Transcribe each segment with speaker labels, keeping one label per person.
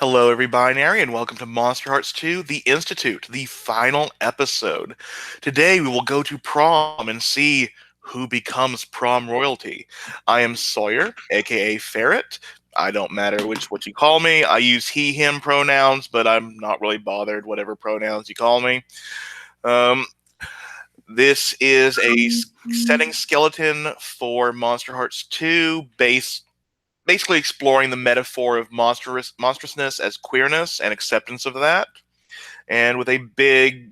Speaker 1: Hello, everybody, and welcome to Monsterhearts 2, The Institute, the final episode. Today, we will go to prom and see who becomes prom royalty. I am Sawyer, aka Ferret. I don't matter what you call me. I use he, him pronouns, but I'm not really bothered, whatever pronouns you call me. Um, this is a setting skeleton for Monster Hearts 2 basically exploring the metaphor of monstrousness as queerness and acceptance of that, and with a big,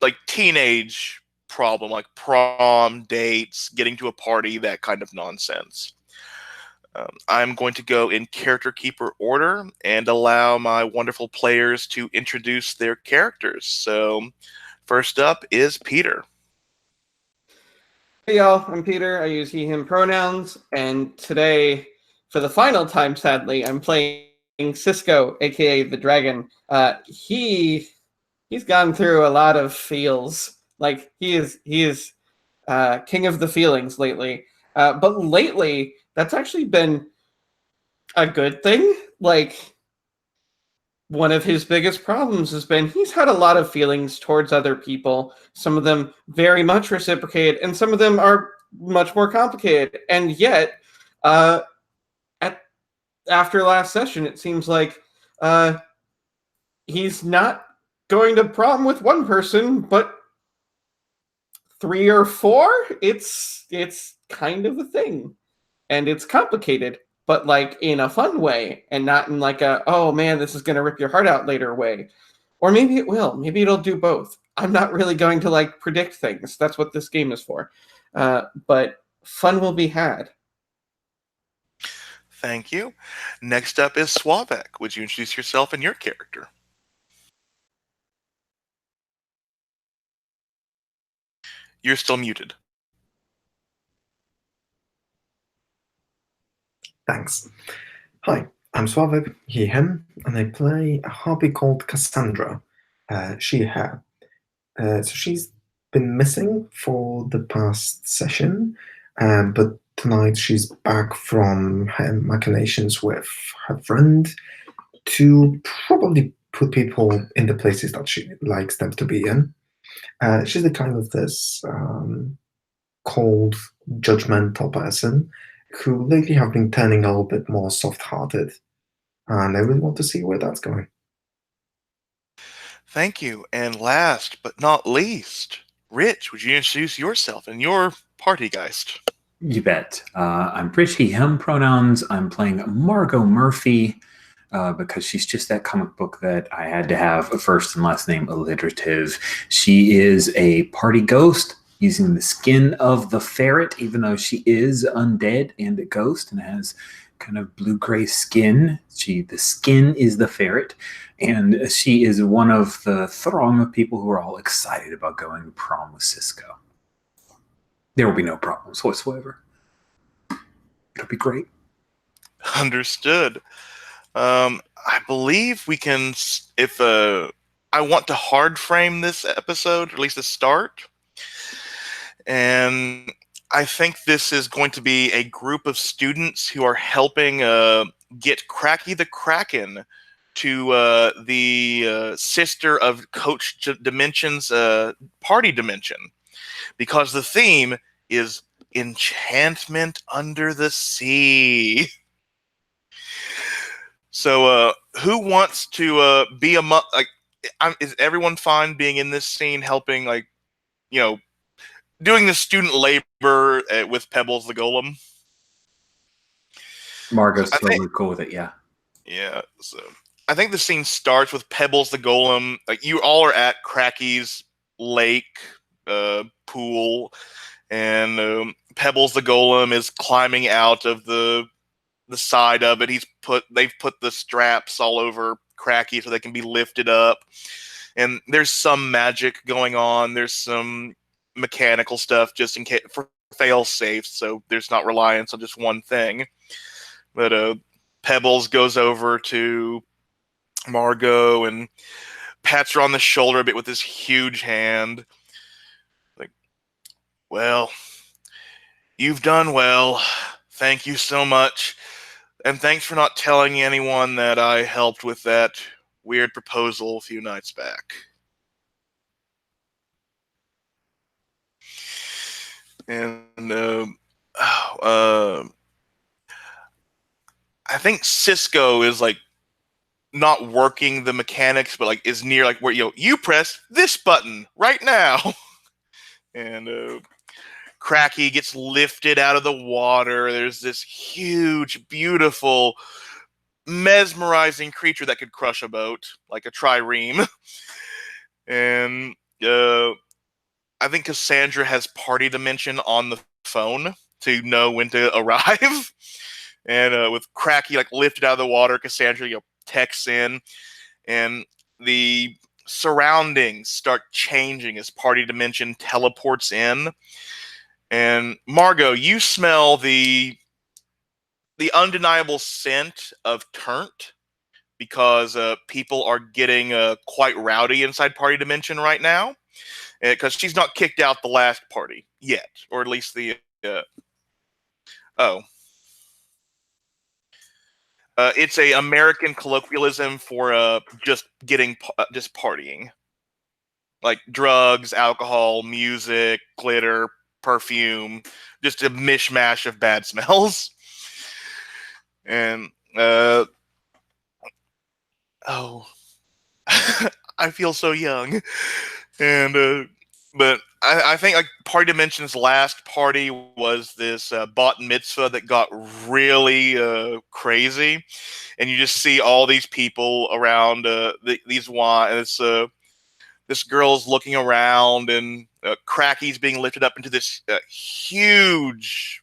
Speaker 1: like, teenage problem, like prom, dates, getting to a party, that kind of nonsense. I'm going to go in character keeper order and allow my wonderful players to introduce their characters. So, first up is Peter.
Speaker 2: Hey y'all, I'm Peter. I use he, him pronouns, and today, for the final time, sadly, I'm playing Cisco, aka the Dragon. He's gone through a lot of feels. Like he is king of the feelings lately. But lately, that's actually been a good thing. Like one of his biggest problems has been he's had a lot of feelings towards other people. Some of them very much reciprocated, and some of them are much more complicated. And yet, at after last session, it seems like uh, he's not going to prom with one person, but three or four. It's kind of a thing, and it's complicated, but like in a fun way, and not in like a oh man, this is going to rip your heart out later way. Or maybe it will. Maybe it'll do both. I'm not really going to like predict things. That's what this game is for. But fun will be had.
Speaker 1: Thank you. Next up is Swavek. Would you introduce yourself and your character? You're still muted.
Speaker 3: Thanks. Hi, I'm Suave, he, him, and I play a hobby called Cassandra, she, her. So she's been missing for the past session, but tonight she's back from her machinations with her friend to probably put people in the places that she likes them to be in. She's the kind of this cold, judgmental person who lately have been turning a little bit more soft-hearted, and I really want to see where that's going.
Speaker 1: Thank you. And last but not least, Rich, would you introduce yourself and your party geist?
Speaker 4: You bet. I'm Rich, he, him pronouns. I'm playing Margot Murphy because she's just that comic book that I had to have a first and last name alliterative. She is a party ghost using the skin of the ferret, even though she is undead and a ghost and has kind of blue-gray skin. The skin is the ferret, and she is one of the throng of people who are all excited about going to prom with Cisco. There will be no problems whatsoever. It'll be great.
Speaker 1: Understood. I believe we can, if I want to hard frame this episode, or at least the start, and I think this is going to be a group of students who are helping get Cracky the Kraken to the sister of Coach Dimension's party dimension, because the theme is enchantment under the sea. So, who wants to be like? Is everyone fine being in this scene, helping, like, doing the student labor with Pebbles the Golem?
Speaker 4: Margot's totally cool with it, yeah.
Speaker 1: Yeah, so I think the scene starts with Pebbles the Golem. Like, you all are at Cracky's lake pool, and Pebbles the Golem is climbing out of the side of it. They've put the straps all over Cracky so they can be lifted up, and there's some magic going on. There's some mechanical stuff just in case for fail safe, so there's not reliance on just one thing. But Pebbles goes over to Margot and pats her on the shoulder a bit with his huge hand. Like, well, you've done well. Thank you so much. And thanks for not telling anyone that I helped with that weird proposal a few nights back. And I think Cisco is like not working the mechanics, but like is near like where you press this button right now, and Cracky gets lifted out of the water. There's this huge, beautiful, mesmerizing creature that could crush a boat, like a trireme. And I think Cassandra has party dimension on the phone to know when to arrive. And with Cracky like lifted out of the water, Cassandra texts in, and the surroundings start changing as party dimension teleports in. And Margot, you smell the undeniable scent of turnt because people are getting quite rowdy inside party dimension right now because she's not kicked out the last party yet, or at least the oh. It's a American colloquialism for just getting just partying, like drugs, alcohol, music, glitter, perfume, just a mishmash of bad smells. And oh, I feel so young. And but I think like Party Dimension's last party was this bat mitzvah that got really crazy, and you just see all these people around these wine. This girl's looking around, and Cracky's being lifted up into this huge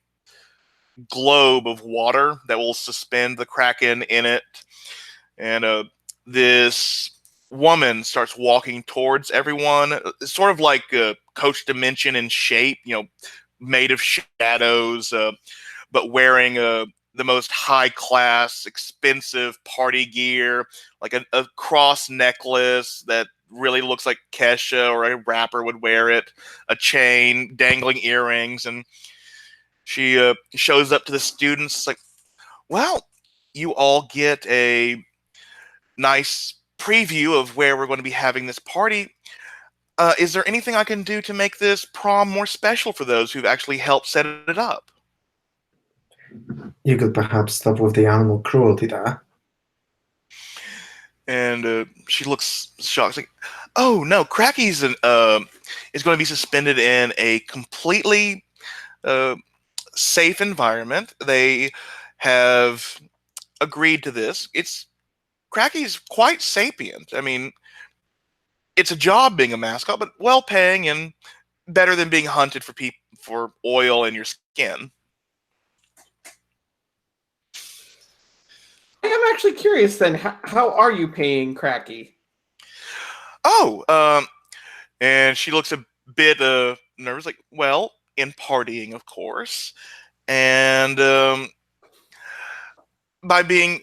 Speaker 1: globe of water that will suspend the Kraken in it. And this woman starts walking towards everyone, sort of like Coach Dimension in shape, made of shadows, but wearing the most high class, expensive party gear, like a cross necklace that really looks like Kesha or a rapper would wear it, a chain, dangling earrings, and she shows up to the students like, well, you all get a nice preview of where we're going to be having this party. Is there anything I can do to make this prom more special for those who've actually helped set it up?
Speaker 3: You could perhaps stop with the animal cruelty there.
Speaker 1: And she looks shocked. Like, oh no, Cracky's is going to be suspended in a completely uh, safe environment. They have agreed to this. Cracky's quite sapient. I mean, it's a job being a mascot, but well paying and better than being hunted for oil in your skin.
Speaker 2: I am actually curious then, how are you paying Cracky?
Speaker 1: Oh, and she looks a bit nervous, like, well, in partying, of course, and by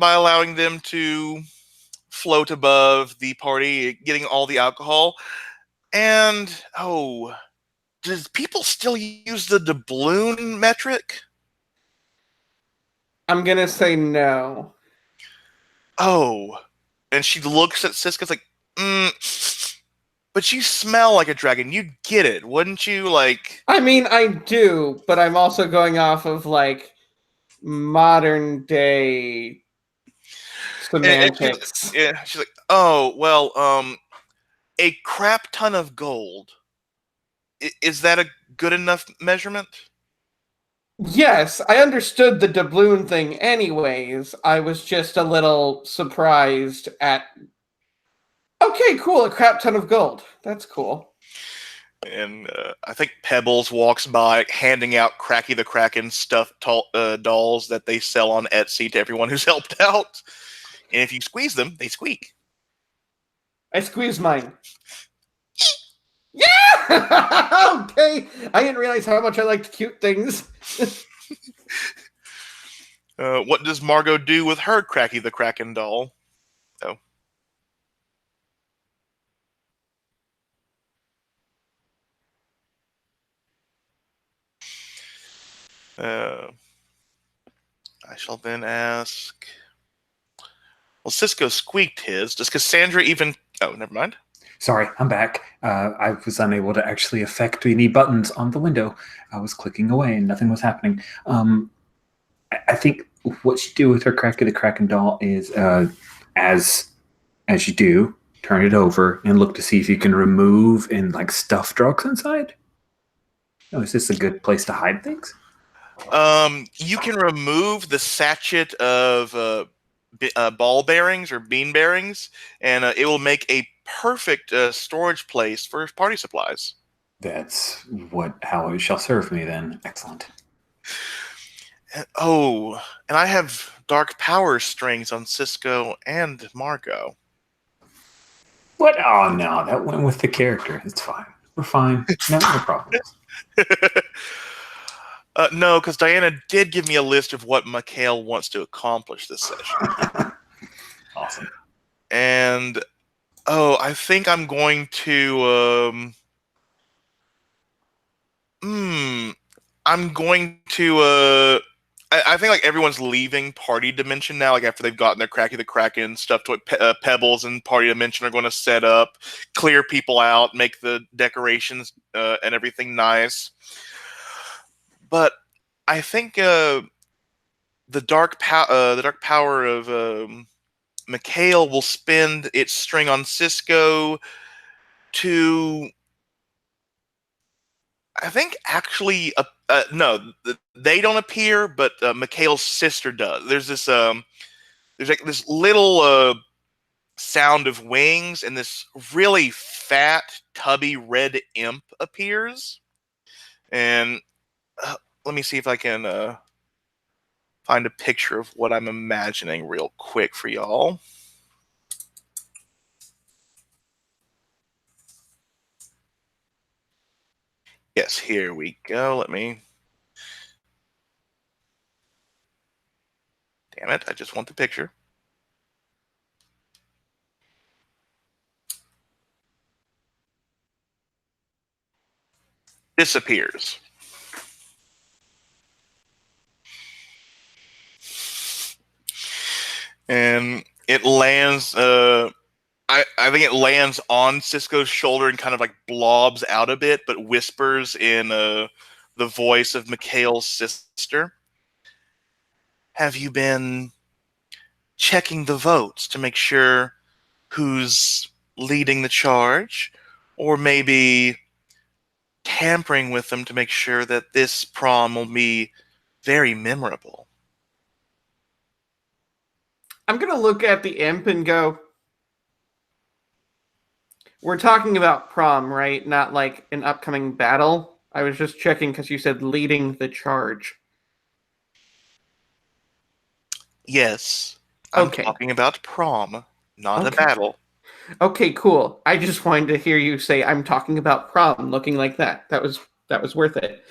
Speaker 1: allowing them to float above the party, getting all the alcohol, and oh, does people still use the doubloon metric?
Speaker 2: I'm gonna say no.
Speaker 1: Oh, and she looks at Siska's like, mm, but you smell like a dragon. You'd get it, wouldn't you? Like,
Speaker 2: I mean, I do, but I'm also going off of like modern day
Speaker 1: and
Speaker 2: semantics.
Speaker 1: she's like, oh well, a crap ton of gold. Is that a good enough measurement?
Speaker 2: Yes, I understood the doubloon thing anyways. I was just a little surprised at. Okay, cool, a crap ton of gold. That's cool.
Speaker 1: And I think Pebbles walks by handing out Cracky the Kraken stuffed dolls that they sell on Etsy to everyone who's helped out. And if you squeeze them, they squeak.
Speaker 2: I squeezed mine. Yeah! Okay, I didn't realize how much I liked cute things.
Speaker 1: What does Margot do with her Cracky the Kraken doll? Oh. Uh, I shall then ask. Well, Cisco squeaked his. Does Cassandra even? Oh, never mind.
Speaker 4: Sorry, I'm back. I was unable to actually affect any buttons on the window. I was clicking away and nothing was happening. I think what you do with her Cracky the Kraken doll is, as you do, turn it over and look to see if you can remove and like stuff drugs inside. Oh, is this a good place to hide things?
Speaker 1: You can remove the sachet of ball bearings or bean bearings, and it will make a perfect storage place for party supplies.
Speaker 4: That's how it shall serve me then. Excellent.
Speaker 1: And I have dark power strings on Cisco and Margot.
Speaker 4: What? Oh no, that went with the character. It's fine. We're fine. No problems.
Speaker 1: No, because Diana did give me a list of what Mikhail wants to accomplish this session.
Speaker 4: Awesome.
Speaker 1: And I think I'm going to I'm going to I think like everyone's leaving Party Dimension now, like after they've gotten their Cracky the Kraken stuff to Pebbles and Party Dimension are going to set up, clear people out, make the decorations and everything nice. But I think the dark power of Mikhail will spend its string on Cisco to, I think, actually, no, they don't appear, but Mikhail's sister does. There's like this little sound of wings, and this really fat, tubby red imp appears. And let me see if I can find a picture of what I'm imagining real quick for y'all. Yes, here we go. Let me... Damn it, I just want the picture. Disappears. And it lands... I think it lands on Cisco's shoulder and kind of like blobs out a bit, but whispers in the voice of Mikhail's sister. Have you been checking the votes to make sure who's leading the charge? Or maybe tampering with them to make sure that this prom will be very memorable?
Speaker 2: I'm going to look at the imp and go, we're talking about prom, right? Not like an upcoming battle. I was just checking because you said leading the charge.
Speaker 1: Yes, I'm
Speaker 2: Okay.
Speaker 1: talking about prom, not a
Speaker 2: Okay.
Speaker 1: battle.
Speaker 2: Okay, cool. I just wanted to hear you say I'm talking about prom looking like that. That was worth it.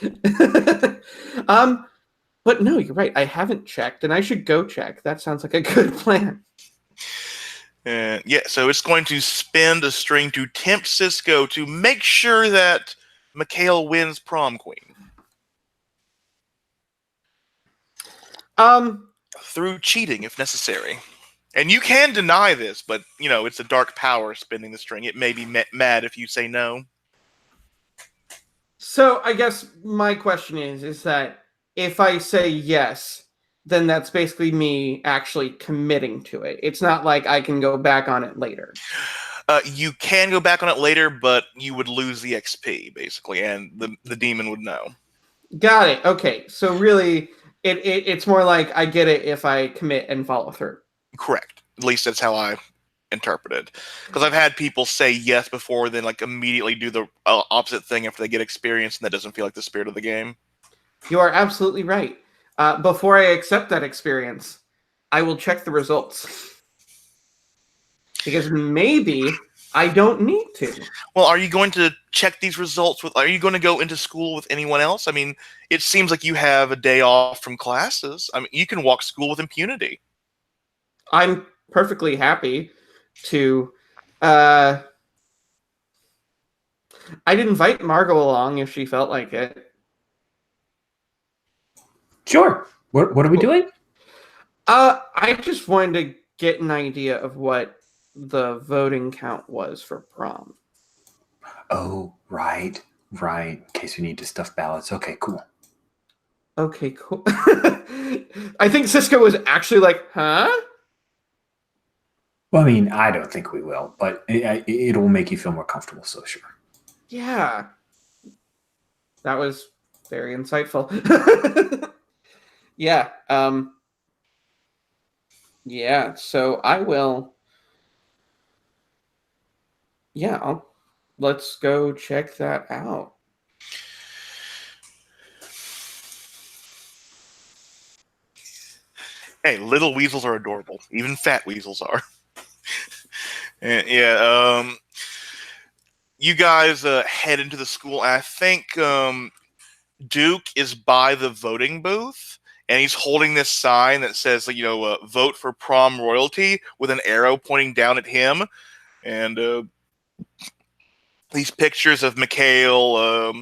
Speaker 2: But no, you're right. I haven't checked and I should go check. That sounds like a good plan.
Speaker 1: Yeah, so it's going to spend a string to tempt Cisco to make sure that Mikhail wins prom queen. Through cheating, if necessary. And you can deny this, but, it's a dark power spinning the string. It may be mad if you say no.
Speaker 2: So I guess my question is that if I say yes, then that's basically me actually committing to it. It's not like I can go back on it later.
Speaker 1: You can go back on it later, but you would lose the XP, basically, and the demon would know.
Speaker 2: Got it. Okay. So really, it's more like I get it if I commit and follow through.
Speaker 1: Correct. At least that's how I interpret it. Because I've had people say yes before, then like immediately do the opposite thing after they get experience, and that doesn't feel like the spirit of the game.
Speaker 2: You are absolutely right. Before I accept that experience, I will check the results. Because maybe I don't need to.
Speaker 1: Well, are you going to check these results are you going to go into school with anyone else? I mean, it seems like you have a day off from classes. I mean, you can walk school with impunity.
Speaker 2: I'm perfectly happy to. I'd invite Margot along if she felt like it.
Speaker 4: Sure. What are we doing?
Speaker 2: I just wanted to get an idea of what the voting count was for prom.
Speaker 4: Oh, right. In case we need to stuff ballots. Okay, cool.
Speaker 2: Okay, cool. I think Cisco was actually like, huh?
Speaker 4: Well, I mean, I don't think we will, but it'll make you feel more comfortable, so sure.
Speaker 2: Yeah. That was very insightful. Yeah. Yeah, so I will. Yeah, let's go check that out.
Speaker 1: Hey, little weasels are adorable. Even fat weasels are. And, you guys head into the school, and I think Duke is by the voting booth, and he's holding this sign that says, vote for prom royalty with an arrow pointing down at him, and these pictures of Mikhail,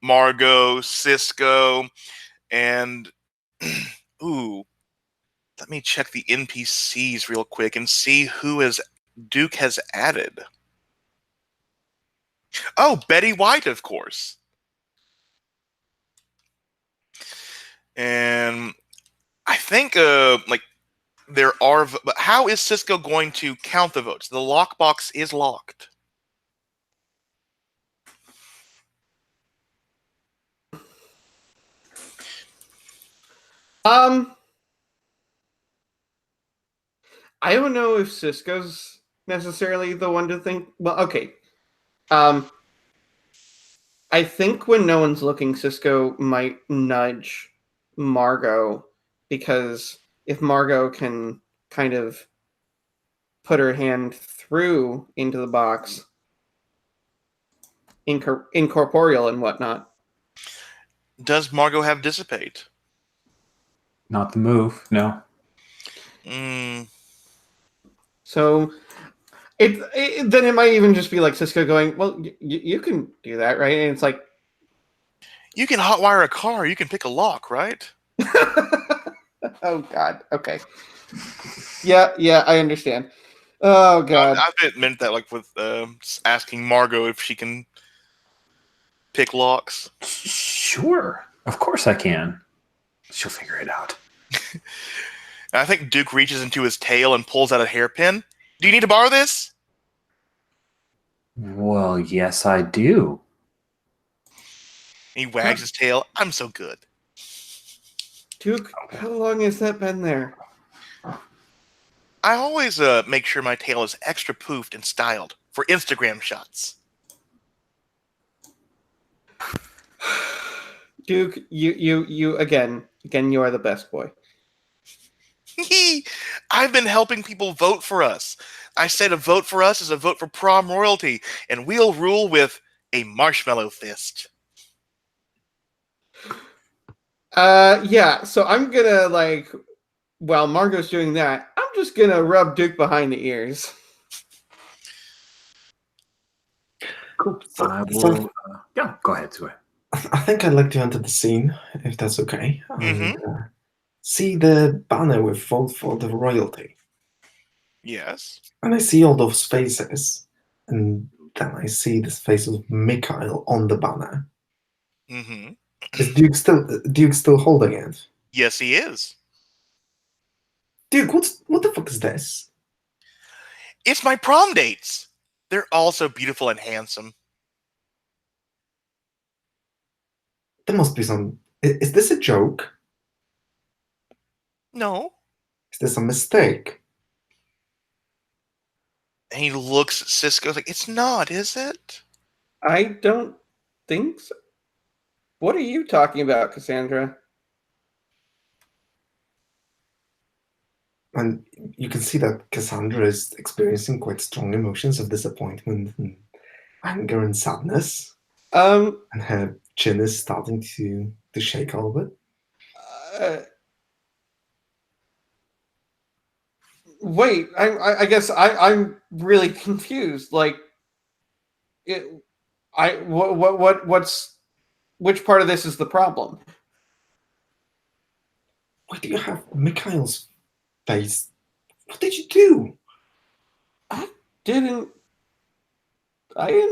Speaker 1: Margot, Cisco, and ooh, let me check the NPCs real quick and see who is Duke has added. Oh, Betty White, of course. And I think there are. But how is Cisco going to count the votes? The lockbox is locked.
Speaker 2: Um, I don't know if Cisco's necessarily the one to think. Well, okay. Um, I think when no one's looking, Cisco might nudge Margot because if Margot can kind of put her hand through into the box, incorporeal and whatnot.
Speaker 1: Does Margot have dissipate?
Speaker 4: Not the move, no.
Speaker 1: Mm,
Speaker 2: So then it might even just be like Cisco going, "Well, you can do that, right?" And it's like,
Speaker 1: you can hotwire a car. You can pick a lock, right?
Speaker 2: "Oh God, okay, yeah, I understand." Oh God,
Speaker 1: I've meant that like with asking Margot if she can pick locks.
Speaker 4: Sure. Of course I can. She'll figure it out.
Speaker 1: And I think Duke reaches into his tail and pulls out a hairpin. Do you need to borrow this?
Speaker 4: Well, yes, I do.
Speaker 1: He wags his tail. I'm so good.
Speaker 2: Duke, how long has that been there?
Speaker 1: I always make sure my tail is extra poofed and styled for Instagram shots.
Speaker 2: Duke, you again, you are the best boy.
Speaker 1: I've been helping people vote for us. I said a vote for us is a vote for prom royalty, and we'll rule with a marshmallow fist.
Speaker 2: Yeah. So I'm gonna while Margot's doing that, I'm just gonna rub Duke behind the ears.
Speaker 4: Cool.
Speaker 3: So,
Speaker 4: I
Speaker 3: so
Speaker 4: will. Yeah, go ahead, Sue.
Speaker 3: I think I'd like to enter the scene, if that's okay, and
Speaker 1: Mm-hmm.
Speaker 3: see the banner with vote for the royalty.
Speaker 1: Yes.
Speaker 3: And I see all those faces, and then I see this face of Mikhail on the banner.
Speaker 1: Mm-hmm.
Speaker 3: Is Duke still holding it?
Speaker 1: Yes, he is.
Speaker 3: Duke, what the fuck is this?
Speaker 1: It's my prom dates. They're all so beautiful and handsome.
Speaker 3: There must be some. Is this a joke?
Speaker 1: No.
Speaker 3: Is this a mistake?
Speaker 1: And he looks at Cisco like, it's not, is it?
Speaker 2: I don't think so. What are you talking about, Cassandra?
Speaker 3: And you can see that Cassandra is experiencing quite strong emotions of disappointment and anger and sadness.
Speaker 2: Um,
Speaker 3: And her chin is starting to shake a little bit.
Speaker 2: uh, wait, I guess I'm really confused. Like, it, what's which part of this is the problem?
Speaker 3: Why do you have Mikhail's face. What did you do?
Speaker 2: I didn't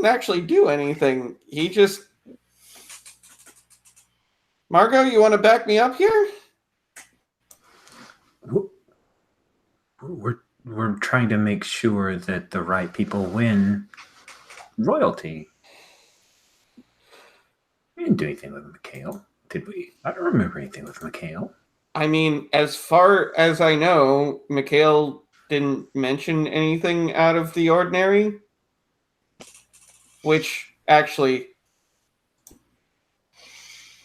Speaker 2: actually do anything. He just... Margot, you want to back me up here?
Speaker 4: We're trying to make sure that the right people win royalty. We didn't do anything with Mikhail, did we? I don't remember anything with Mikhail.
Speaker 2: I mean, as far as I know, Mikhail didn't mention anything out of the ordinary, which actually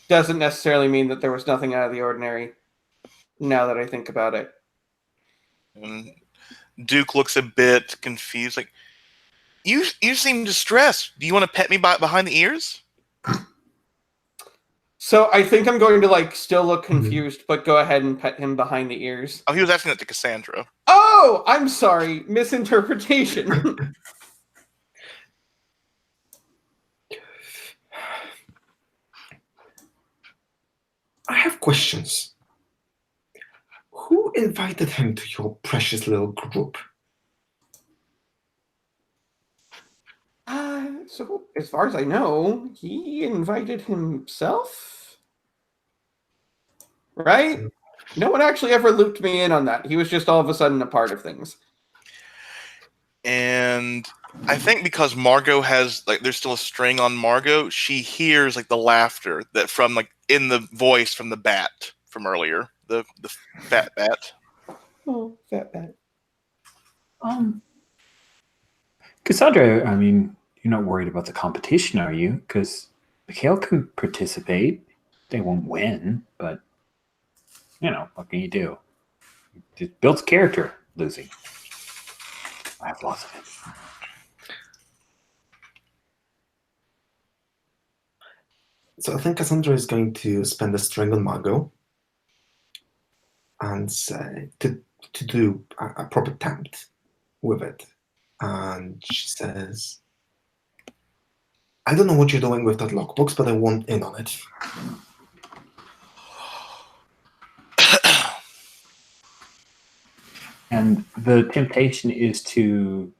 Speaker 2: doesn't necessarily mean that there was nothing out of the ordinary, now that I think about it.
Speaker 1: And Duke looks a bit confused, like, you seem distressed. Do you want to pet me behind the ears?
Speaker 2: So I think I'm going to still look confused, but go ahead and pet him behind the ears.
Speaker 1: Oh, he was asking that to Cassandra.
Speaker 2: Oh, I'm sorry, misinterpretation.
Speaker 3: I have questions. Who invited him to your precious little group?
Speaker 2: So as far as I know, he invited himself, right? No one actually ever looped me in on that. He was just all of a sudden a part of things.
Speaker 1: And I think because Margot has there's still a string on Margot, she hears the laughter that from in the voice from the bat from earlier, the fat bat.
Speaker 2: Oh, fat bat.
Speaker 4: Cassandra, I mean, you're not worried about the competition, are you? Because Mikhail can participate. They won't win, but what can you do? It builds character, losing. I have lots of it.
Speaker 3: So I think Cassandra is going to spend a string on Margot and say to do a proper attempt with it. And she says, I don't know what you're doing with that lockbox, but I want in on it.
Speaker 4: And the temptation is to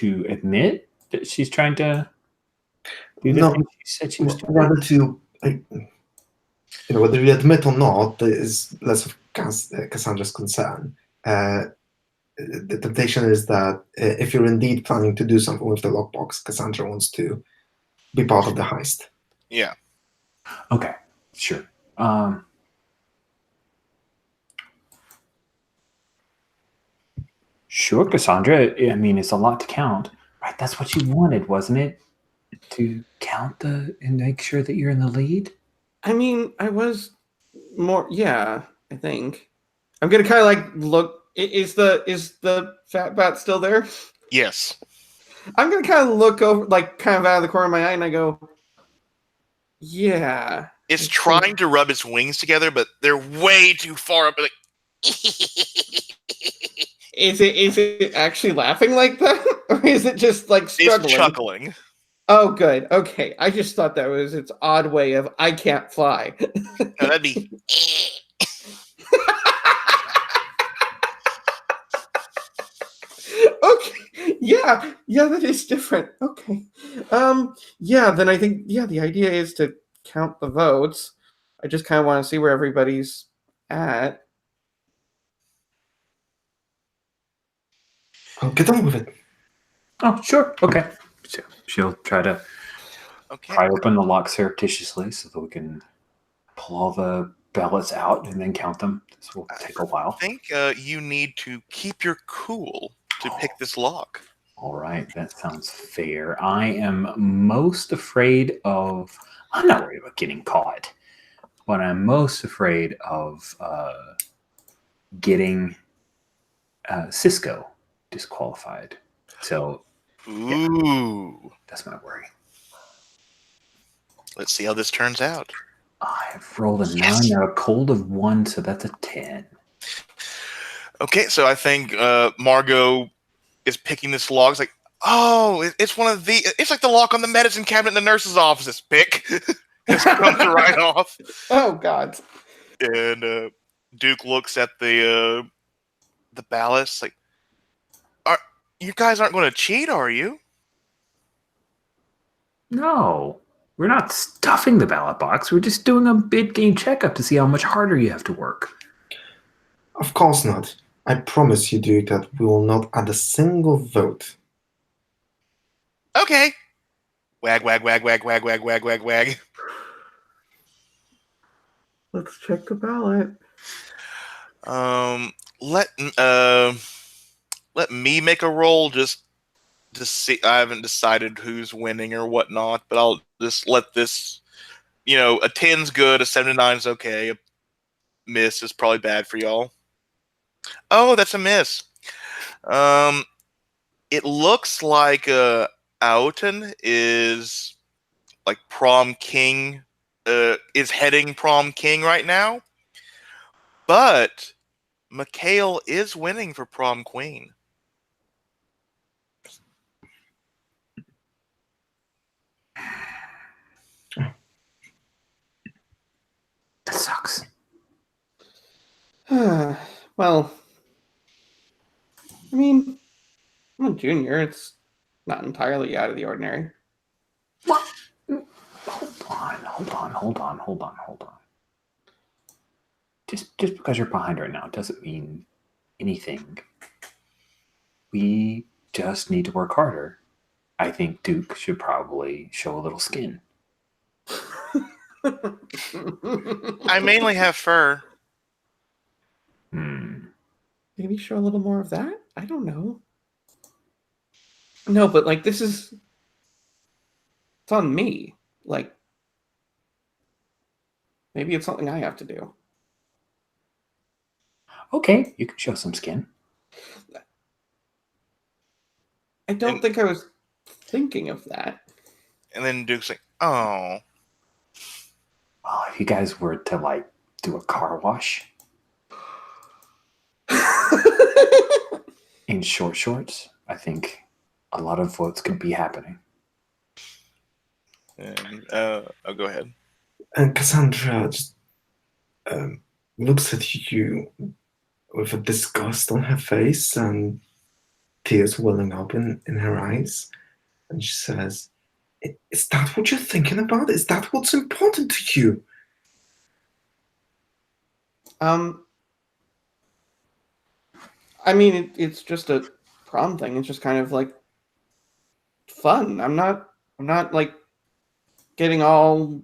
Speaker 4: admit that she's trying to do the thing she said she was doing.
Speaker 3: Rather to, whether you admit or not is less of Cassandra's concern. The temptation is that if you're indeed planning to do something with the lockbox, Cassandra wants to be part of the heist.
Speaker 1: Yeah.
Speaker 4: Okay, sure. Sure, Cassandra. I mean, it's a lot to count. Right, that's what you wanted, wasn't it? To count and make sure that you're in the lead?
Speaker 2: I mean, I was more, yeah, I think. I'm gonna kind of look. Is the fat bat still there?
Speaker 1: Yes.
Speaker 2: I'm gonna kind of look over, kind of out of the corner of my eye, and I go, yeah.
Speaker 1: It's trying to rub its wings together, but they're way too far up.
Speaker 2: Is it actually laughing like that, or is it just struggling?
Speaker 1: It's chuckling.
Speaker 2: Oh, good. Okay, I just thought that was its odd way of I can't fly.
Speaker 1: No, that'd be.
Speaker 2: Okay, yeah, that is different. Okay, yeah. Then I think the idea is to count the votes. I just kind of want to see where everybody's at.
Speaker 3: Well, get on with it.
Speaker 4: Oh, sure. Okay. So she'll try to pry open the lock surreptitiously so that we can pull all the ballots out and then count them. This will take a while.
Speaker 1: I think you need to keep your cool to pick this lock.
Speaker 4: All right, that sounds fair. I am most afraid of... I'm not worried about getting caught, but I'm most afraid of getting Cisco disqualified. So,
Speaker 1: ooh,
Speaker 4: that's my worry.
Speaker 1: Let's see how this turns out.
Speaker 4: I've rolled a 9 and a cold of 1, so that's a 10.
Speaker 1: Okay, so I think Margot is picking this lock. It's like, oh, it's one of the... It's like the lock on the medicine cabinet in the nurse's office. Pick. It comes right off.
Speaker 2: Oh, God.
Speaker 1: And Duke looks at the the ballots. Like, are you guys aren't going to cheat, are you?
Speaker 4: No, we're not stuffing the ballot box. We're just doing a mid-game checkup to see how much harder you have to work.
Speaker 3: Of course not. I promise you, Duke, that we will not add a single vote.
Speaker 1: Okay. Wag, wag, wag, wag, wag, wag, wag, wag, wag.
Speaker 2: Let's check the ballot.
Speaker 1: Let uh, let me make a roll just to see. I haven't decided who's winning or whatnot, but I'll just let this. A 10's good, a 7 to 9 is okay, a miss is probably bad for y'all. Oh, that's a miss. It looks like Autumn is like prom king, is heading prom king right now, but Mikhail is winning for prom queen.
Speaker 4: That sucks.
Speaker 2: Well, I mean, I'm a junior. It's not entirely out of the ordinary.
Speaker 4: What? Hold on. Just because you're behind right now doesn't mean anything. We just need to work harder. I think Duke should probably show a little skin.
Speaker 1: I mainly have fur.
Speaker 2: Maybe show a little more of that? I don't know. No, but like this is it's on me. Like maybe it's something I have to do.
Speaker 4: Okay, you can show some skin.
Speaker 2: I don't
Speaker 1: And-
Speaker 2: think I was thinking of that.
Speaker 1: And then Duke's like, oh.
Speaker 4: Well, if you guys were to do a car wash in short shorts, I think a lot of votes could be happening.
Speaker 1: And I'll go ahead.
Speaker 3: And Cassandra just looks at you with a disgust on her face and tears welling up in her eyes. And she says, Is that what you're thinking about? Is that what's important to you?
Speaker 2: I mean, it's just a prom thing. It's just kind of like fun. I'm not like getting all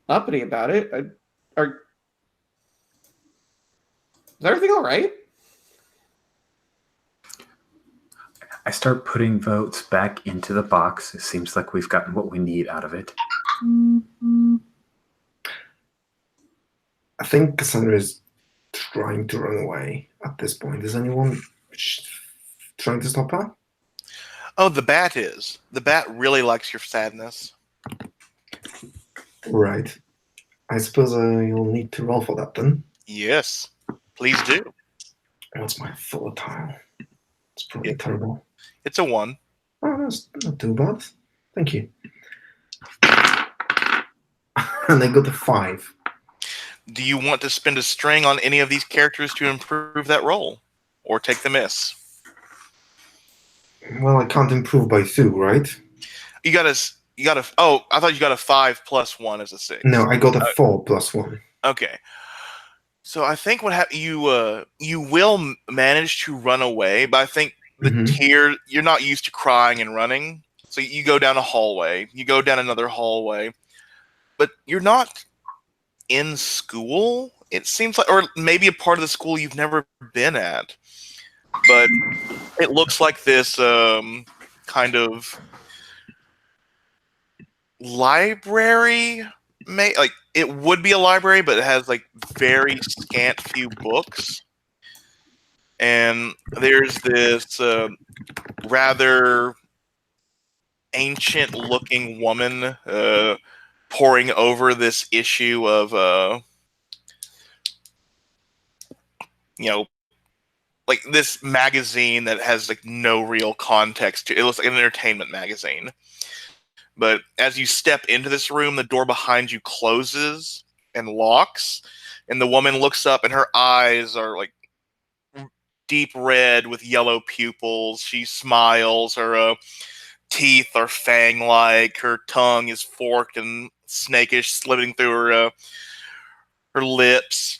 Speaker 2: uppity about it. Is everything all right?
Speaker 4: I start putting votes back into the box. It seems like we've gotten what we need out of it.
Speaker 3: I think Cassandra is trying to run away at this point. Is anyone trying to stop her?
Speaker 1: Oh, the bat is. The bat really likes your sadness.
Speaker 3: Right. I suppose you'll need to roll for that then.
Speaker 1: Yes, please do.
Speaker 3: What's my volatile? It's probably terrible.
Speaker 1: It's a 1.
Speaker 3: Oh, that's not too bad. Thank you. And I got a 5.
Speaker 1: Do you want to spend a string on any of these characters to improve that roll? Or take the miss?
Speaker 3: Well, I can't improve by 2, right?
Speaker 1: You got a. Oh, I thought you got a 5 plus 1 as a 6.
Speaker 3: No, I got a 4 plus 1.
Speaker 1: Okay. So I think you will manage to run away, but I think the tier, you're not used to crying and running. So you go down a hallway, you go down another hallway, but you're not in school. It seems like, or maybe a part of the school you've never been at. But it looks like this kind of library. Like it would be a library, but it has like very scant few books. And there's this rather ancient-looking woman poring over this issue of like this magazine that has like no real context to it. It looks like an entertainment magazine. But as you step into this room, the door behind you closes and locks, and the woman looks up and her eyes are like deep red with yellow pupils. She smiles. Her teeth are fang-like. Her tongue is forked and snakish, slitting through her lips.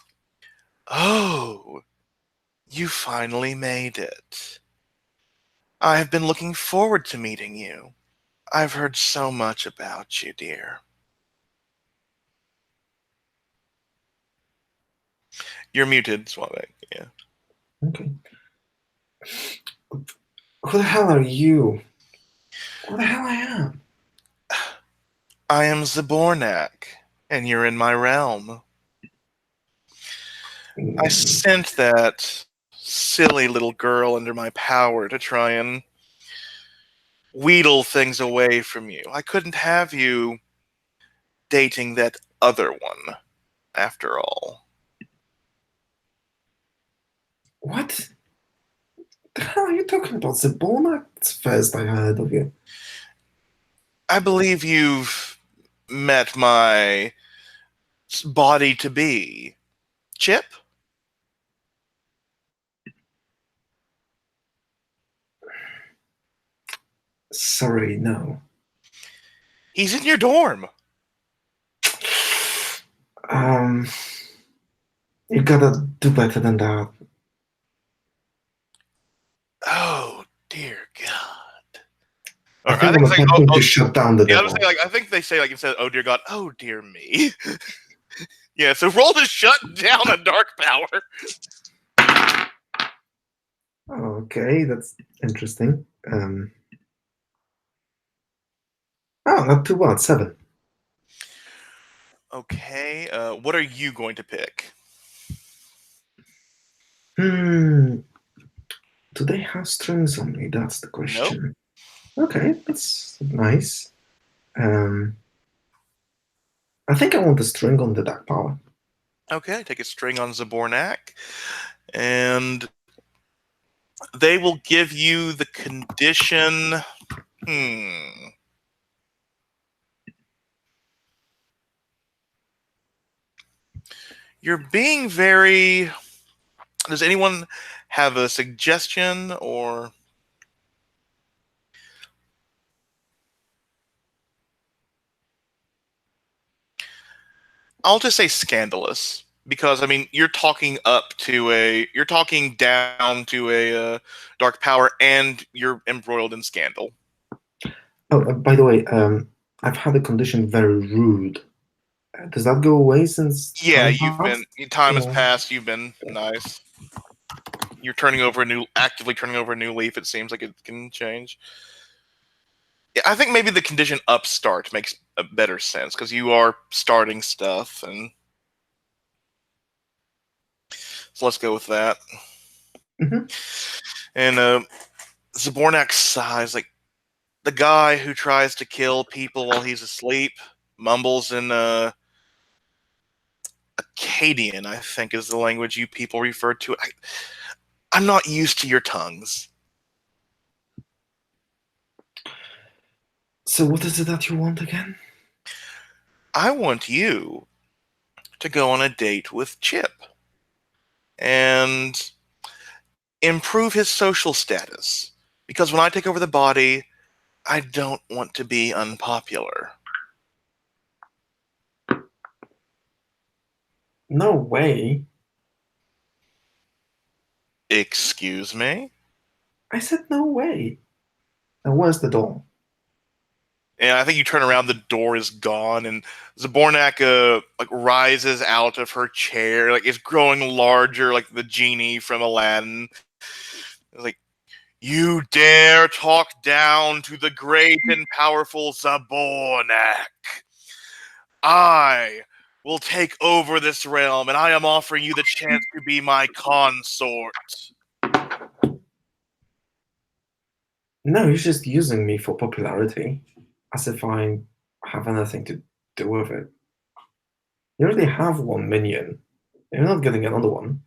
Speaker 1: Oh, you finally made it. I have been looking forward to meeting you. I've heard so much about you, dear. You're muted, Suave. Yeah.
Speaker 3: Okay. Who the hell are you? Who the hell I am?
Speaker 1: I am Zabornak, and you're in my realm. I
Speaker 3: Mm,
Speaker 1: sent that silly little girl under my power to try and wheedle things away from you. I couldn't have you dating that other one, after all.
Speaker 3: what the hell are you talking about? Zibona? It's the first I heard of you.
Speaker 1: I believe you've met my body to be. Chip?
Speaker 3: Sorry, no.
Speaker 1: He's in your dorm.
Speaker 3: Um, you gotta do better than that.
Speaker 1: Oh, dear God.
Speaker 3: I
Speaker 1: Or I
Speaker 3: think
Speaker 1: think
Speaker 3: I'm
Speaker 1: it's like,
Speaker 3: attempting to shut down the
Speaker 1: yeah, I was saying,
Speaker 3: devil.
Speaker 1: like, I think they say, like, instead of, oh, dear God, oh, dear me. Yeah, so roll to shut down a dark power.
Speaker 3: Okay, that's interesting. Oh, not too bad. 7.
Speaker 1: Okay, what are you going to pick?
Speaker 3: Hmm. Do they have strings on me? That's the
Speaker 1: Nope.
Speaker 3: question. Okay, that's nice. Um, I think I want a string on the dark power.
Speaker 1: Okay, take a string on Zabornak, and they will give you the condition. Hmm. You're being very. Does anyone have a suggestion or? I'll just say scandalous because I mean you're talking you're talking down to a dark power, and you're embroiled in scandal.
Speaker 3: Oh, by the way, I've had a condition very rude. Does that go away since
Speaker 1: Yeah,
Speaker 3: time
Speaker 1: you've been
Speaker 3: passed?
Speaker 1: time has
Speaker 3: Or...
Speaker 1: passed. You've been nice. You're actively turning over a new leaf. It seems like it can change. Yeah, I think maybe the condition upstart makes a better sense because you are starting stuff, and so let's go with that.
Speaker 3: Mhm.
Speaker 1: And Zabornak sighs like the guy who tries to kill people while he's asleep mumbles in Akkadian, I think is the language you people refer to. I'm not used to your tongues.
Speaker 3: So what is it that you want again?
Speaker 1: I want you to go on a date with Chip and improve his social status. Because when I take over the body, I don't want to be unpopular.
Speaker 3: No way.
Speaker 1: Excuse me?
Speaker 3: I said no way. Now where's the door?
Speaker 1: And I think you turn around, the door is gone, and Zabornak like rises out of her chair, like it's growing larger, like the genie from Aladdin. It's like, you dare talk down to the great and powerful Zabornak. I will take over this realm, and I am offering you the chance to be my consort.
Speaker 3: No, you're just using me for popularity. As if I have anything to do with it. You already have one minion. You're not getting another one.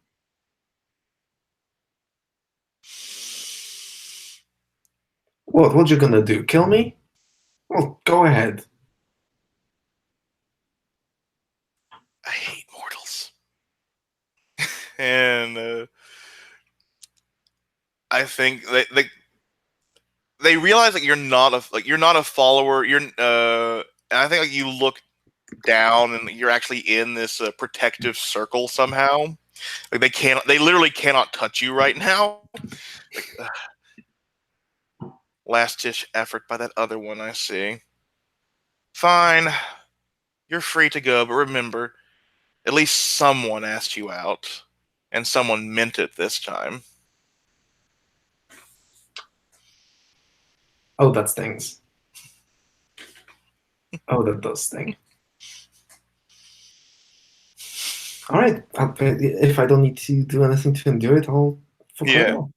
Speaker 3: What you gonna do? Kill me? Well, go ahead.
Speaker 1: I hate mortals. And I think they realize that you're not a follower. And I think like you look down and you're actually in this protective circle somehow. Like they literally cannot touch you right now. Like, last ditch effort by that other one I see. Fine, you're free to go, but remember, at least someone asked you out, and someone meant it this time.
Speaker 3: Oh, that stings. Oh, that does sting. All right. If I don't need to do anything to endure it, I'll forget
Speaker 1: Yeah.
Speaker 3: it all.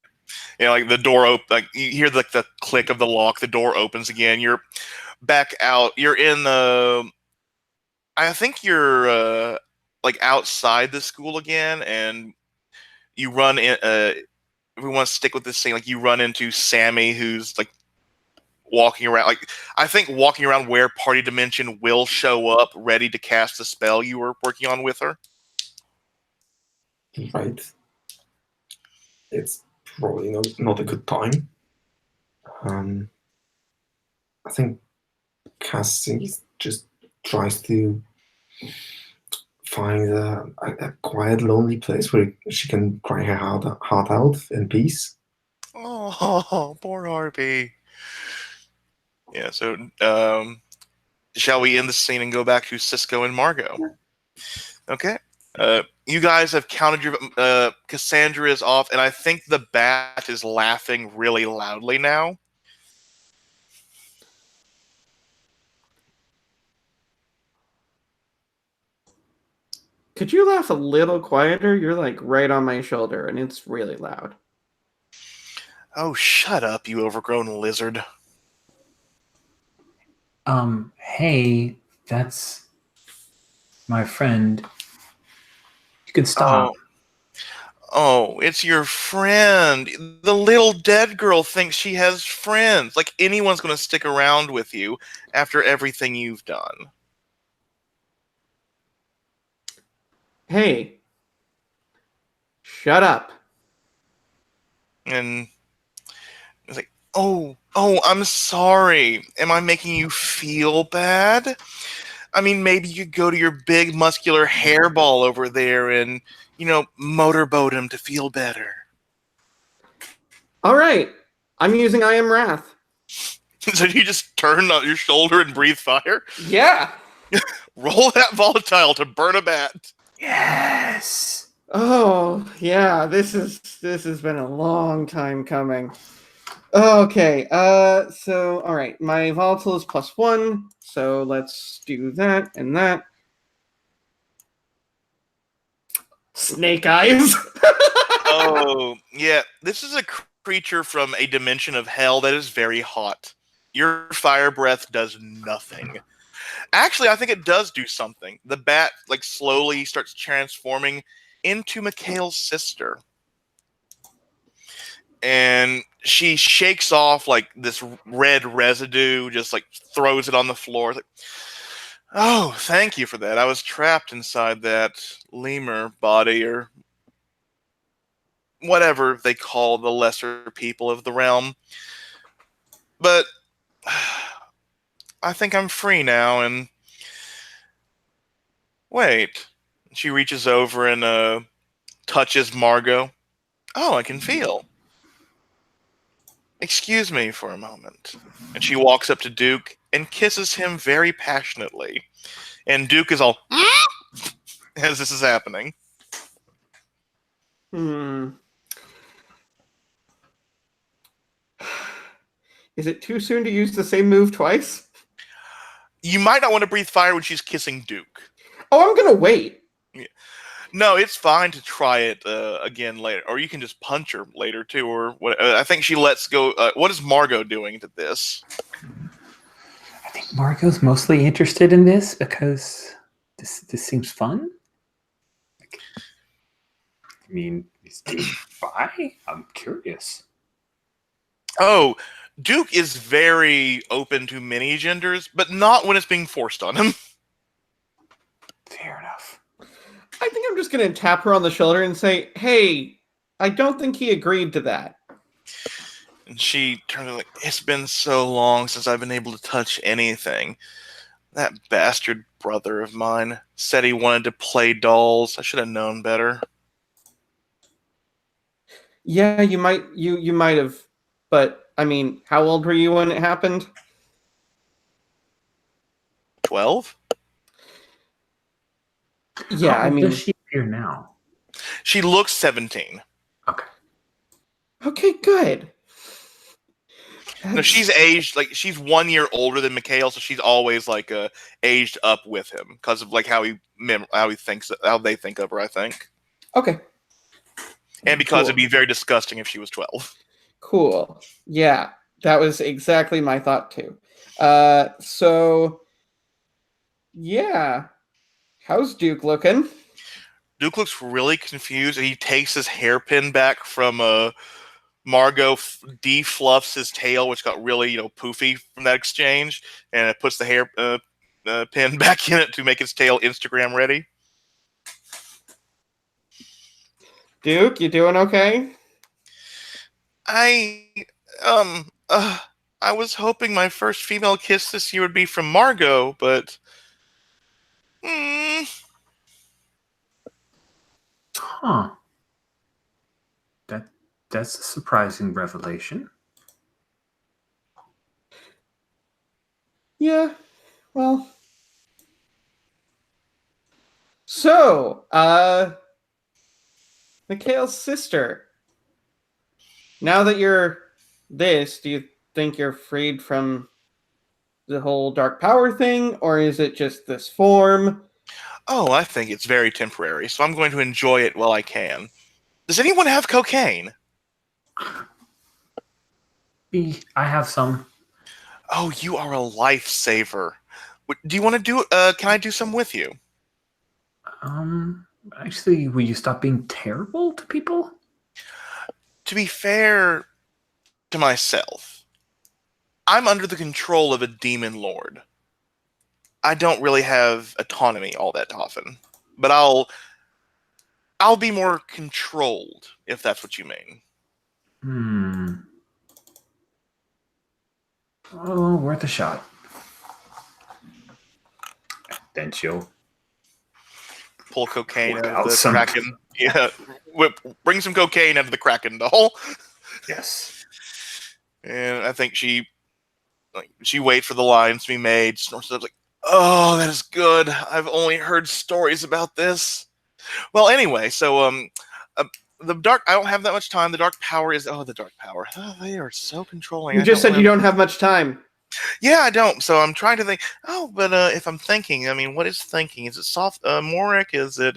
Speaker 1: Like the door open, like you hear like the click of the lock. The door opens again. You're back out. You're in the. I think you're like outside the school again, and you run in. If we want to stick with this scene, like you run into Sammy, who's like walking around. Like I think walking around where Party Dimension will show up, ready to cast the spell you were working on with her.
Speaker 3: Right. It's probably not a good time. I think Cassie just tries to find a quiet, lonely place where she can cry her heart out in peace.
Speaker 1: Oh, poor Harvey. Yeah. So, shall we end the scene and go back to Cisco and Margot? Okay. You guys have counted your. Cassandra is off, and I think the bat is laughing really loudly now.
Speaker 2: Could you laugh a little quieter? You're like right on my shoulder, and it's really loud.
Speaker 1: Oh, shut up, you overgrown lizard.
Speaker 4: Hey, that's my friend. You can stop.
Speaker 1: Oh, it's your friend. The little dead girl thinks she has friends. Like anyone's going to stick around with you after everything you've done.
Speaker 2: Hey, shut up.
Speaker 1: And it's like, oh, I'm sorry. Am I making you feel bad? I mean, maybe you could go to your big muscular hairball over there and, motorboat him to feel better.
Speaker 2: All right, I'm using I Am Wrath.
Speaker 1: So you just turn on your shoulder and breathe fire?
Speaker 2: Yeah.
Speaker 1: Roll that volatile to burn a bat.
Speaker 4: Yes.
Speaker 2: Oh, yeah, this has been a long time coming. Okay, so all right, my volatile is +1, so let's do that and that. Snake eyes.
Speaker 1: Oh, yeah. This is a creature from a dimension of hell that is very hot. Your fire breath does nothing. Actually, I think it does do something. The bat like slowly starts transforming into Mikhail's sister. And she shakes off like this red residue, just like throws it on the floor. Like, oh, thank you for that. I was trapped inside that lemur body, or whatever they call the lesser people of the realm. But I think I'm free now, and wait. She reaches over and touches Margot. Oh, I can feel. Excuse me for a moment. And she walks up to Duke and kisses him very passionately. And Duke is all as this is happening.
Speaker 2: Is it too soon to use the same move twice?
Speaker 1: You might not want to breathe fire when she's kissing Duke.
Speaker 2: Oh, I'm gonna wait.
Speaker 1: Yeah. No, it's fine to try it again later, or you can just punch her later too. Or what? I think she lets go. What is Margot doing to this?
Speaker 4: I think Margot's mostly interested in this because this seems fun. I mean, is Duke bi? I'm curious.
Speaker 1: Oh, Duke is very open to many genders, but not when it's being forced on him.
Speaker 4: Fair enough.
Speaker 2: I think I'm just gonna tap her on the shoulder and say, "Hey, I don't think he agreed to that."
Speaker 1: And she turned to like, it's been so long since I've been able to touch anything. That bastard brother of mine said he wanted to play dolls. I should have known better.
Speaker 2: Yeah, you might have, but I mean, how old were you when it happened?
Speaker 1: 12?
Speaker 2: Yeah,
Speaker 4: How
Speaker 2: I
Speaker 4: old does
Speaker 2: mean,
Speaker 4: she appear now?
Speaker 1: She looks 17.
Speaker 4: Okay.
Speaker 2: okay, good.
Speaker 1: No,
Speaker 2: That's
Speaker 1: she's aged like she's 1 year older than Mikhail, so she's always like aged up with him because of like how he thinks how they think of her. I think,
Speaker 2: okay.
Speaker 1: and because it'd
Speaker 2: Cool.
Speaker 1: be very disgusting if she was 12.
Speaker 2: Cool. Yeah, that was exactly my thought too. So yeah, how's Duke looking?
Speaker 1: Duke looks really confused, and he takes his hairpin back from Margot defluffs his tail, which got really poofy from that exchange, and it puts the hair pin back in it to make his tail Instagram ready.
Speaker 2: Duke, you doing okay?
Speaker 1: I um uh, I was hoping my first female kiss this year would be from Margot, but mm,
Speaker 4: Huh. That that's a surprising revelation.
Speaker 2: Yeah. Well, so Mikhail's sister. Now that you're this, do you think you're freed from the whole dark power thing, or is it just this form?
Speaker 1: oh, I think it's very temporary, so I'm going to enjoy it while I can. Does anyone have cocaine?
Speaker 4: I have some.
Speaker 1: Oh, you are a lifesaver. Do you want to do? Can I do some with you?
Speaker 4: Um, Actually, will you stop being terrible to people?
Speaker 1: To be fair to myself, I'm under the control of a demon lord. I don't really have autonomy all that often, but I'll be more controlled if that's what you mean.
Speaker 4: Hmm. Oh, worth a shot. Then she'll
Speaker 1: Pull cocaine
Speaker 4: whip
Speaker 1: out of
Speaker 4: out
Speaker 1: the
Speaker 4: some.
Speaker 1: kraken. Yeah, bring some cocaine out of the kraken doll.
Speaker 4: Yes.
Speaker 1: And I think she waits for the lines to be made. Snorts up like, oh, that is good. I've only heard stories about this. Well, anyway, so uh, the dark. I don't have that much time. The dark power is the dark power. Oh, they are so controlling.
Speaker 2: You
Speaker 1: I
Speaker 2: just
Speaker 1: don't
Speaker 2: said
Speaker 1: want
Speaker 2: you
Speaker 1: to.
Speaker 2: don't have much time.
Speaker 1: Yeah, I don't. So I'm trying to think. Oh, but if I'm thinking, I mean, what is thinking? Is it soft moric? Is it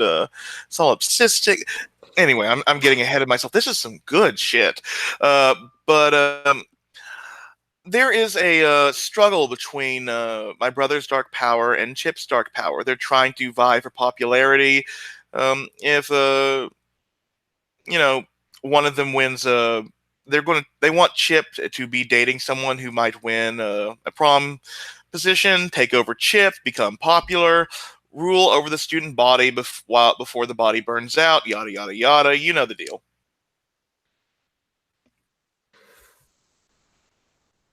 Speaker 1: solipsistic? Anyway, I'm getting ahead of myself. This is some good shit. But there is a struggle between my brother's dark power and Chip's dark power. They're trying to vie for popularity. If you know, one of them wins they want Chip to be dating someone who might win a prom position, take over Chip, become popular, rule over the student body before the body burns out, yada yada yada. You know the deal.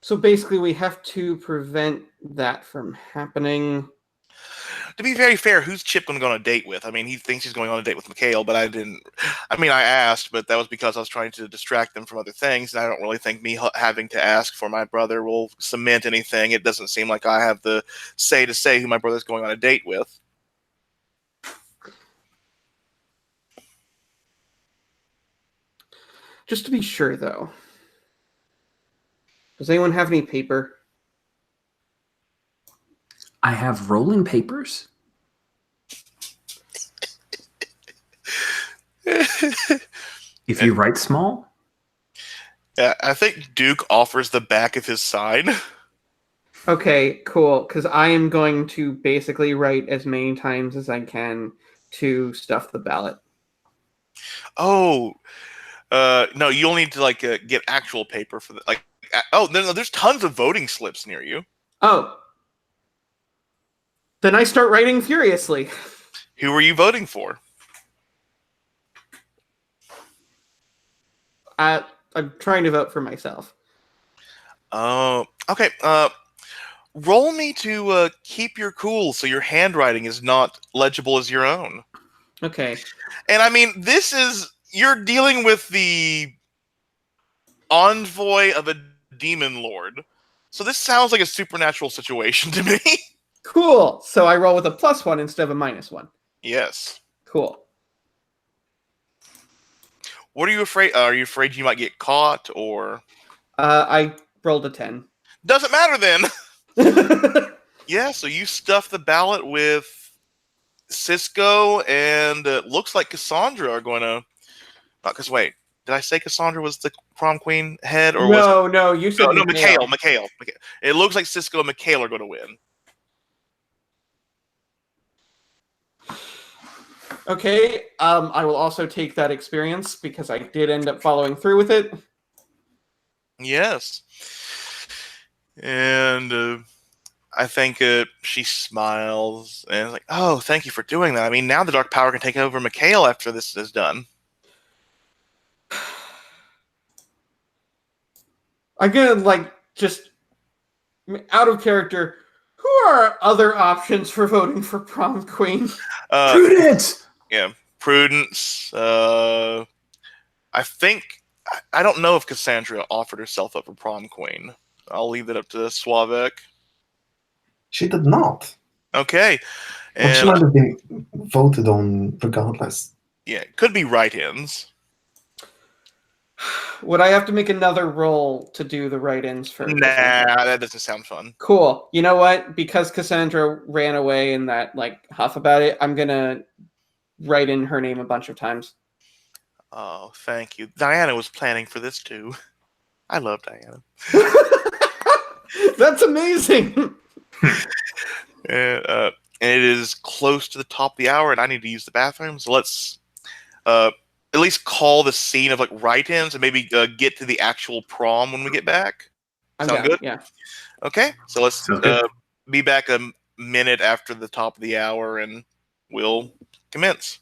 Speaker 2: So basically, we have to prevent that from happening.
Speaker 1: To be very fair, who's Chip going to go on a date with? I mean, he thinks he's going on a date with Mikhail, but I didn't. I mean, I asked, but that was because I was trying to distract them from other things, and I don't really think me having to ask for my brother will cement anything. It doesn't seem like I have the say to say who my brother's going on a date with.
Speaker 2: Just to be sure, though, does anyone have any paper?
Speaker 4: I have rolling papers. If you write small,
Speaker 1: Yeah, I think Duke offers the back of his sign.
Speaker 2: Okay, cool. Because I am going to basically write as many times as I can to stuff the ballot.
Speaker 1: Oh, no, you'll need to get actual paper for the like. Oh, no, there's tons of voting slips near you.
Speaker 2: Oh, then I start writing furiously.
Speaker 1: Who are you voting for?
Speaker 2: I'm trying to vote for myself.
Speaker 1: Oh, okay. Roll me to keep your cool so your handwriting is not legible as your own.
Speaker 2: Okay.
Speaker 1: And I mean, you're dealing with the envoy of a demon lord. So this sounds like a supernatural situation to me.
Speaker 2: Cool. So I roll with a +1 instead of a -1.
Speaker 1: Yes.
Speaker 2: Cool.
Speaker 1: What are you afraid? Are you afraid you might get caught, or
Speaker 2: I rolled a 10.
Speaker 1: doesn't matter then? Yeah. So you stuff the ballot with Cisco, and it looks like Cassandra are going to. Not because wait, did I say Cassandra was the prom queen head, or was
Speaker 2: No, you said
Speaker 1: no,
Speaker 2: Mikhail.
Speaker 1: Mikhail. It looks like Cisco and Mikhail are going to win.
Speaker 2: Okay, I will also take that experience because I did end up following through with it.
Speaker 1: Yes. And I think she smiles and is like, "Oh, thank you for doing that. I mean, now the Dark Power can take over Mikhail after this is done."
Speaker 2: I'm gonna just out of character. Who are other options for voting for prom queen?
Speaker 4: Prudence.
Speaker 1: Yeah, Prudence. I think I don't know if Cassandra offered herself up for prom queen. I'll leave that up to Suavek.
Speaker 3: She did not.
Speaker 1: Okay,
Speaker 3: But she
Speaker 1: and
Speaker 3: might have been voted on regardless.
Speaker 1: yeah, it could be write-ins.
Speaker 2: Would I have to make another roll to do the write-ins for
Speaker 1: Nah,
Speaker 2: Cassandra?
Speaker 1: that doesn't sound fun.
Speaker 2: Cool. You know what? Because Cassandra ran away in that huff about it, I'm gonna write in her name a bunch of times.
Speaker 1: Oh, thank you. Diana was planning for this too. I love Diana.
Speaker 2: That's amazing.
Speaker 1: And it is close to the top of the hour, and I need to use the bathroom. So let's uh, at least call the scene of like write-ins, and maybe get to the actual prom when we get back.
Speaker 2: I'm
Speaker 1: Sound
Speaker 2: down.
Speaker 1: good?
Speaker 2: Yeah.
Speaker 1: Okay, so let's
Speaker 4: Sounds good.
Speaker 1: be back a minute after the top of the hour, and we'll commence.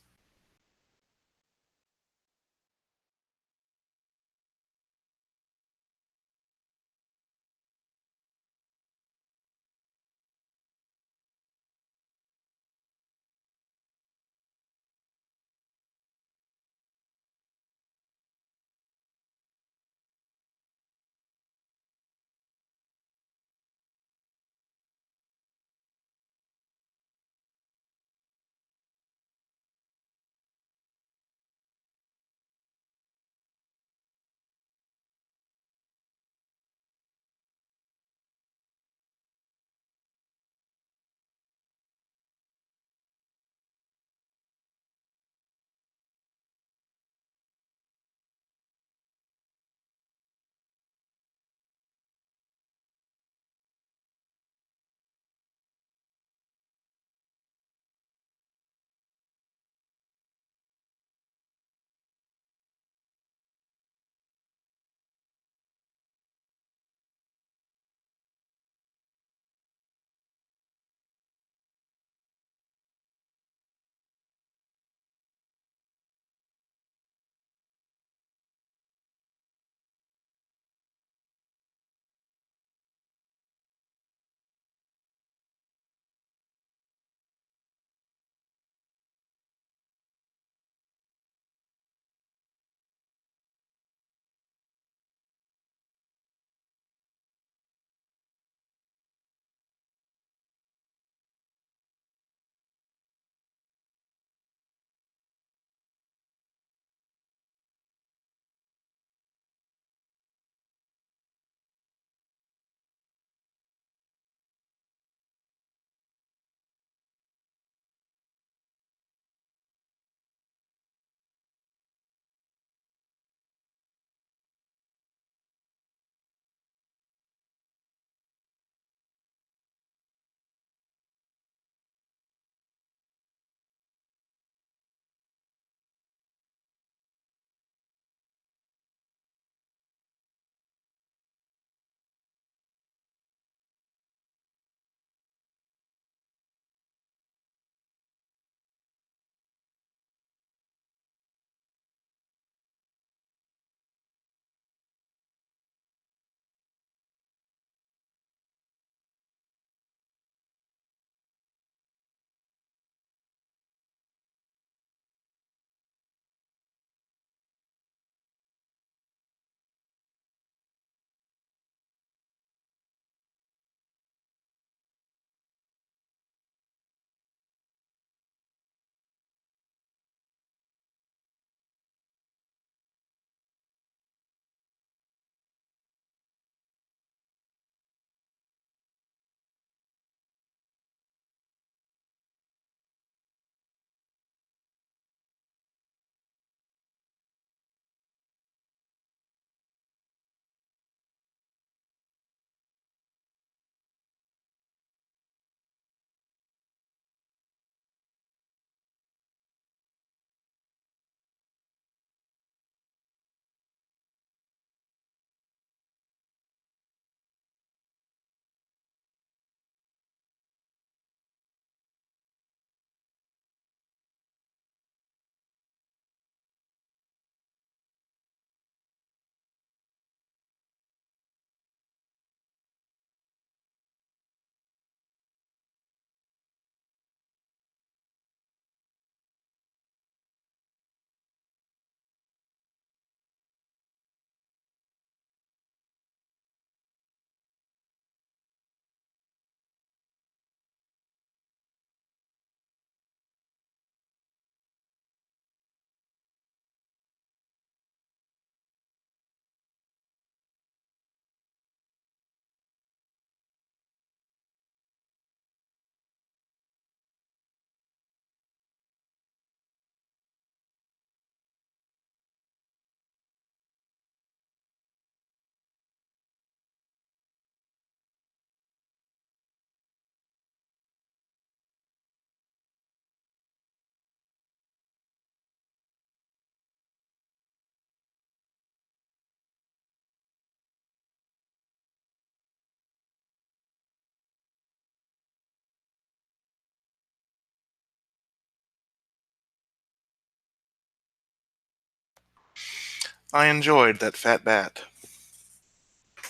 Speaker 1: I enjoyed that fat bat.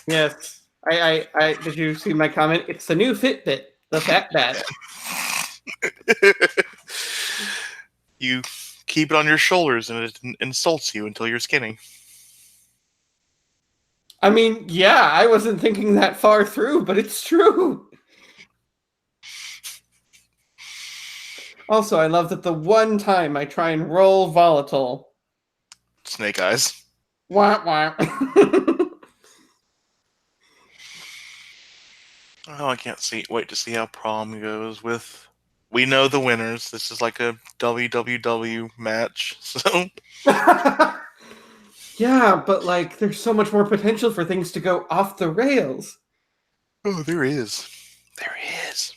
Speaker 2: Yes. I did you see my comment? It's the new Fitbit, the Fat Bat.
Speaker 1: You keep it on your shoulders and it insults you until you're skinny.
Speaker 2: I mean, yeah, I wasn't thinking that far through, but it's true. Also, I love that the one time I try and roll volatile,
Speaker 1: Snake eyes.
Speaker 2: wah wah.
Speaker 1: Oh, I can't wait to see how prom goes with. We know the winners. This is like a WWW match. So,
Speaker 2: Yeah, but like, there's so much more potential for things to go off the rails.
Speaker 1: oh, there is. There is.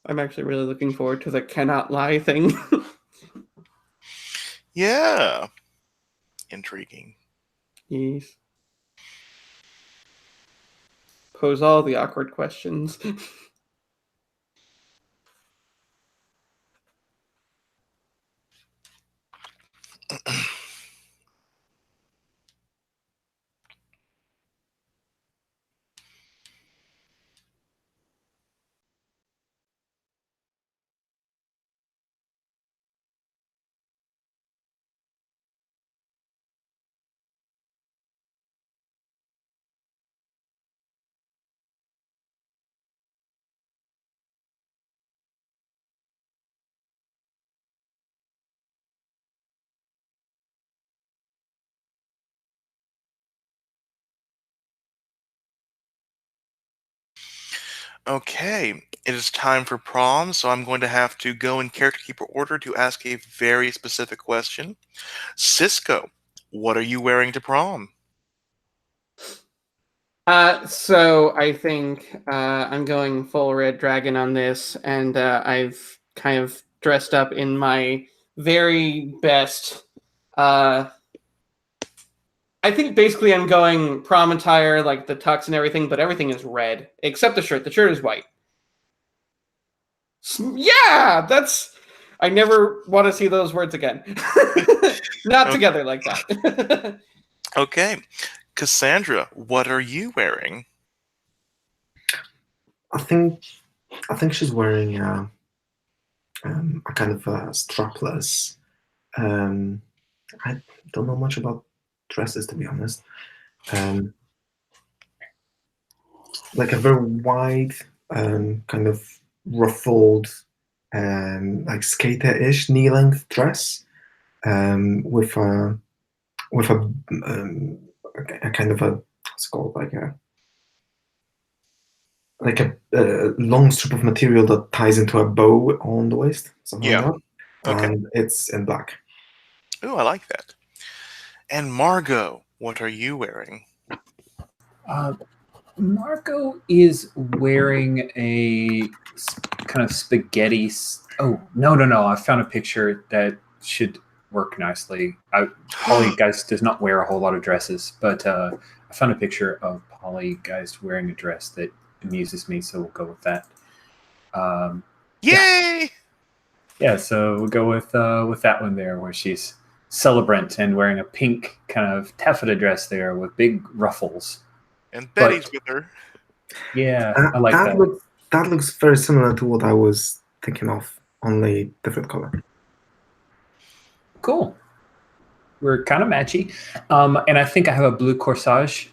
Speaker 2: I'm actually really looking forward to the cannot lie thing.
Speaker 1: Yeah. Intriguing.
Speaker 2: Yes. Pose all the awkward questions.
Speaker 1: Okay, it is time for prom, so I'm going to have to go in character keeper order to ask a very specific question. Cisco, what are you wearing to prom?
Speaker 2: So I think I'm going full red dragon on this, and I've kind of dressed up in my very best. Uh, I think basically I'm going prom attire, like the tux and everything, but everything is red except the shirt. The shirt is white. Yeah, that's. I never want to see those words again. Not
Speaker 1: Okay.
Speaker 2: together like that.
Speaker 1: Okay, Cassandra, what are you wearing?
Speaker 3: I think she's wearing a kind of strapless. Um, I don't know much about dresses, to be honest. Um, like a very wide, kind of ruffled, like skater-ish knee-length dress, with with a, um, a kind of a what's it called, like a long strip of material that ties into a bow on the waist, something
Speaker 1: Yeah.
Speaker 3: like that,
Speaker 1: Okay.
Speaker 3: and it's in black.
Speaker 1: Oh, I like that. And Margot, what are you wearing?
Speaker 4: Marco is wearing a kind of spaghetti. Oh, no! I found a picture that should work nicely. Pollygeist does not wear a whole lot of dresses, but I found a picture of Pollygeist wearing a dress that amuses me, so we'll go with that.
Speaker 1: Yay!
Speaker 4: Yeah, so we'll go with that one there, where she's celebrant and wearing a pink kind of taffeta dress there with big ruffles.
Speaker 1: And Betty's
Speaker 4: But
Speaker 1: with her.
Speaker 4: yeah, I like that.
Speaker 3: That looks very similar to what I was thinking of, only different color.
Speaker 4: Cool. We're kind of matchy. And I think I have a blue corsage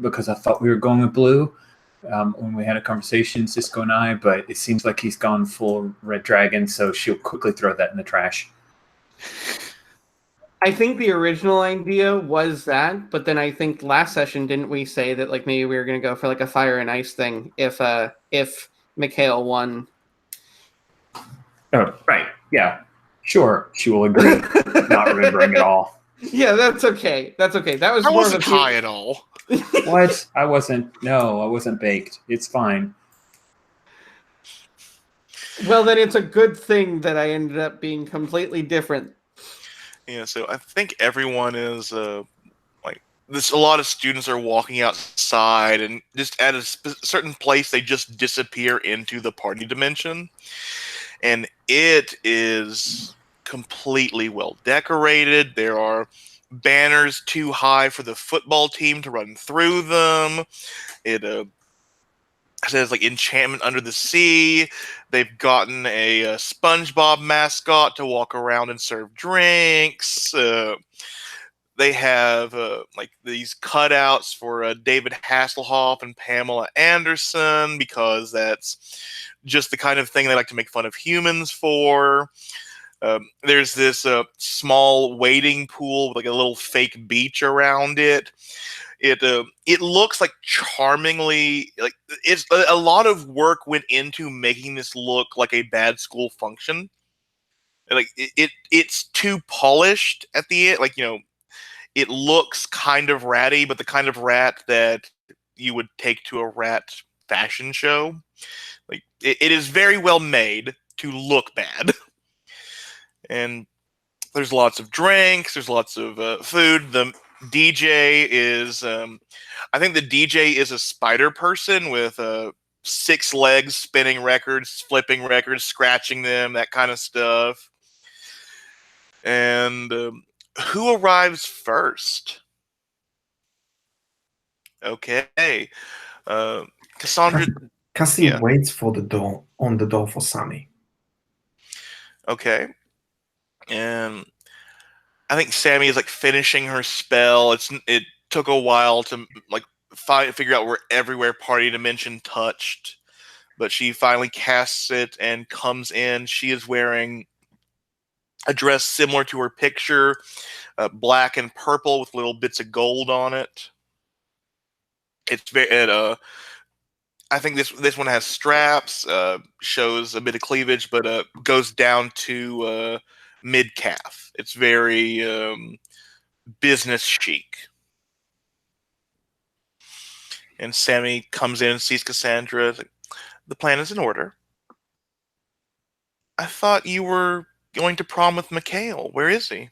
Speaker 4: because I thought we were going with blue when we had a conversation, Cisco and I, but it seems like he's gone full red dragon, so she'll quickly throw that in the trash.
Speaker 2: I think the original idea was that, but then I think last session didn't we say that like maybe we were gonna go for like a fire and ice thing if Mikhail won.
Speaker 4: Oh, right. Yeah. Sure. She will agree. Not remembering at all.
Speaker 2: Yeah, that's okay. That's okay. That was
Speaker 1: I
Speaker 2: more
Speaker 1: wasn't
Speaker 2: of a
Speaker 1: high at all.
Speaker 4: What? I wasn't. No, I wasn't baked. It's fine.
Speaker 2: Well, then it's a good thing that I ended up being completely different.
Speaker 1: Yeah, so I think everyone is like this. A lot of students are walking outside, and just at a certain place, they just disappear into the party dimension, and it is completely well decorated. There are banners too high for the football team to run through them. It says like enchantment under the sea. They've gotten a SpongeBob mascot to walk around and serve drinks. They have like these cutouts for David Hasselhoff and Pamela Anderson because that's just the kind of thing they like to make fun of humans for. There's this small wading pool with like a little fake beach around it. It looks like charmingly like it's a lot of work went into making this look like a bad school function. Like it's too polished at the end. Like it looks kind of ratty, but the kind of rat that you would take to a rat fashion show. Like it is very well made to look bad, and there's lots of drinks. There's lots of food. The DJ is, I think the DJ is a spider person with 6 legs, spinning records, flipping records, scratching them, that kind of stuff. And who arrives first? Okay. Uh, Cassandra,
Speaker 3: Cassie
Speaker 1: yeah,
Speaker 3: waits for the door on the door for Sammy.
Speaker 1: okay. And I think Sammy is like finishing her spell. It took a while to like figure out where everywhere party dimension touched, but she finally casts it and comes in. She is wearing a dress similar to her picture, black and purple with little bits of gold on it. It's very I think this one has straps, shows a bit of cleavage, but goes down to mid calf. It's very business chic. And Sammy comes in and sees Cassandra. The plan is in order. I thought you were going to prom with Mikhail. Where is he?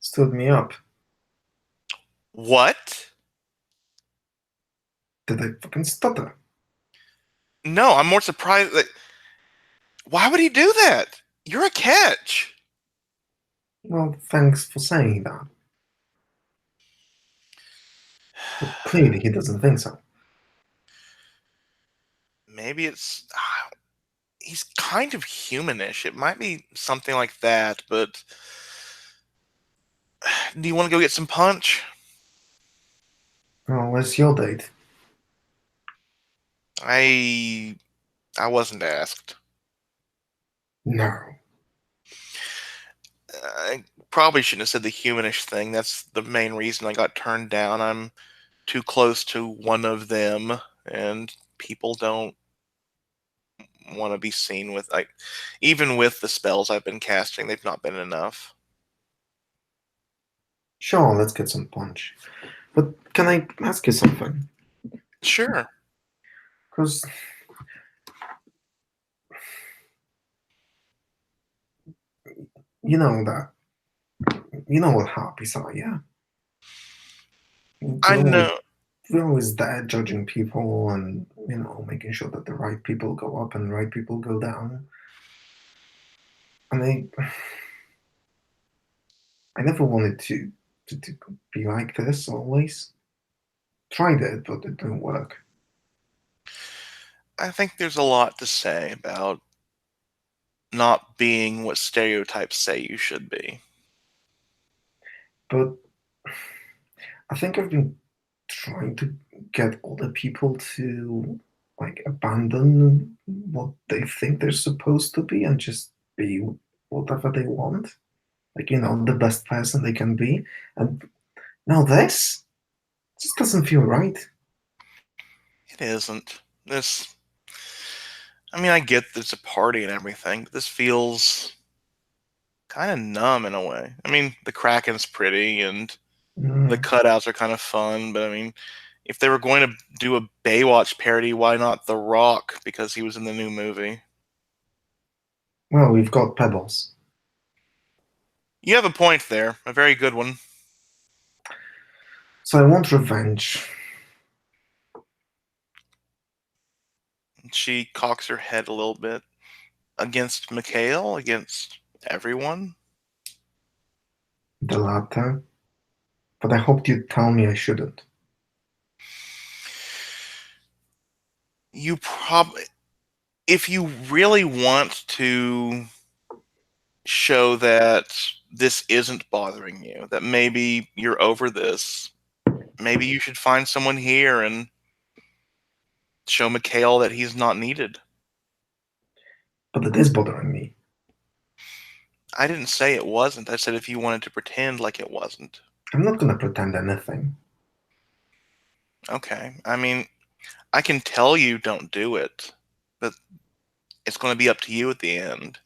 Speaker 3: Stood me up.
Speaker 1: What?
Speaker 3: Did I fucking stutter?
Speaker 1: No, I'm more surprised that. Why would he do that? You're a catch.
Speaker 3: Well, thanks for saying that. But clearly he doesn't think so.
Speaker 1: Maybe it's. He's kind of humanish. It might be something like that, but. Do you want to go get some punch?
Speaker 3: Oh, where's your date?
Speaker 1: I wasn't asked.
Speaker 3: No.
Speaker 1: I probably shouldn't have said the humanish thing. That's the main reason I got turned down. I'm too close to one of them, and people don't want to be seen with like even with the spells I've been casting, they've not been enough.
Speaker 3: Sure, let's get some punch. But can I ask you something?
Speaker 1: Sure.
Speaker 3: Because you know that you know what harpies are, yeah?
Speaker 1: I
Speaker 3: We're always,
Speaker 1: know.
Speaker 3: we're always there judging people and making sure that the right people go up and the right people go down. And I never wanted to be like this always. Tried it, but it didn't work.
Speaker 1: I think there's a lot to say about not being what stereotypes say you should be.
Speaker 3: But I think I've been trying to get other people to like abandon what they think they're supposed to be and just be whatever they want. Like, the best person they can be. And now this just doesn't feel right.
Speaker 1: It isn't. This I mean, I get that it's a party and everything, but this feels kind of numb in a way. I mean, the Kraken's pretty and the
Speaker 3: Mm,
Speaker 1: cutouts are kind of fun, but I mean, if they were going to do a Baywatch parody, why not The Rock? Because he was in the new movie.
Speaker 3: well, we've got Pebbles.
Speaker 1: You have a point there, a very good one.
Speaker 3: So I want revenge.
Speaker 1: She cocks her head a little bit against Mikhail, against Everyone?
Speaker 3: The latter. But I hoped you'd tell me I shouldn't.
Speaker 1: You probably, if you really want to show that this isn't bothering you, that maybe you're over this, maybe you should find someone here and show Mikhail that he's not needed.
Speaker 3: But it is bothering me.
Speaker 1: I didn't say it wasn't. I said if you wanted to pretend like it wasn't.
Speaker 3: I'm not gonna pretend anything.
Speaker 1: Okay. I mean, I can tell you don't do it, but it's going to be up to you at the end.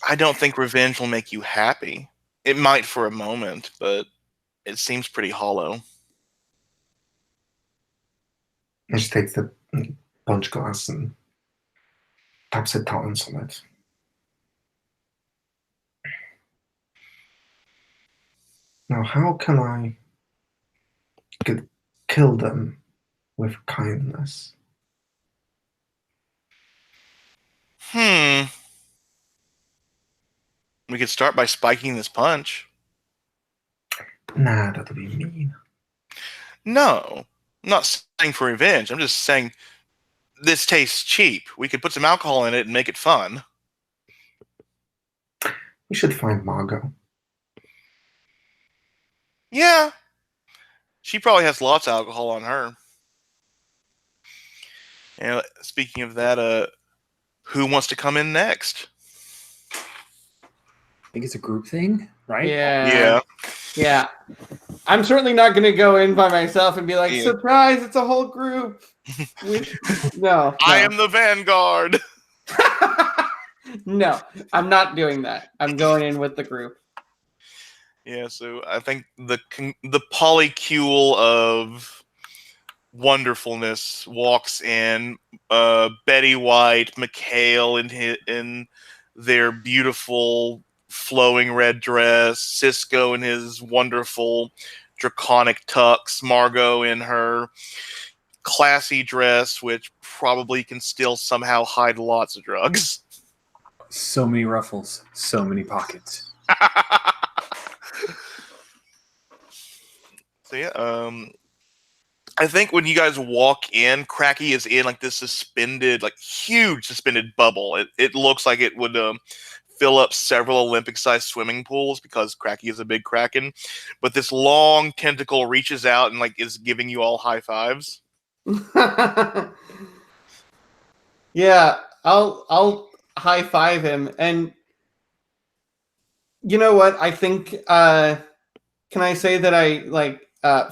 Speaker 1: I don't think revenge will make you happy. It might for a moment, but it seems pretty hollow.
Speaker 3: And she takes the punch glass and taps her talons on it. Now, how can I kill them with kindness?
Speaker 1: Hmm. We could start by spiking this punch.
Speaker 3: Nah, that'll be mean.
Speaker 1: No, I'm not saying for revenge. I'm just saying this tastes cheap. We could put some alcohol in it and make it fun.
Speaker 3: We should find Margot.
Speaker 1: Yeah, she probably has lots of alcohol on her. And speaking of that, who wants to come in next?
Speaker 4: I think it's a group thing, right?
Speaker 2: Yeah. Yeah. I'm certainly not going to go in by myself and be like,
Speaker 1: Yeah.
Speaker 2: surprise, it's a whole group. No.
Speaker 1: I am the vanguard.
Speaker 2: No, I'm not doing that. I'm going in with the group.
Speaker 1: Yeah, so I think the polycule of wonderfulness walks in. Betty White, Mikhail in their beautiful flowing red dress, Cisco in his wonderful draconic tux, Margot in her classy dress, which probably can still somehow hide lots of drugs.
Speaker 4: So many ruffles, so many pockets.
Speaker 1: So yeah, I think when you guys walk in, Cracky is in like this suspended, like huge suspended bubble. It looks like it would fill up several Olympic-sized swimming pools because Cracky is a big kraken. But this long tentacle reaches out and like is giving you all high fives.
Speaker 2: Yeah, I'll high five him. And you know what? I think can I say that I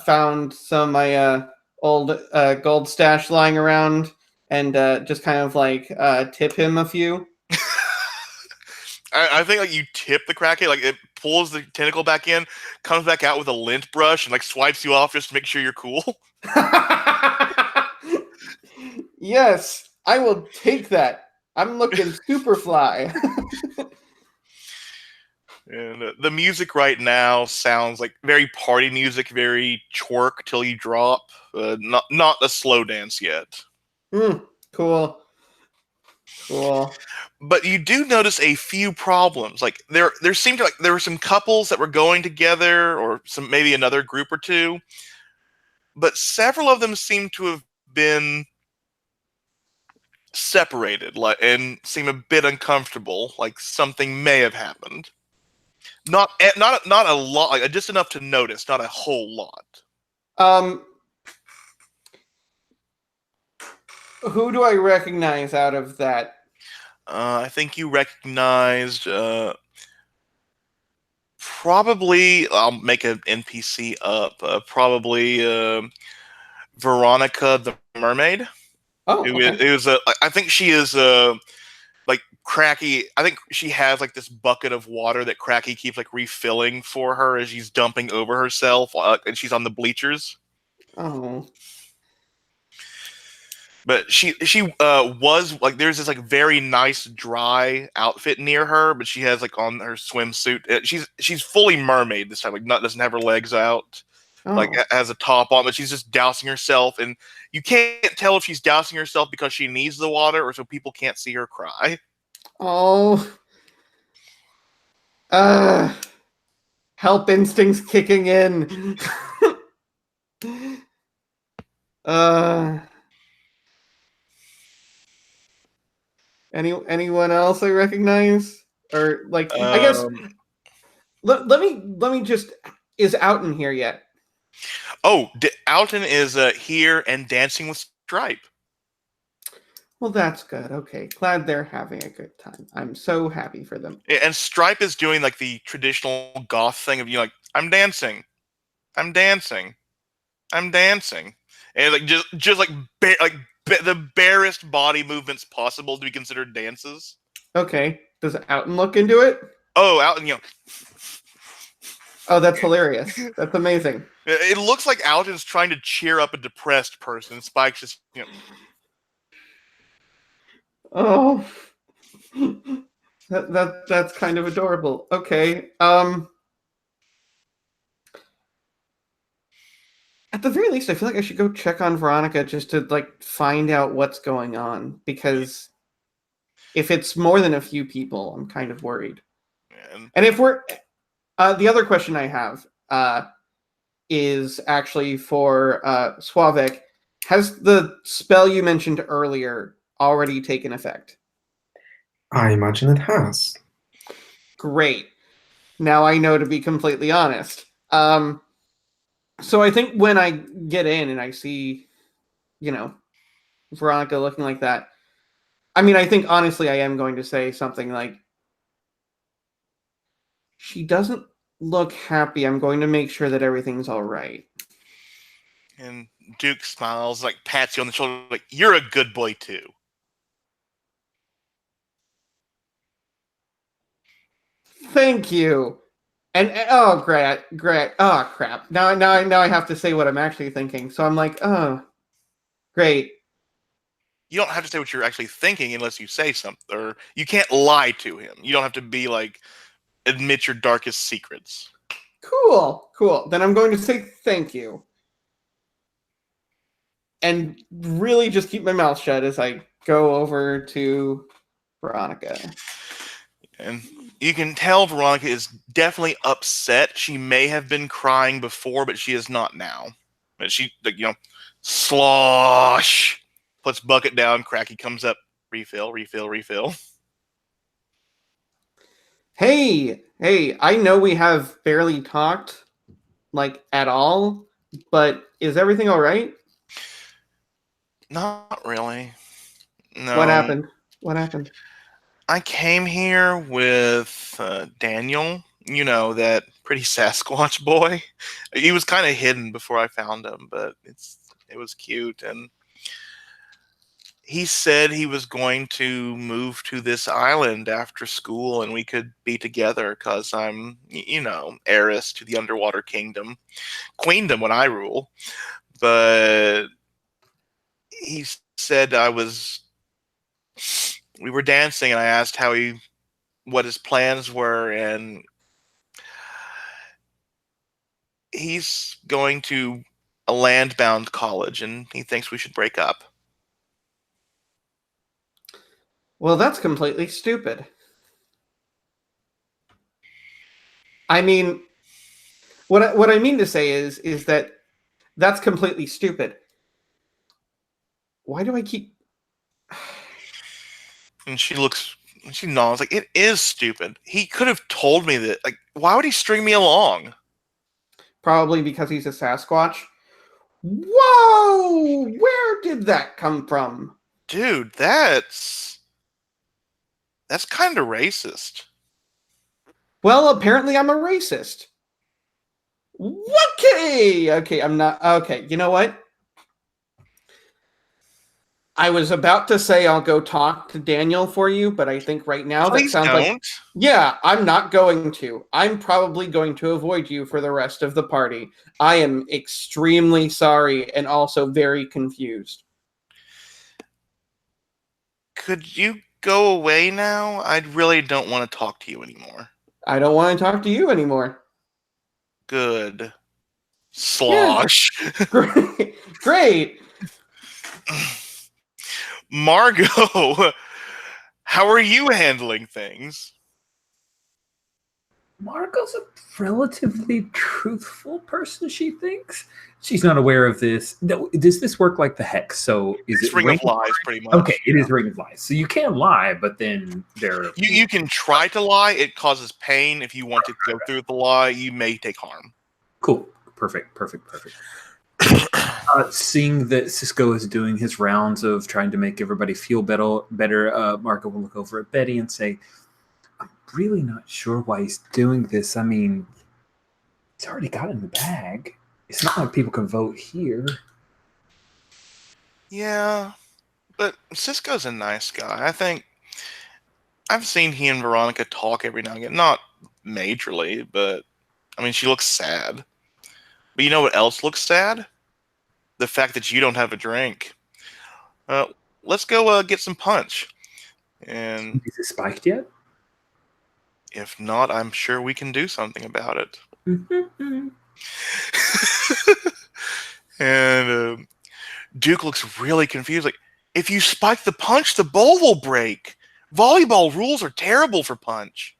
Speaker 2: found some of my old gold stash lying around and just kind of tip him a few?
Speaker 1: I think like you tip the Kraken, like it pulls the tentacle back in, comes back out with a lint brush, and like swipes you off just to make sure you're cool.
Speaker 2: Yes, I will take that. I'm looking super fly.
Speaker 1: And the music right now sounds like very party music, very twerk till you drop. Not a slow dance yet.
Speaker 2: Cool. Cool.
Speaker 1: But you do notice a few problems. Like there seemed like there were some couples that were going together, or some maybe another group or two. But several of them seem to have been separated, like, and seem a bit uncomfortable. Like something may have happened. Not a lot, like just enough to notice, not a whole lot.
Speaker 2: Who do I recognize out of that?
Speaker 1: I think you recognized probably. I'll make an NPC up. Probably Veronica the mermaid.
Speaker 2: Oh, okay.
Speaker 1: It was I think she is like Cracky. I think she has like this bucket of water that Cracky keeps like refilling for her as she's dumping over herself, and she's on the bleachers.
Speaker 2: Oh.
Speaker 1: But she was like, there's this like very nice dry outfit near her, but she has like on her swimsuit. She's fully mermaid this time, like not doesn't have her legs out, like
Speaker 2: Oh.
Speaker 1: has a top on, but she's just dousing herself, and you can't tell if she's dousing herself because she needs the water or so people can't see her cry.
Speaker 2: Oh. Help instincts kicking in. uh, anyone else I recognize? Or like, I guess
Speaker 1: Um,
Speaker 2: let me just, is Outen here yet?
Speaker 1: Alton is here and dancing with Stripe.
Speaker 2: Well, that's good. Okay, glad they're having a good time. I'm so happy for them.
Speaker 1: And Stripe is doing like the traditional goth thing of like I'm dancing, I'm dancing, I'm dancing, and like just like the barest body movements possible to be considered dances.
Speaker 2: Okay, does Outen look into it?
Speaker 1: Oh, Alton,
Speaker 2: Oh, that's hilarious. That's amazing.
Speaker 1: it looks like Alton's trying to cheer up a depressed person. Spike's just
Speaker 2: Oh, that's kind of adorable. Okay. At the very least, I feel like I should go check on Veronica just to like find out what's going on, because if it's more than a few people, I'm kind of worried.
Speaker 1: and
Speaker 2: And if we're the other question I have is actually for Suavik. Has the spell you mentioned earlier already taken effect?
Speaker 3: I imagine it has.
Speaker 2: Great. Now I know to be completely honest. So I think when I get in and I see, you know, Veronica looking like that, I mean, I think honestly I am going to say something like, she doesn't look happy. I'm going to make sure that everything's all right.
Speaker 1: and Duke smiles, like pats you on the shoulder, like you're a good boy too.
Speaker 2: Thank you. And oh, great. Oh, crap. Now I have to say what I'm actually thinking. So I'm like, oh, great.
Speaker 1: You don't have to say what you're actually thinking unless you say something, or you can't lie to him. You don't have to be like admit your darkest secrets.
Speaker 2: Cool. Then I'm going to say thank you. And really just keep my mouth shut as I go over to Veronica.
Speaker 1: And you can tell Veronica is definitely upset. She may have been crying before, but she is not now. But she, like, slosh, puts bucket down. Cracky comes up, refill, refill, refill.
Speaker 2: Hey, I know we have barely talked, like, at all, but is everything all right?
Speaker 1: Not really.
Speaker 2: What
Speaker 1: No.
Speaker 2: happened? What happened?
Speaker 1: I came here with Daniel, that pretty Sasquatch boy. He was kind of hidden before I found him, but it was cute. And he said he was going to move to this island after school and we could be together because I'm, heiress to the underwater kingdom. Queendom when I rule. But he said we were dancing and I asked what his plans were, and he's going to a land-bound college and he thinks we should break up.
Speaker 2: Well, that's completely stupid. I mean, what I mean to say is that that's completely stupid. Why do I keep
Speaker 1: And she nods like, it is stupid. He could have told me that. Like, why would he string me along?
Speaker 2: Probably because he's a Sasquatch? Whoa! Where did that come from?
Speaker 1: Dude, that's kind of racist.
Speaker 2: Well, apparently I'm a racist. Okay, I'm not. Okay, you know what? I was about to say I'll go talk to Daniel for you, but I think right now that
Speaker 1: Please
Speaker 2: sounds like,
Speaker 1: don't.
Speaker 2: yeah, I'm not going to. I'm probably going to avoid you for the rest of the party. I am extremely sorry and also very confused.
Speaker 1: Could you go away now? I really don't want to talk to you anymore.
Speaker 2: I don't want to talk to you anymore.
Speaker 1: Good.
Speaker 2: Yeah,
Speaker 1: Slosh.
Speaker 2: great. Great.
Speaker 1: Margot, how are you handling things?
Speaker 4: Marco's a relatively truthful person, she thinks. She's not aware of this. No, does this work like the hex? So is
Speaker 1: It's
Speaker 4: it
Speaker 1: Ring of
Speaker 4: ring?
Speaker 1: Lies, pretty much.
Speaker 4: Okay, it is ring of lies. So you can lie, but then there.
Speaker 1: You can try to lie. It causes pain. If you want to go through with the lie, you may take harm.
Speaker 4: Cool. Perfect. Seeing that Cisco is doing his rounds of trying to make everybody feel better, Marco will look over at Betty and say, "I'm really not sure why he's doing this. I mean, he's already got it in the bag. It's not like people can vote here."
Speaker 1: Yeah, but Cisco's a nice guy. I think I've seen he and Veronica talk every now and again. Not majorly, but I mean, she looks sad. But you know what else looks sad? The fact that you don't have a drink. Uh, let's go get some punch. And
Speaker 4: Is it spiked yet?
Speaker 1: if not, I'm sure we can do something about it. And Duke looks really confused. Like, if you spike the punch, the bowl will break. Volleyball rules are terrible for punch.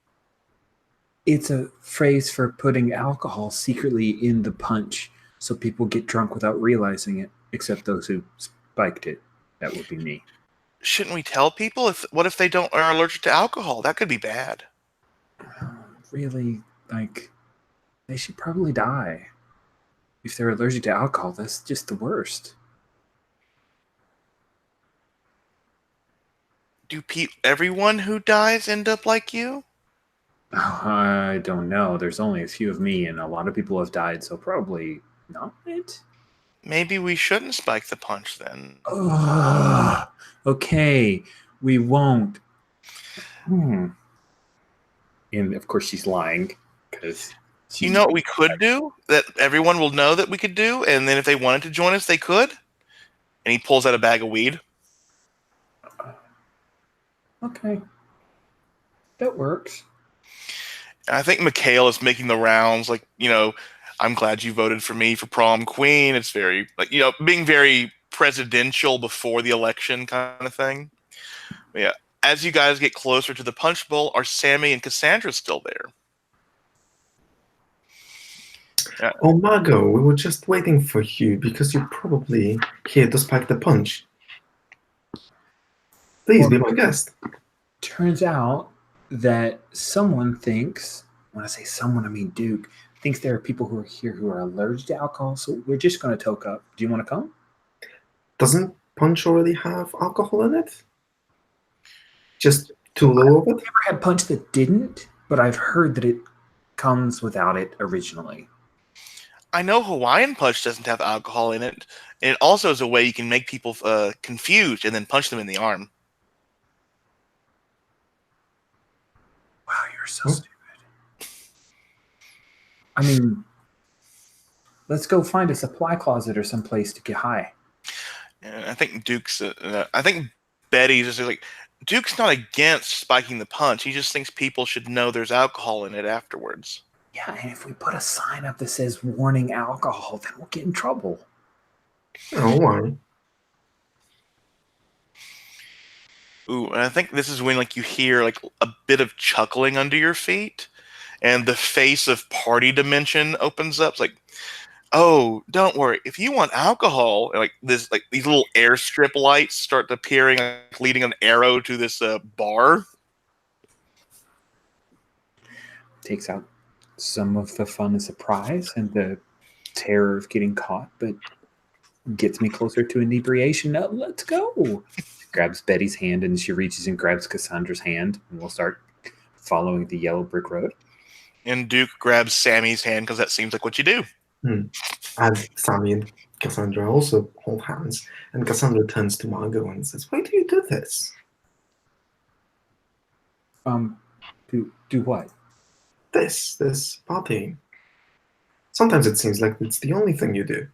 Speaker 4: It's a phrase for putting alcohol secretly in the punch so people get drunk without realizing it, except those who spiked it. That would be me.
Speaker 1: Shouldn't we tell people? What if they don't are allergic to alcohol? That could be bad.
Speaker 4: Really, like, they should probably die. If they're allergic to alcohol, that's just the worst.
Speaker 1: Do everyone who dies end up like you?
Speaker 4: Oh, I don't know. There's only a few of me, and a lot of people have died, so probably not.
Speaker 1: Maybe we shouldn't spike the punch then.
Speaker 4: Okay, we won't. And of course, she's lying because
Speaker 1: You know what we could do? That everyone will know that we could do, and then if they wanted to join us, they could. And he pulls out a bag of weed.
Speaker 4: Okay, that works.
Speaker 1: I think Mikhail is making the rounds, like, I'm glad you voted for me for prom queen. It's very, like, being very presidential before the election kind of thing. But yeah, as you guys get closer to the punch bowl, are Sammy and Cassandra still there? Yeah.
Speaker 3: Oh, Margot, we were just waiting for you because you're probably here to spike the punch. Please be my guest.
Speaker 4: Turns out that someone thinks, when I say someone, I mean Duke, thinks there are people who are here who are allergic to alcohol, so we're just going to toke up. Do you want to come?
Speaker 3: Doesn't punch already have alcohol in it? Just too little of it?
Speaker 4: I've never had punch that didn't, but I've heard that it comes without it originally.
Speaker 1: I know Hawaiian punch doesn't have alcohol in it. And it also is a way you can make people confused and then punch them in the arm.
Speaker 4: Wow, you're so stupid. I mean, let's go find a supply closet or someplace to get high.
Speaker 1: And I think I think Betty's just like, Duke's not against spiking the punch. He just thinks people should know there's alcohol in it afterwards.
Speaker 4: Yeah, and if we put a sign up that says warning alcohol, then we'll get in trouble.
Speaker 3: Oh, why?
Speaker 1: Ooh, and I think this is when, like, you hear like a bit of chuckling under your feet, and the face of Party Dimension opens up. It's like, oh, don't worry. If you want alcohol, and, like, these little airstrip lights start appearing, like, leading an arrow to this bar.
Speaker 4: Takes out some of the fun and surprise and the terror of getting caught, but gets me closer to inebriation. Let's go. She grabs Betty's hand and she reaches and grabs Cassandra's hand, and we'll start following the yellow brick road.
Speaker 1: And Duke grabs Sammy's hand because that seems like what you do.
Speaker 3: And Sammy and Cassandra also hold hands, and Cassandra turns to Margot and says, "Why do you do this?"
Speaker 4: Do what?
Speaker 3: This party. Sometimes it seems like it's the only thing you do.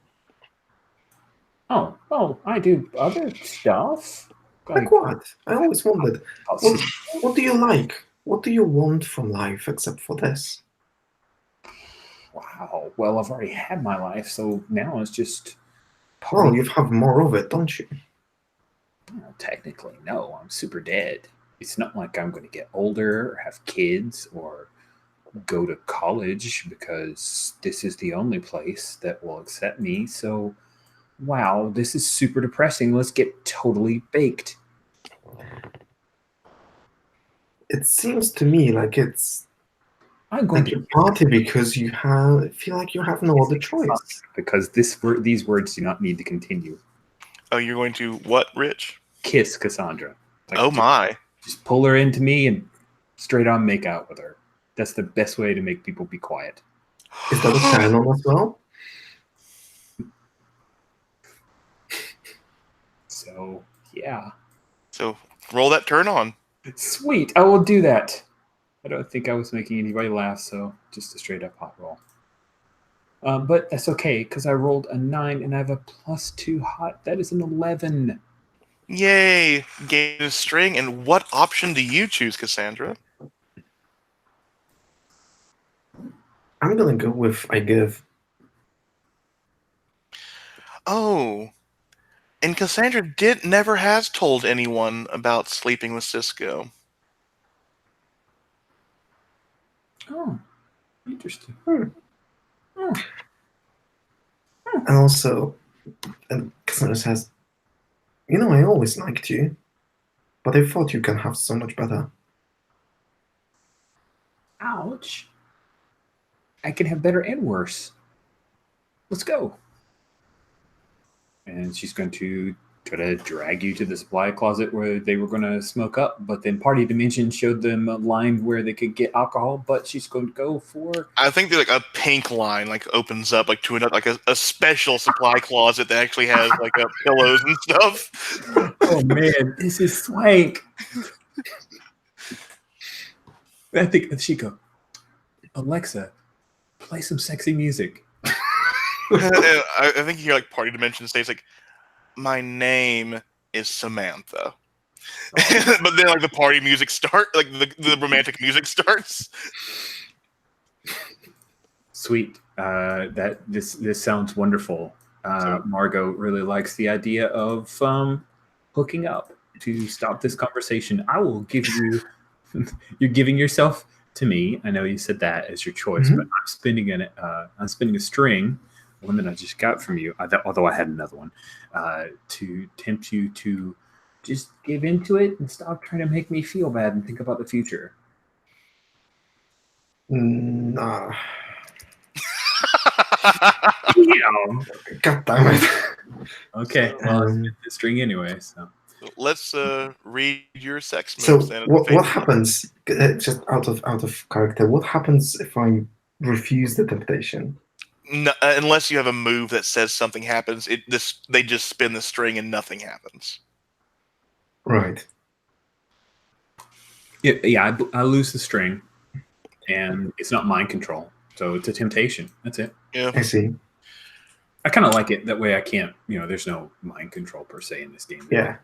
Speaker 4: Oh, I do other stuff.
Speaker 3: Like what? I always wondered, what do you like? What do you want from life except for this?
Speaker 4: Wow. Well, I've already had my life, so now it's just.
Speaker 3: Well, you have more of it, don't you?
Speaker 4: Well, technically, no. I'm super dead. It's not like I'm going to get older or have kids or go to college because this is the only place that will accept me. So, wow, this is super depressing. Let's get totally baked.
Speaker 3: It seems to me like it's
Speaker 4: I'm going
Speaker 3: like
Speaker 4: to
Speaker 3: you party because you feel like you have no other choice.
Speaker 4: because these words do not need to continue.
Speaker 1: Oh, you're going to what, Rich?
Speaker 4: Kiss Cassandra. Like,
Speaker 1: Oh my.
Speaker 4: just pull her into me and straight on make out with her. That's the best way to make people be quiet.
Speaker 3: Is that a turn on as well?
Speaker 4: So, yeah.
Speaker 1: So roll that turn on.
Speaker 4: Sweet. I will do that. I don't think I was making anybody laugh, so just a straight up hot roll. But that's okay, because I rolled a 9 and I have a +2 hot. That is an 11.
Speaker 1: Yay! Gain a string. And what option do you choose, Cassandra?
Speaker 3: I'm gonna go with I give.
Speaker 1: Oh. And Cassandra never has told anyone about sleeping with Cisco.
Speaker 4: Oh, interesting.
Speaker 3: And also, and Cassandra says, I always liked you, but I thought you can have so much better.
Speaker 4: Ouch. I can have better and worse. Let's go. And she's going to try to drag you to the supply closet where they were going to smoke up, but then Party Dimension showed them a line where they could get alcohol, but she's going to go for...
Speaker 1: I think like a pink line opens up to another a special supply closet that actually has pillows and stuff.
Speaker 4: Oh man, this is swank. I think she go, Alexa, play some sexy music.
Speaker 1: I think you hear Party Dimension say my name is Samantha. But then the party music the romantic music starts.
Speaker 4: Sweet. That this sounds wonderful. Margot really likes the idea of hooking up to stop this conversation. I will give you. You're giving yourself to me. I know you said that as your choice, but I'm spinning a string, one that I just got from you. Although I had another one, to tempt you to just give into it and stop trying to make me feel bad and think about the future.
Speaker 3: Nah.
Speaker 4: Yeah.
Speaker 3: God damn it.
Speaker 4: Okay, well, let's get the string anyway. So
Speaker 1: let's read your sex
Speaker 3: So
Speaker 1: moves.
Speaker 3: what happens? Just out of character, what happens if I refuse the temptation?
Speaker 1: No, unless you have a move that says something happens, they just spin the string and nothing happens.
Speaker 3: Right.
Speaker 4: Yeah. I lose the string, and it's not mind control, so it's a temptation. That's it.
Speaker 1: Yeah.
Speaker 3: I see.
Speaker 4: I kind of like it that way. I can't, there's no mind control per se in this game.
Speaker 3: Yeah.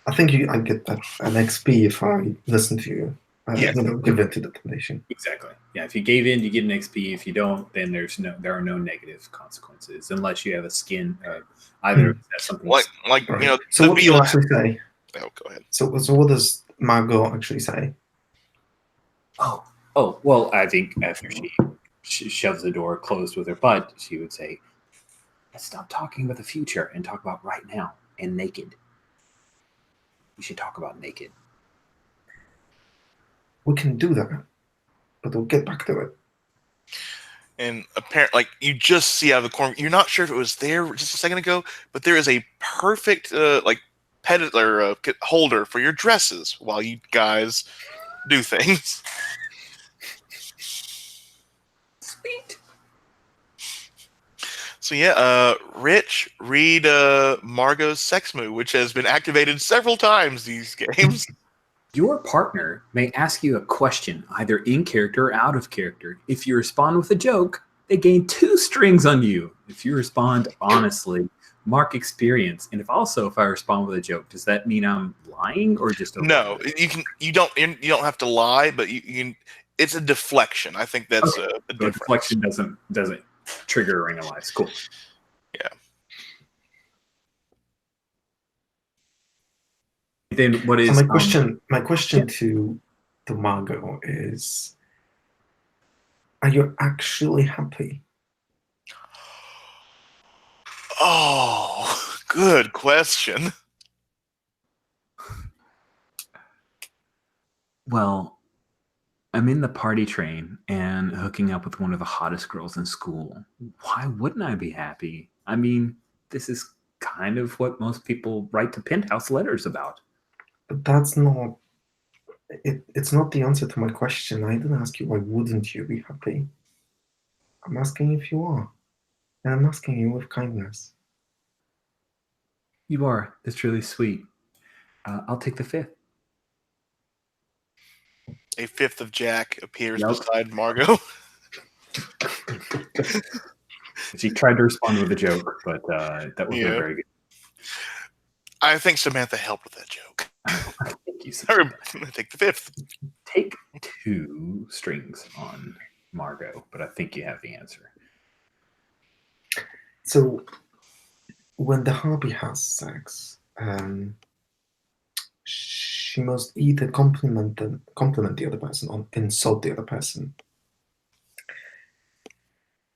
Speaker 3: I think I get that an XP if I listen to you.
Speaker 1: Yes.
Speaker 3: Give in to the temptation.
Speaker 4: Exactly. Yeah. If you gave in, you get an XP. If you don't, then there are no negative consequences unless you have a skin. Either that's something
Speaker 3: right. So what do you actually say?
Speaker 1: Oh, go ahead.
Speaker 3: So what does Margot actually say?
Speaker 4: Oh. Well, I think after she shoves the door closed with her butt, she would say, "Let's stop talking about the future and talk about right now and naked. We should talk about naked."
Speaker 3: We can do that, but we'll get back to it.
Speaker 1: And apparently, you just see out of the corner. You're not sure if it was there just a second ago, but there is a perfect holder for your dresses while you guys do things.
Speaker 4: Sweet.
Speaker 1: So yeah, Rich, read Margot's sex move, which has been activated several times these games.
Speaker 4: Your partner may ask you a question, either in character or out of character. If you respond with a joke, they gain 2 strings on you. If you respond honestly, mark experience. And if I respond with a joke, does that mean I'm lying or just
Speaker 1: no? You don't have to lie, but you can. It's a deflection. I think that's a difference.
Speaker 4: Deflection doesn't trigger a ring of lies. Cool.
Speaker 1: Yeah.
Speaker 4: Then what is
Speaker 3: my question to to Margot is, are you actually happy?
Speaker 1: Oh, good question.
Speaker 4: Well, I'm in the party train and hooking up with one of the hottest girls in school. Why wouldn't I be happy? I mean, this is kind of what most people write to Penthouse letters about.
Speaker 3: But that's not it's not the answer to my question. I didn't ask you why wouldn't you be happy. I'm asking if you are. And I'm asking you with kindness.
Speaker 4: You are. That's really sweet. I'll take the fifth.
Speaker 1: A fifth of Jack appears
Speaker 4: Yep.
Speaker 1: beside Margot.
Speaker 4: She tried to respond with a joke, but that wasn't
Speaker 1: Yeah.
Speaker 4: very good.
Speaker 1: I think Samantha helped with that joke.
Speaker 4: Thank you, Samantha.
Speaker 1: Take the fifth.
Speaker 4: Take 2 strings on Margot, but I think you have the answer.
Speaker 3: So when the harpy has sex, she must either compliment the other person or insult the other person.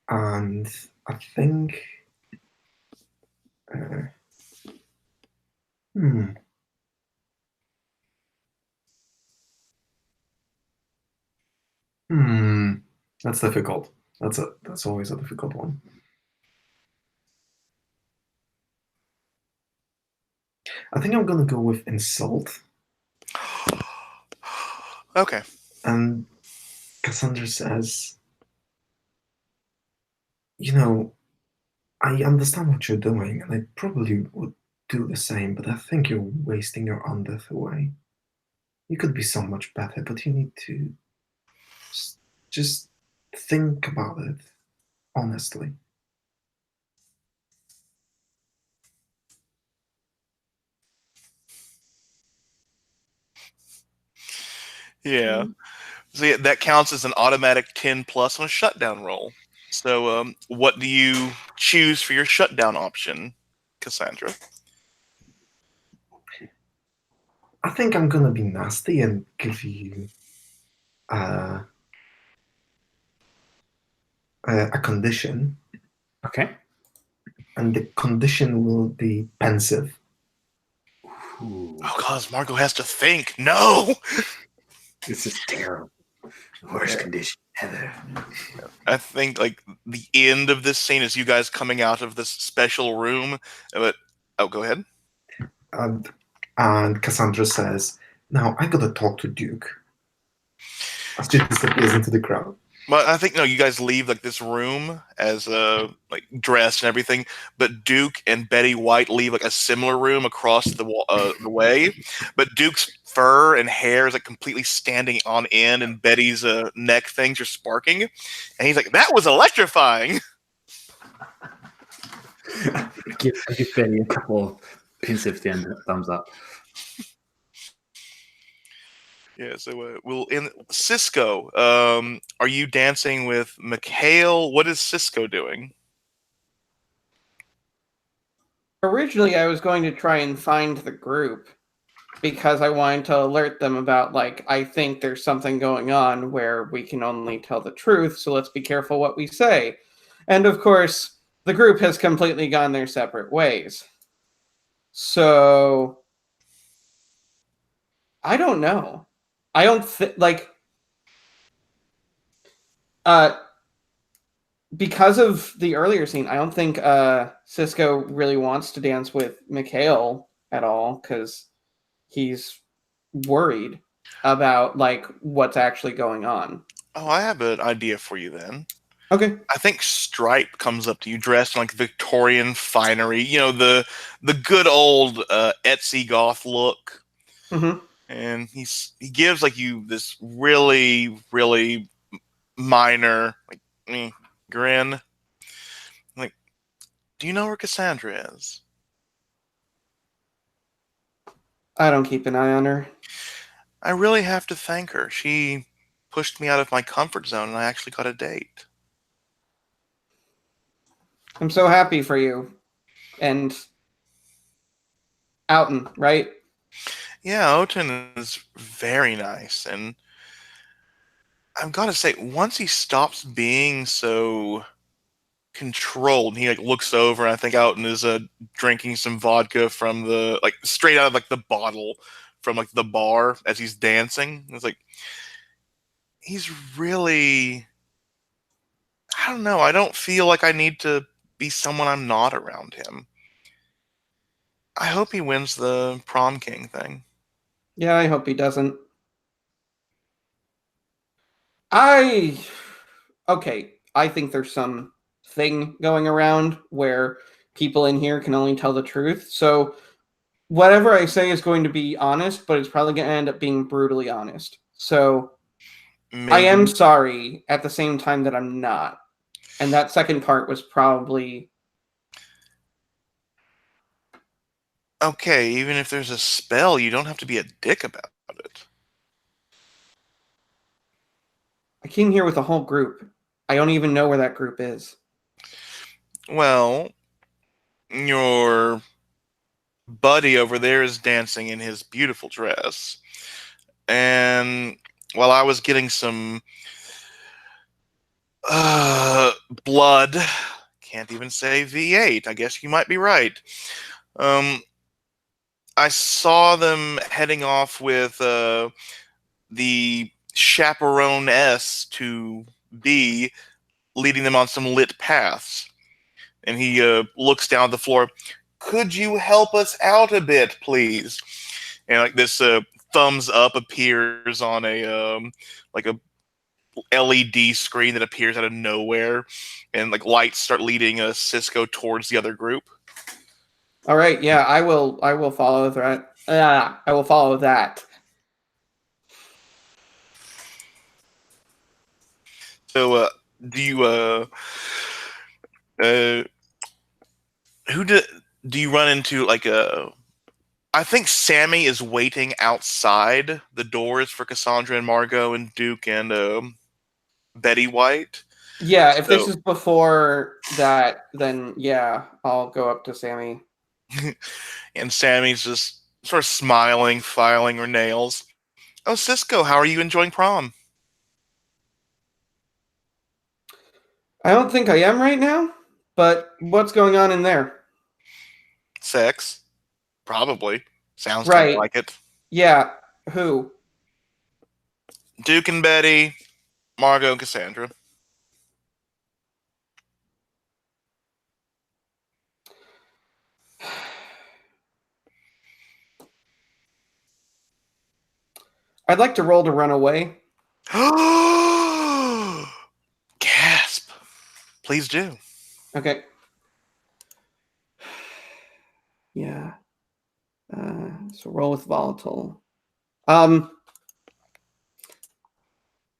Speaker 3: And I think uh, hmm. Hmm. That's difficult. That's always a difficult one. I think I'm gonna go with insult.
Speaker 1: Okay.
Speaker 3: And Cassandra says, you know, I understand what you're doing, and I probably would do the same, but I think you're wasting your undeath away. You could be so much better, but you need to just think about it honestly.
Speaker 1: Yeah. So yeah, that counts as an automatic 10 plus on a shutdown roll. So what do you choose for your shutdown option, Cassandra?
Speaker 3: I think I'm gonna be nasty and give you uh, a condition,
Speaker 4: Okay.
Speaker 3: and the condition will be pensive.
Speaker 4: Ooh,
Speaker 1: Oh, cause Margot has to think. No!
Speaker 4: this is terrible. Worst condition ever.
Speaker 1: I think like the end of this scene is you guys coming out of this special room. But oh, go ahead.
Speaker 3: And, and Cassandra says, "Now I gotta talk to Duke." As she disappears into the crowd.
Speaker 1: But I think no, you guys leave like this room as like dressed and everything. But Duke and Betty White leave like a similar room across the way. But Duke's fur and hair is like completely standing on end, and Betty's neck things are sparking. And he's like, "That was electrifying."
Speaker 4: Give Betty a couple pensive thumbs up.
Speaker 1: Yeah, so we'll in Cisco. Are you dancing with Mikhail? What is Cisco doing?
Speaker 2: Originally, I was going to try and find the group because I wanted to alert them about, like, I think there's something going on where we can only tell the truth, so let's be careful what we say. And of course, the group has completely gone their separate ways. So, I don't know. I don't like, uh, because of the earlier scene, I don't think Cisco really wants to dance with Mikhail at all because he's worried about like what's actually going on.
Speaker 1: Oh, I have an idea for you then.
Speaker 2: Okay.
Speaker 1: I think Stripe comes up to you dressed in like Victorian finery, you know, the good old Etsy goth look.
Speaker 2: Mm-hmm.
Speaker 1: And he gives like you this really minor like grin. Like, do you know where Cassandra is?
Speaker 2: I don't keep an eye on her.
Speaker 1: I really have to thank her. She pushed me out of my comfort zone and I actually got a date.
Speaker 2: I'm so happy for you. And Outen, right?
Speaker 1: Yeah, Oten is very nice, and I've got to say, once he stops being so controlled, he like looks over and I think out and is drinking some vodka from the like straight out of like the bottle from like the bar as he's dancing. It's like he's really, I don't know. I don't feel like I need to be someone I'm not around him. I hope he wins the prom king thing.
Speaker 2: Yeah, I hope he doesn't. I okay. I think there's some thing going around where people in here can only tell the truth. So whatever I say is going to be honest, but it's probably going to end up being brutally honest. So I am
Speaker 1: Maybe.
Speaker 2: sorry at the same time that I'm not. And that second part was probably
Speaker 1: Okay, even if there's a spell, you don't have to be a dick about it.
Speaker 2: I came here with a whole group. I don't even know where that group is.
Speaker 1: Well, your buddy over there is dancing in his beautiful dress. And while I was getting some uh, blood, can't even say V8, I guess you might be right. Um, I saw them heading off with the chaperone S to B, leading them on some lit paths. And he looks down at the floor. Could you help us out a bit, please? And like this thumbs up appears on a like a LED screen that appears out of nowhere, and like lights start leading Cisco towards the other group.
Speaker 2: All right, yeah, I will. I will follow that. I will follow that.
Speaker 1: So, do you uh, who do you run into? Like I think Sammy is waiting outside the doors for Cassandra and Margot and Duke and Betty White.
Speaker 2: Yeah, if this
Speaker 1: So,
Speaker 2: is before that, then yeah, I'll go up to Sammy.
Speaker 1: and Sammy's just sort of smiling, filing her nails. Oh, Cisco, how are you enjoying prom?
Speaker 2: I don't think I am right now, but what's going on in there?
Speaker 1: Sex? Probably. Sounds kind of
Speaker 2: Right.
Speaker 1: like it.
Speaker 2: Yeah. Who?
Speaker 1: Duke and Betty, Margot and Cassandra.
Speaker 2: I'd like to roll to run away.
Speaker 1: Gasp. Please do.
Speaker 2: Okay. Yeah. So roll with volatile.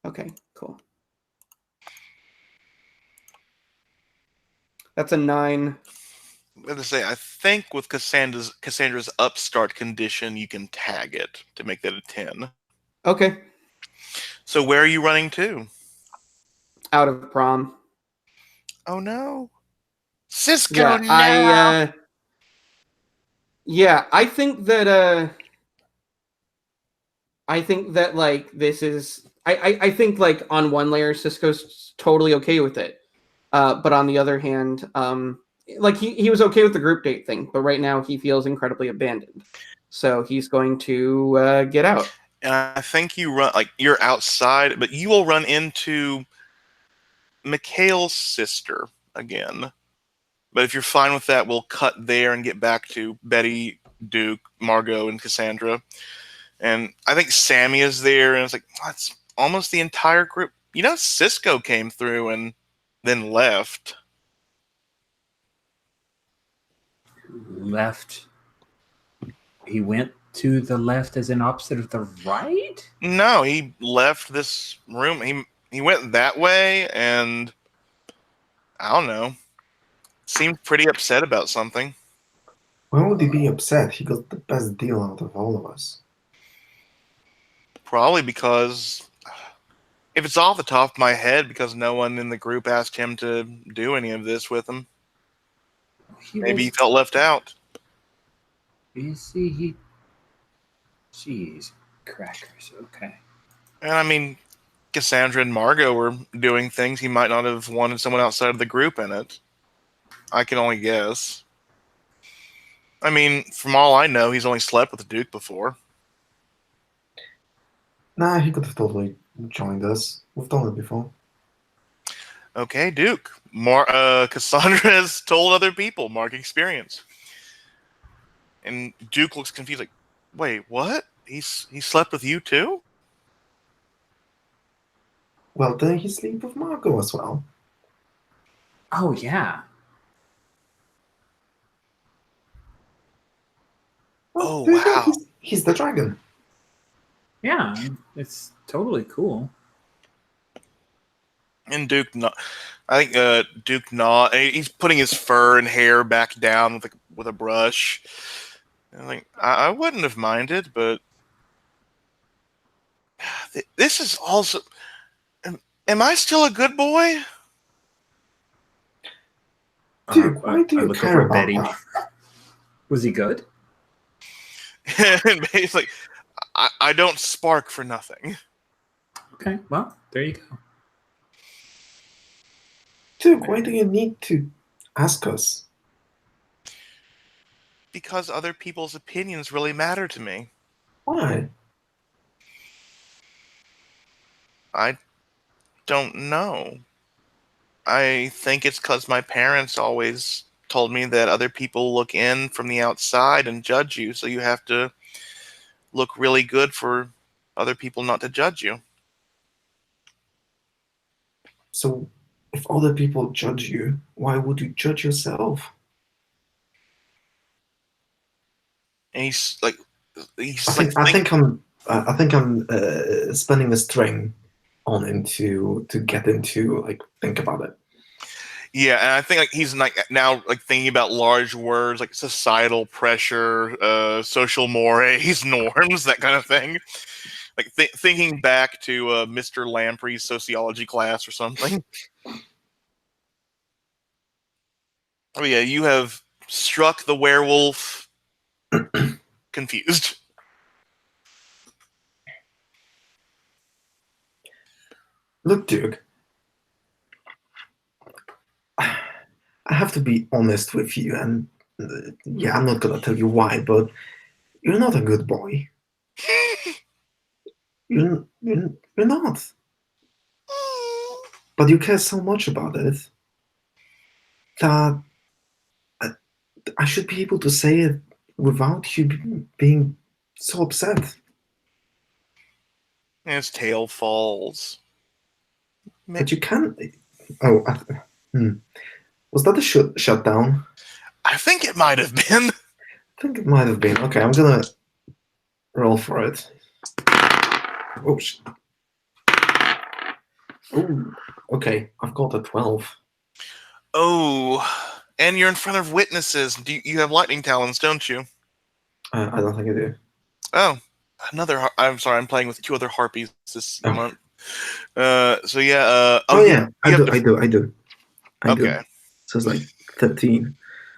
Speaker 2: Okay, cool. That's a 9.
Speaker 1: I'm going to say, I think with Cassandra's upstart condition, you can tag it to make that a 10.
Speaker 2: Okay.
Speaker 1: So where are you running to?
Speaker 2: Out of prom.
Speaker 1: Oh no. Cisco,
Speaker 2: Yeah,
Speaker 1: no!
Speaker 2: yeah, I think that like this is I think like on one layer Cisco's totally okay with it. But on the other hand, like he was okay with the group date thing, but right now he feels incredibly abandoned. So he's going to get out.
Speaker 1: And I think you run, like, you're outside, but you will run into Mikhail's sister again. But if you're fine with that, we'll cut there and get back to Betty, Duke, Margot, and Cassandra. And I think Sammy is there, and it's like, that's almost the entire group. You know, Cisco came through and then left.
Speaker 4: Left. He went to the left as in opposite of the right?
Speaker 1: No, he left this room. He went that way, and I don't know. Seemed pretty upset about something.
Speaker 3: Why would he be upset? He got the best deal out of all of us.
Speaker 1: Probably because, if it's off the top of my head, because no one in the group asked him to do any of this with him. Maybe he felt left out.
Speaker 4: You see, Jeez, crackers. Okay.
Speaker 1: And I mean, Cassandra and Margot were doing things, he might not have wanted someone outside of the group in it. I can only guess. I mean, from all I know, he's only slept with the Duke before.
Speaker 3: Nah, he could have totally joined us. We've done it before.
Speaker 1: Okay, Duke. Cassandra has told other people, Mark experience. And Duke looks confused, like, wait, what? He slept with you too?
Speaker 3: Well, didn't he sleep with Margot as well?
Speaker 4: Oh yeah.
Speaker 3: Well,
Speaker 1: Oh,
Speaker 3: there you go.
Speaker 1: wow.
Speaker 3: He's the dragon.
Speaker 4: Yeah, it's totally cool.
Speaker 1: And I think Duke not. He's putting his fur and hair back down with a brush. And like I wouldn't have minded, but this is also. Am I still a good boy?
Speaker 3: Dude, why do
Speaker 4: I
Speaker 3: you
Speaker 4: look
Speaker 3: care
Speaker 4: over at
Speaker 3: about
Speaker 4: Betty.
Speaker 3: that?
Speaker 4: Was he good?
Speaker 1: And he's like, I don't spark for nothing.
Speaker 4: Okay, well, there you go.
Speaker 3: Dude, why do you need to ask us?
Speaker 1: Because other people's opinions really matter to me.
Speaker 3: Why?
Speaker 1: I don't know. I think it's because my parents always told me that other people look in from the outside and judge you, so you have to look really good for other people not to judge you.
Speaker 3: So, if other people judge you, why would you judge yourself?
Speaker 1: And
Speaker 3: I
Speaker 1: he's like,
Speaker 3: think I think I'm spending a string on him to get him to like think about it.
Speaker 1: yeah, and I think like he's like now like thinking about large words like societal pressure, social mores, norms, that kind of thing. Like thinking back to Mr. Lamprey's sociology class or something. Oh yeah, you have struck the werewolf confused.
Speaker 3: Look, Duke, I have to be honest with you, and yeah, I'm not gonna tell you why, but you're not a good boy. You're not. But you care so much about it that I, I should be able to say it without you being so upset.
Speaker 1: And his tail falls.
Speaker 3: But you can't. Oh, hmm. Was that a shutdown?
Speaker 1: I think it might have been.
Speaker 3: I think it might have been. Okay, I'm gonna roll for it. Oh, oh, okay. I've got a 12.
Speaker 1: Oh, and you're in front of witnesses. You have lightning talons, don't you?
Speaker 3: I don't think I do.
Speaker 1: Oh, I'm sorry. I'm playing with two other harpies this
Speaker 3: Oh,
Speaker 1: month. So yeah.
Speaker 3: oh yeah, I
Speaker 1: you have
Speaker 3: do.
Speaker 1: to.
Speaker 3: I do. I do. I do.
Speaker 1: Okay.
Speaker 3: So it's like 13.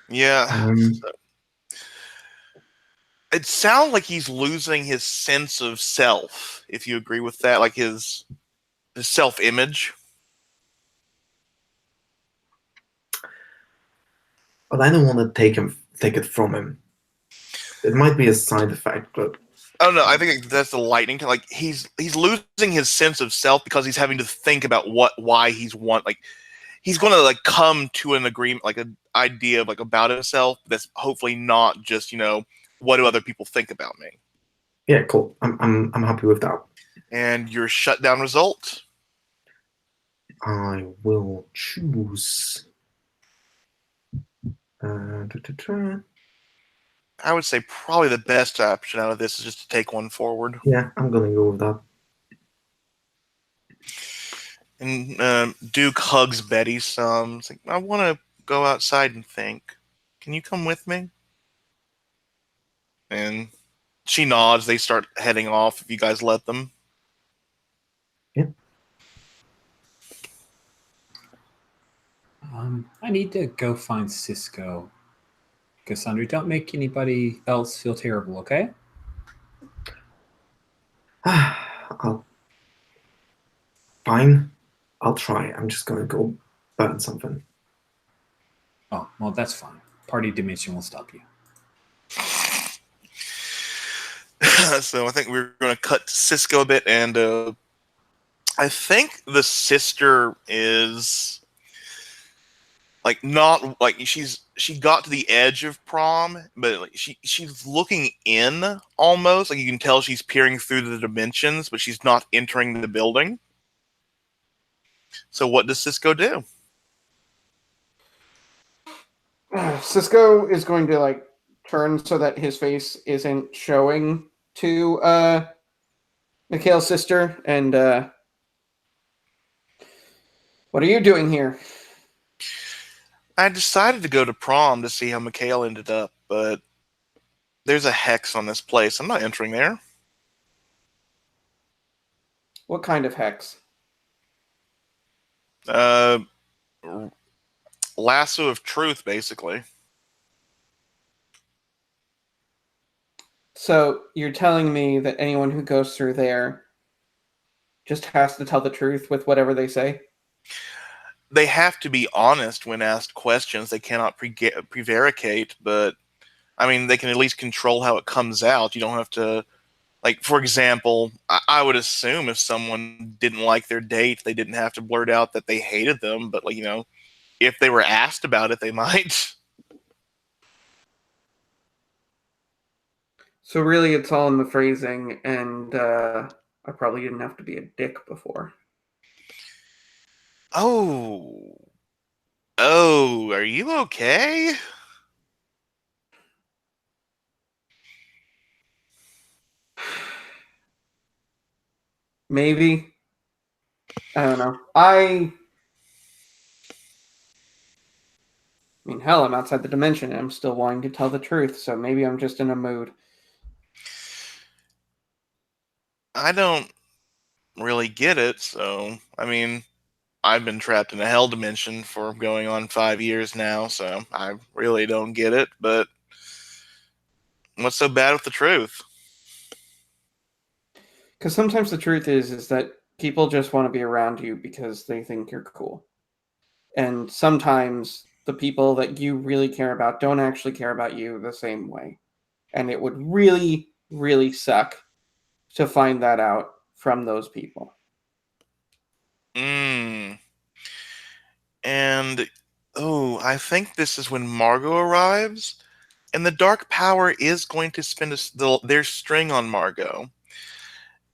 Speaker 1: Yeah.
Speaker 3: Um,
Speaker 1: It sounds like he's losing his sense of self. If you agree with that, like his self image.
Speaker 3: but I don't want to take it from him. It might be a side effect, but
Speaker 1: Oh no, I think that's the lightning. Like he's losing his sense of self because he's having to think about why he's going to like come to an agreement, like an idea of like about himself that's hopefully not just what do other people think about me.
Speaker 3: yeah, cool. I'm happy with that.
Speaker 1: And your shutdown result.
Speaker 3: I will choose. Ta-ta-ta.
Speaker 1: I would say probably the best option out of this is just to take one forward.
Speaker 3: Yeah, I'm gonna go with that.
Speaker 1: And Duke hugs Betty some. It's like, I want to go outside and think. Can you come with me? And she nods. They start heading off if you guys let them.
Speaker 3: Yeah.
Speaker 4: I need to go find Cisco. Cassandra, don't make anybody else feel terrible, okay?
Speaker 3: I'll Fine, I'll try. I'm just going to go burn something.
Speaker 4: Oh, well, that's fine. Party dimension will stop you.
Speaker 1: So I think we're going to cut to Cisco a bit, and I think the sister is like not like she got to the edge of prom, but like she's looking in almost. Like you can tell she's peering through the dimensions, but she's not entering the building. So what does Cisco do?
Speaker 2: Cisco is going to like turn so that his face isn't showing to Mikhail's sister, and what are you doing here?
Speaker 1: I decided to go to prom to see how Mikhail ended up, but there's a hex on this place. I'm not entering there.
Speaker 2: What kind of hex?
Speaker 1: Uh, lasso of truth, basically.
Speaker 2: So you're telling me that anyone who goes through there just has to tell the truth with whatever they say?
Speaker 1: They have to be honest when asked questions. They cannot prevaricate, but I mean, they can at least control how it comes out. You don't have to, like, for example, I would assume if someone didn't like their date, they didn't have to blurt out that they hated them, but, like, if they were asked about it, they might.
Speaker 2: So really, it's all in the phrasing, and I probably didn't have to be a dick before.
Speaker 1: Oh. Oh, are you okay?
Speaker 2: Maybe. I don't know. I mean, hell, I'm outside the dimension and I'm still wanting to tell the truth, so maybe I'm just in a mood.
Speaker 1: I don't really get it, so, I mean, I've been trapped in a hell dimension for going on 5 years now, so I really don't get it, but what's so bad with the truth?
Speaker 2: Because sometimes the truth is that people just want to be around you because they think you're cool. And sometimes the people that you really care about don't actually care about you the same way. And it would really, really suck to find that out from those people.
Speaker 1: Mmm. And, oh, I think this is when Margot arrives, and the Dark Power is going to spin their string on Margot.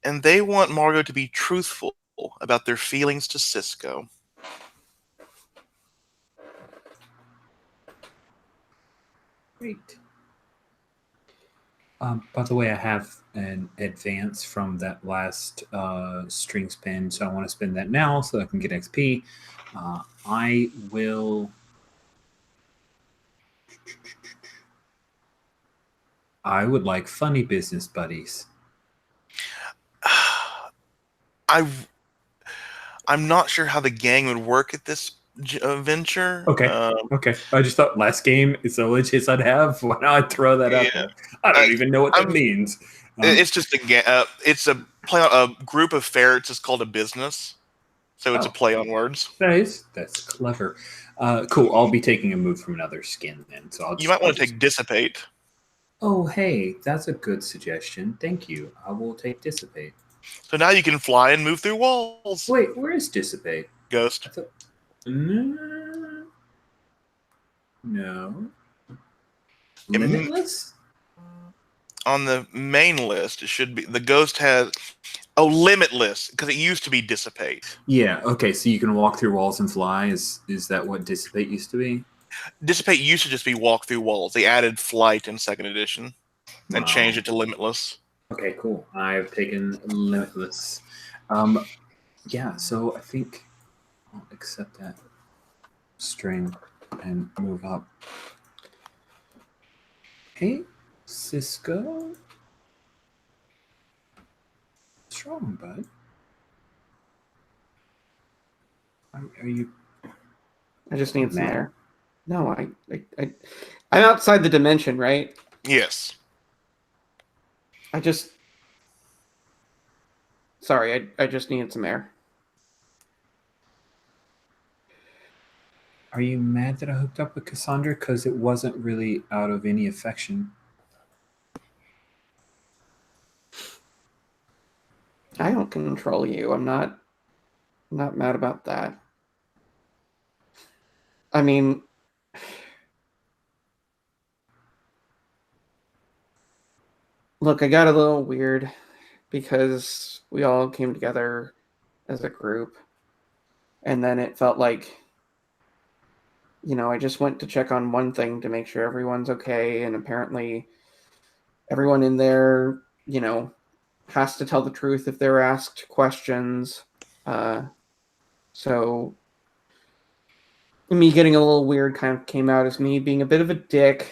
Speaker 1: And they want Margot to be truthful about their feelings to Cisco.
Speaker 4: Great. By the way, I have an advance from that last string spin, so I want to spend that now so I can get XP. I will. I would like funny business buddies.
Speaker 1: I I'm not sure how the gang would work at this venture.
Speaker 4: Okay. Okay. I just thought last game is the only chance I'd have. Why not throw that out
Speaker 1: Yeah.
Speaker 4: there? I don't even know what that
Speaker 1: I'm
Speaker 4: means.
Speaker 1: It's just it's a group of ferrets is called a business, so it's a
Speaker 4: Oh,
Speaker 1: play on words.
Speaker 4: nice. That's clever. Cool. I'll be taking a move from another skin then. So
Speaker 1: You might want to take dissipate.
Speaker 4: Oh, hey, that's a good suggestion. Thank you. I will take dissipate.
Speaker 1: So now you can fly and move through walls.
Speaker 4: Wait, where is dissipate?
Speaker 1: Ghost.
Speaker 4: No. Limitless?
Speaker 1: On the main list, it should be the ghost has limitless because it used to be dissipate.
Speaker 4: Yeah. Okay. So you can walk through walls and fly. Is that what dissipate used to be?
Speaker 1: Dissipate used to just be walk through walls. They added flight in second edition and changed it to limitless.
Speaker 4: Okay. Cool. I've taken limitless. Yeah. So I think I'll accept that string and move up. Hey, Cisco. What's wrong, bud? Are you?
Speaker 2: I just need some air. No, I'm outside the dimension, right?
Speaker 1: Yes.
Speaker 2: Sorry, I just needed some air.
Speaker 4: Are you mad that I hooked up with Cassandra? Because it wasn't really out of any affection.
Speaker 2: I don't control you. I'm not mad about that. I mean, look, I got a little weird because we all came together as a group, and then it felt like, I just went to check on one thing to make sure everyone's okay, and apparently everyone in there, has to tell the truth if they're asked questions. So me getting a little weird kind of came out as me being a bit of a dick,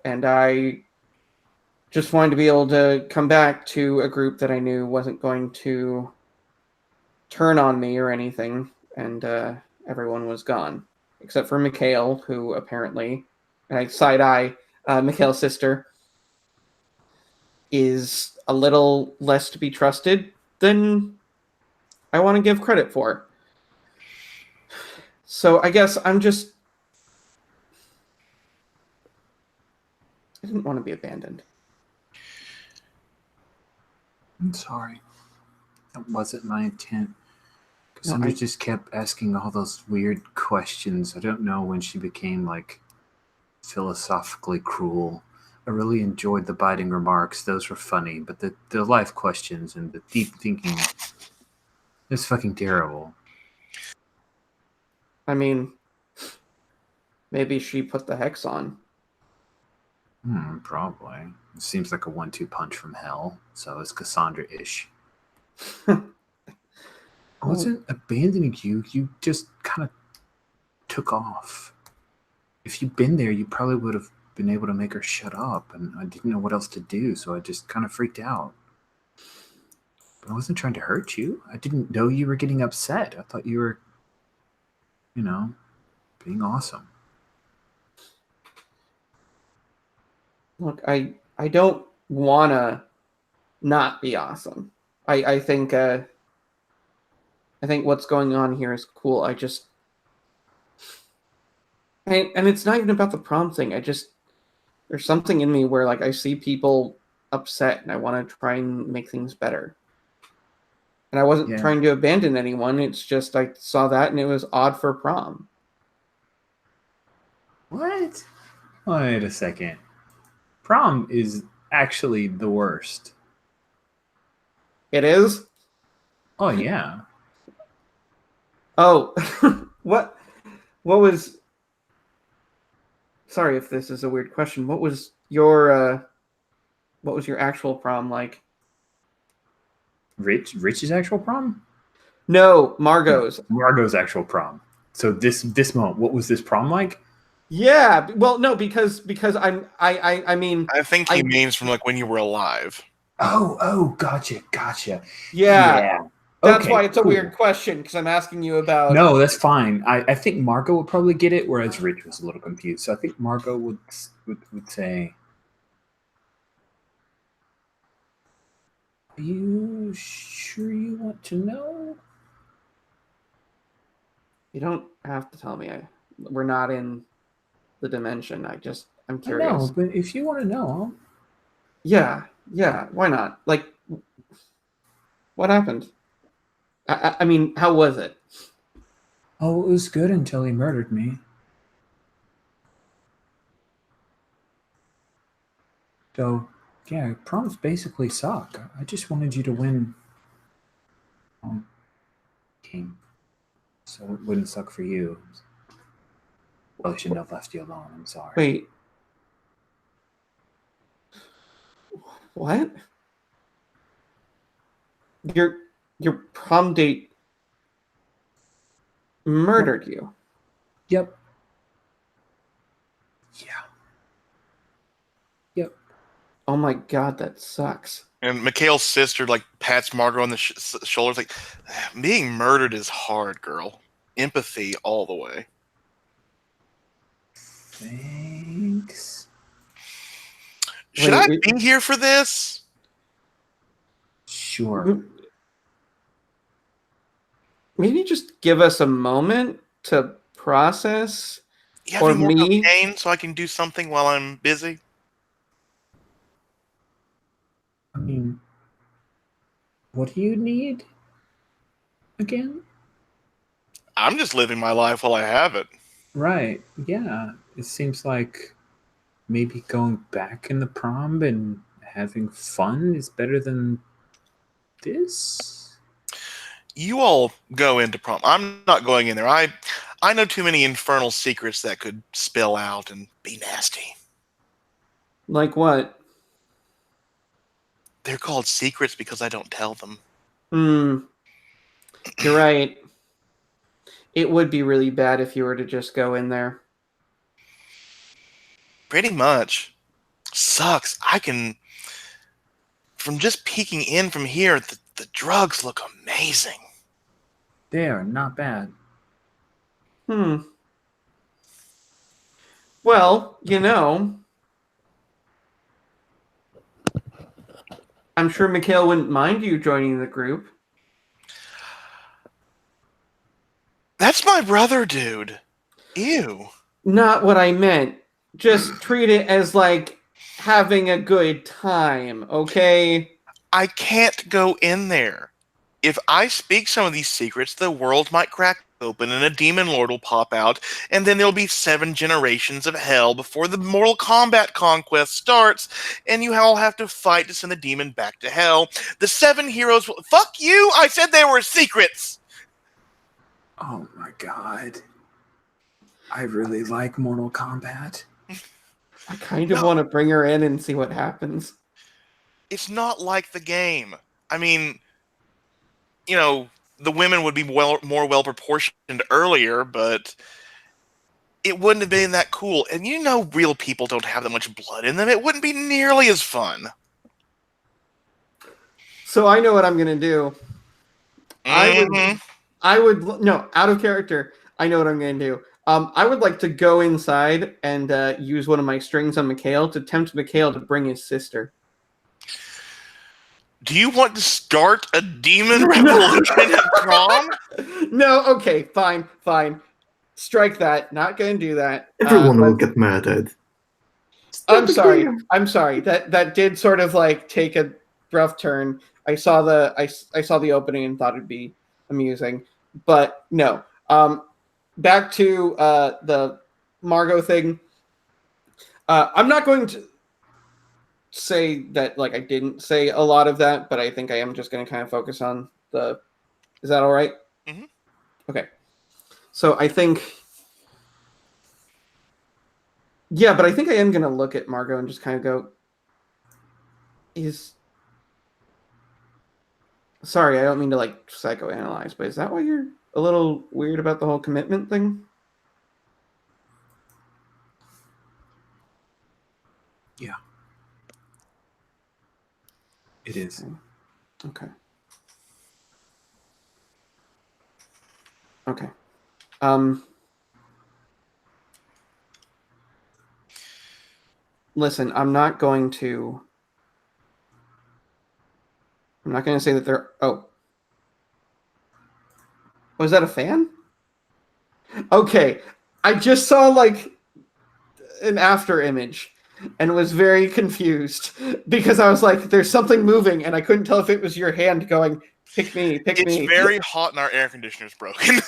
Speaker 2: and I just wanted to be able to come back to a group that I knew wasn't going to turn on me or anything, and everyone was gone except for Mikhail, who apparently, and I side eye Mikhail's sister, is a little less to be trusted than I want to give credit for. So I guess I didn't want to be abandoned.
Speaker 4: I'm sorry. That wasn't my intent.
Speaker 2: No,
Speaker 4: Cassandra just kept asking all those weird questions. I don't know when she became like philosophically cruel. I really enjoyed the biting remarks. Those were funny, but the life questions and the deep thinking is fucking terrible.
Speaker 2: I mean, maybe she put the hex on.
Speaker 4: Probably. It seems like a 1-2 punch from hell, so it's Cassandra-ish. I wasn't abandoning you. You just kind of took off. If you'd been there, you probably would have been able to make her shut up, and I didn't know what else to do, so I just kind of freaked out. But I wasn't trying to hurt you. I didn't know you were getting upset. I thought you were, being awesome.
Speaker 2: Look, I don't wanna not be awesome. I think what's going on here is cool. And it's not even about the prom thing. There's something in me where like I see people upset and I want to try and make things better. And I wasn't trying to abandon anyone. It's just I saw that and it was odd for prom.
Speaker 4: What? Wait a second. Prom is actually the worst.
Speaker 2: It is?
Speaker 4: Oh, yeah.
Speaker 2: Oh, what was... Sorry if this is a weird question. What was your actual prom like?
Speaker 4: Rich's actual prom?
Speaker 2: No, Margot's.
Speaker 4: Margot's actual prom. So this moment, what was this prom like?
Speaker 2: Yeah, well, no, because I mean,
Speaker 1: I think he means from like when you were alive.
Speaker 4: Oh, gotcha.
Speaker 2: Yeah. That's
Speaker 4: Okay,
Speaker 2: why it's
Speaker 4: cool.
Speaker 2: a weird question, because I'm asking you about...
Speaker 4: No, that's fine. I think Margot would probably get it, whereas Rich was a little confused. So I think Margot would say, "Are you sure you want to know?"
Speaker 2: You don't have to tell me. We're not in the dimension. I'm curious.
Speaker 4: I know, but if you want to know,
Speaker 2: yeah, why not? Like, what happened? I mean, how was it?
Speaker 4: oh, it was good until he murdered me. So, yeah, proms basically suck. I just wanted you to win King, so it wouldn't suck for you. Well, I shouldn't have left you alone. I'm sorry.
Speaker 2: Wait. What? Your prom date murdered you?
Speaker 4: Yep.
Speaker 2: Oh my god, that sucks.
Speaker 1: And Mikhail's sister like pats Margot on the shoulders, like, being murdered is hard, girl. Empathy all the way.
Speaker 4: Thanks.
Speaker 1: Should I be here for this?
Speaker 4: Sure.
Speaker 2: Maybe just give us a moment to process
Speaker 1: You have
Speaker 2: or
Speaker 1: any more
Speaker 2: me.
Speaker 1: cocaine so I can do something while I'm busy?
Speaker 4: I mean, what do you need again?
Speaker 1: I'm just living my life while I have it.
Speaker 4: Right. Yeah. It seems like maybe going back in the prom and having fun is better than this.
Speaker 1: You all go into prom. I'm not going in there. I know too many infernal secrets that could spill out and be nasty.
Speaker 2: Like what?
Speaker 1: They're called secrets because I don't tell them.
Speaker 2: Hmm. You're right. It would be really bad if you were to just go in there.
Speaker 1: Pretty much. Sucks. I can, from just peeking in from here, the drugs look amazing.
Speaker 4: They are not bad.
Speaker 2: Hmm. Well, I'm sure Mikhail wouldn't mind you joining the group.
Speaker 1: That's my brother, dude. Ew.
Speaker 2: Not what I meant. Just treat it as like having a good time, okay?
Speaker 1: I can't go in there. If I speak some of these secrets, the world might crack open and a demon lord will pop out, and then there'll be 7 generations of hell before the Mortal Kombat conquest starts, and you all have to fight to send the demon back to hell. The 7 heroes will. Fuck you! I said they were secrets!
Speaker 4: Oh my god. I really like Mortal Kombat.
Speaker 2: I kind of
Speaker 1: No,
Speaker 2: want to bring her in and see what happens.
Speaker 1: it's not like the game. I mean, the women would be more well proportioned earlier, but it wouldn't have been that cool. And real people don't have that much blood in them. It wouldn't be nearly as fun.
Speaker 2: So I know what I'm gonna do. I would,
Speaker 1: Hmm.
Speaker 2: no, out of character. I know what I'm gonna do. I would like to go inside and use one of my strings on Mikhail to tempt Mikhail to bring his sister.
Speaker 1: Do you want to start a demon revolution at prom?
Speaker 2: No, okay, fine. Strike that. Not gonna do that.
Speaker 3: Everyone will get murdered. It's no
Speaker 2: I'm
Speaker 3: big
Speaker 2: sorry.
Speaker 3: deal.
Speaker 2: I'm sorry. That did sort of like take a rough turn. I saw the opening and thought it'd be amusing, but no. Back to the Margot thing. I'm not going to say that like I didn't say a lot of that, but I think I am just going to kind of focus on the. Is that all right?
Speaker 1: Mhm.
Speaker 2: Okay. So I think. Yeah, but I think I am going to look at Margot and just kind of go. Is Sorry, I don't mean to like psychoanalyze, but is that why you're a little weird about the whole commitment thing?
Speaker 4: Yeah. It is.
Speaker 2: Okay. Okay. Um Listen, I'm not going to say that they're was that a fan? Okay. I just saw like an after image and was very confused because I was like, there's something moving and I couldn't tell if it was your hand going, pick me, pick
Speaker 1: It's
Speaker 2: me.
Speaker 1: very hot and our air conditioner's broken.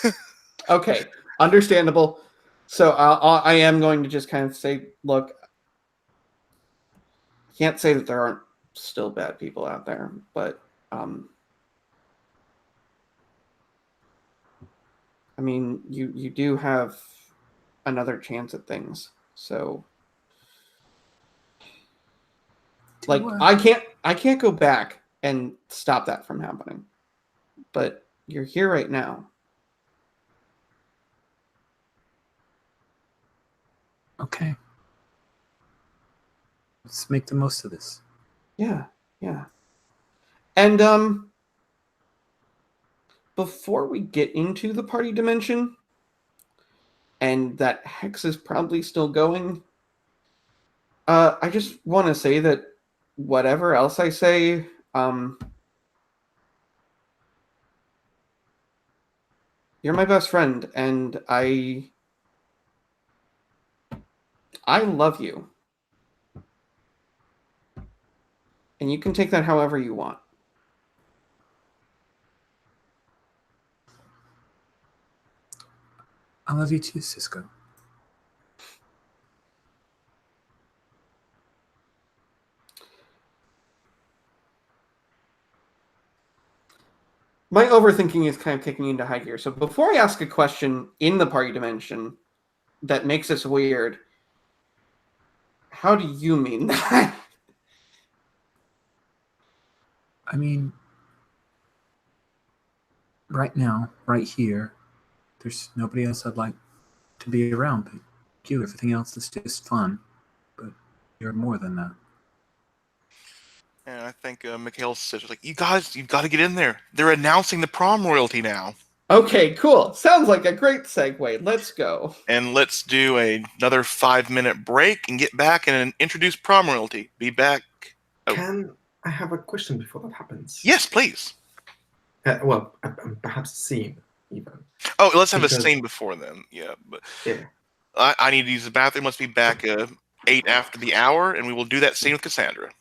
Speaker 2: Okay, understandable. So I am going to just kind of say, look, I can't say that there aren't still bad people out there, but I mean, you do have another chance at things. So like I can't go back and stop that from happening. But you're here right now.
Speaker 4: Okay. Let's make the most of this.
Speaker 2: Yeah, yeah. And before we get into the party dimension, and that hex is probably still going, I just want to say that whatever else I say, you're my best friend, and I I love you. And you can take that however you want.
Speaker 4: I love you too, Cisco.
Speaker 2: My overthinking is kind of kicking into high gear. So before I ask a question in the party dimension that makes this weird, how do you mean that?
Speaker 4: I mean, right now, right here, there's nobody else I'd like to be around but you. Everything else is just fun, but you're more than that.
Speaker 1: And I think Mikhail says, like, you guys, you've got to get in there. They're announcing the prom royalty now.
Speaker 2: Okay, cool. Sounds like a great segue. Let's go.
Speaker 1: And let's do another 5-minute break and get back and introduce prom royalty. Be back. Oh.
Speaker 3: Can I have a question before that happens?
Speaker 1: Yes, please.
Speaker 3: Well, perhaps a scene, even.
Speaker 1: Oh, let's have a
Speaker 3: Because-
Speaker 1: scene before then. Yeah. But
Speaker 3: Yeah.
Speaker 1: I need to use the bathroom. Let's be back 8 after the hour, and we will do that scene with Cassandra.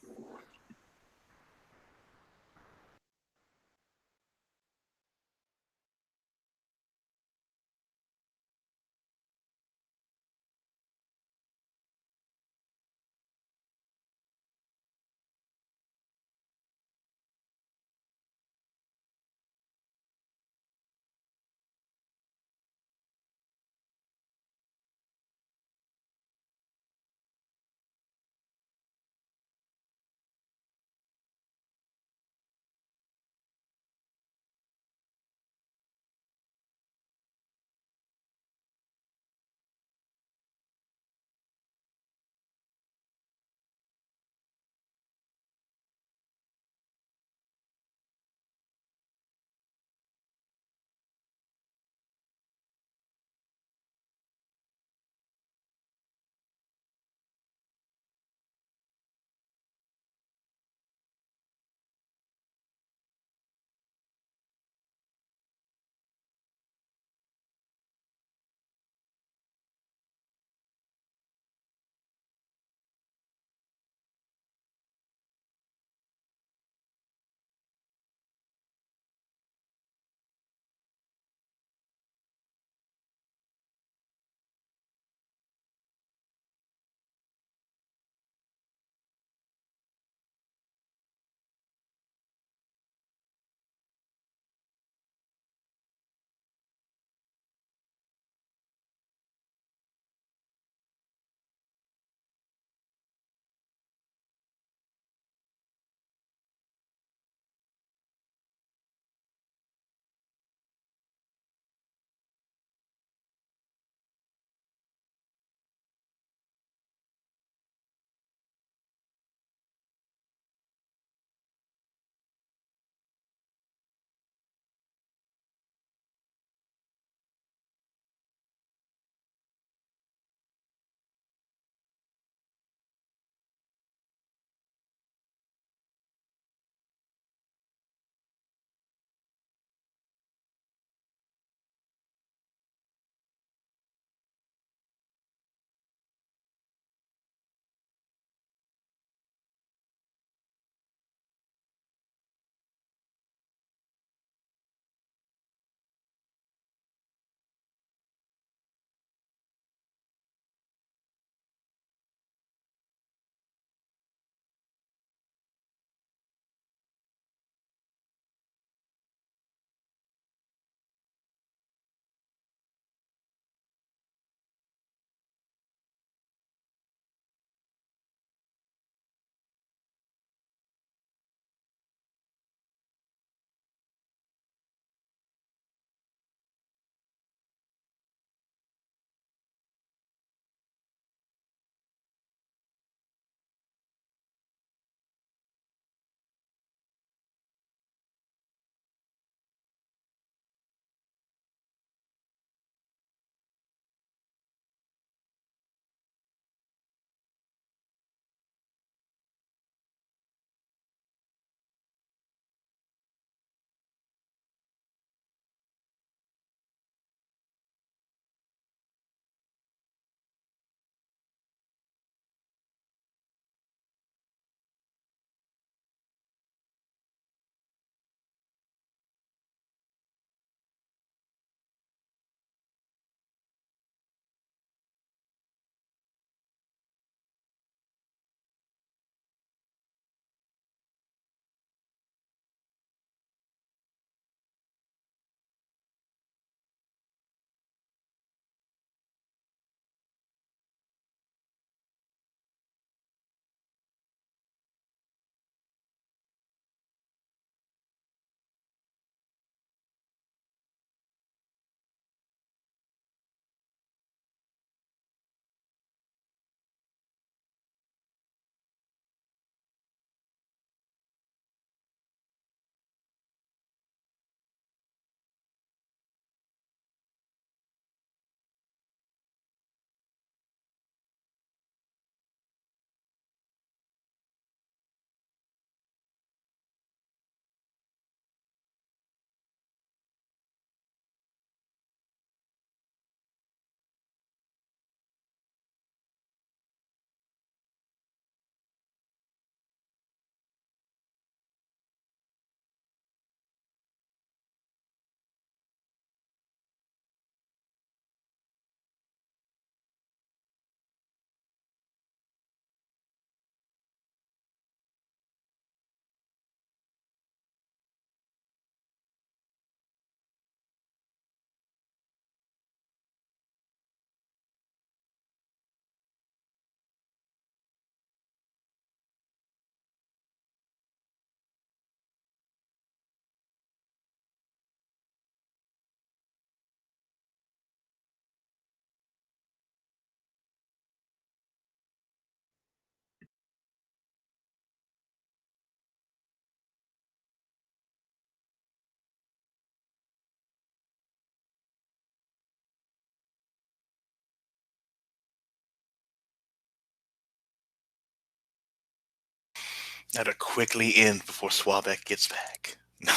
Speaker 1: That'll quickly end before Swabek gets back. No.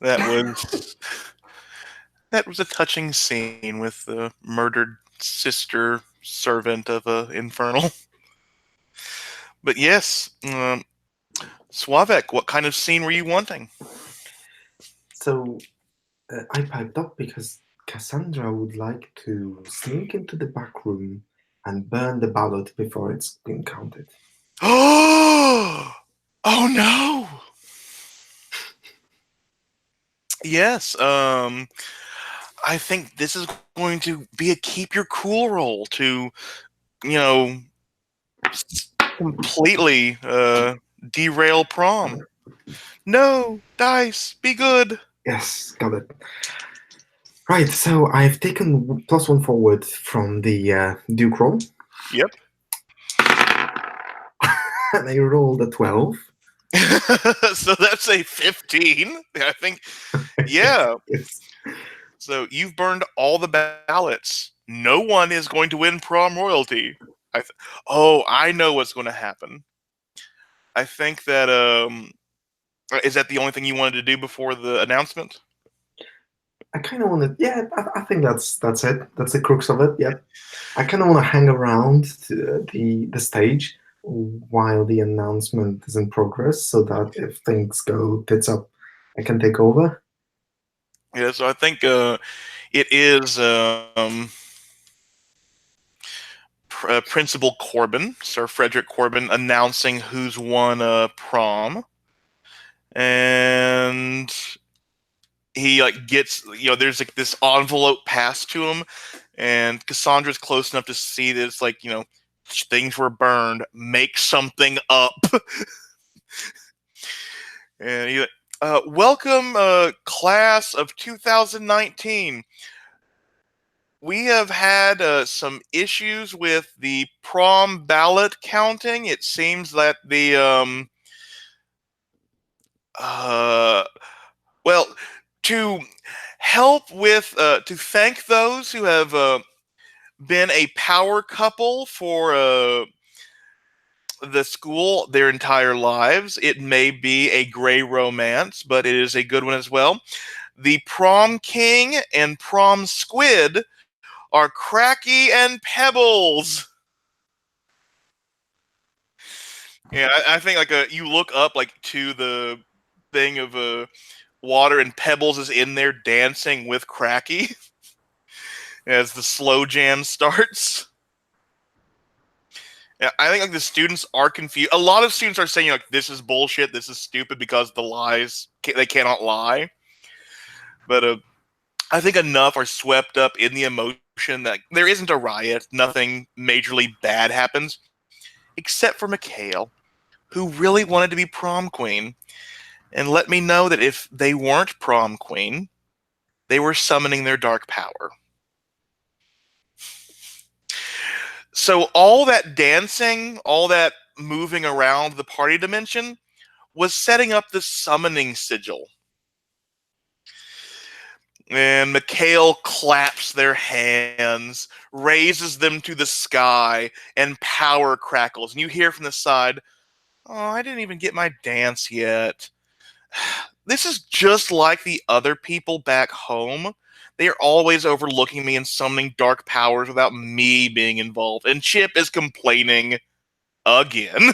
Speaker 1: That was that was a touching scene with the murdered sister servant of a infernal. But yes, Swavek, what kind of scene were you wanting?
Speaker 3: So I piped up because Cassandra would like to sneak into the back room and burn the ballot before it's been counted.
Speaker 1: Oh no! Yes, I think this is going to be a keep your cool roll to, you know, completely derail prom. No, dice, be good.
Speaker 3: Yes, got it. Right, so I've taken +1 forward from the Duke roll,
Speaker 1: Yep.
Speaker 3: and I rolled a 12.
Speaker 1: So that's a 15. I think, yeah.
Speaker 3: Yes.
Speaker 1: So you've burned all the ballots. No one is going to win prom royalty. Oh, I know what's going to happen. I think that is that the only thing you wanted to do before the announcement?
Speaker 3: I kind of want to. Yeah, I think that's it. That's the crux of it. Yep. I kind of want to hang around the stage while the announcement is in progress, so that if things go tits up, I can take over.
Speaker 1: Yeah, so I think it is Principal Corbin, Sir Frederick Corbin, announcing who's won prom, and he like gets there's like this envelope passed to him, and Cassandra's close enough to see that it's like things were burned. Make something up, and he welcome class of 2019. We have had some issues with the prom ballot counting. It seems that the uh, well, to help with to thank those who have been a power couple for the school their entire lives. It may be a gray romance, but it is a good one as well. The prom king and prom squid are Cracky and Pebbles. Yeah, I think like you look up like to the thing of water, and Pebbles is in there dancing with Cracky as the slow jam starts. Yeah, I think like the students are confused. A lot of students are saying like this is bullshit, this is stupid because the lies they cannot lie. But I think enough are swept up in the emotion that there isn't a riot, nothing majorly bad happens, except for Mikhail, who really wanted to be prom queen, and let me know that if they weren't prom queen, they were summoning their dark power. So all that dancing, all that moving around the party dimension was setting up the summoning sigil. And Mikhail claps their hands, raises them to the sky, and power crackles. And you hear from the side, "Oh, I didn't even get my dance yet." This is just like the other people back home. They are always overlooking me and summoning dark powers without me being involved. And Chip is complaining again.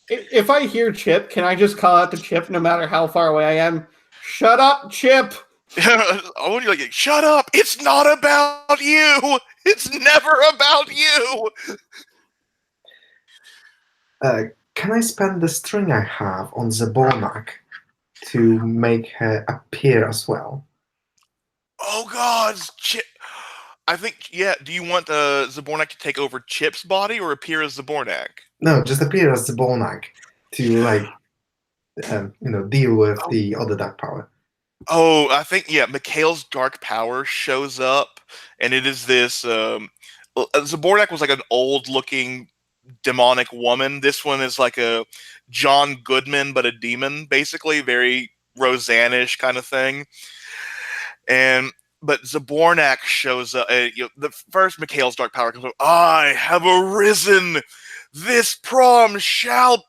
Speaker 2: If I hear Chip, can I just call out to Chip no matter how far away I am? Shut up, Chip!
Speaker 1: I want you like, shut up! It's not about you! It's never about you!
Speaker 3: Can I spend the string I have on Zabornak to make her appear as well?
Speaker 1: Oh god, Chip. I think, yeah, do you want Zabornak to take over Chip's body or appear as Zabornak?
Speaker 3: No, just appear as Zabornak to deal with the other dark power.
Speaker 1: Oh, I think, yeah, Mikhail's dark power shows up, and it is this. Zabornak was like an old looking demonic woman. This one is like a John Goodman, but a demon, basically, very Roseanne-ish kind of thing. And But Zabornak shows up. The first Mikhail's dark power comes up. I have arisen. This prom shall.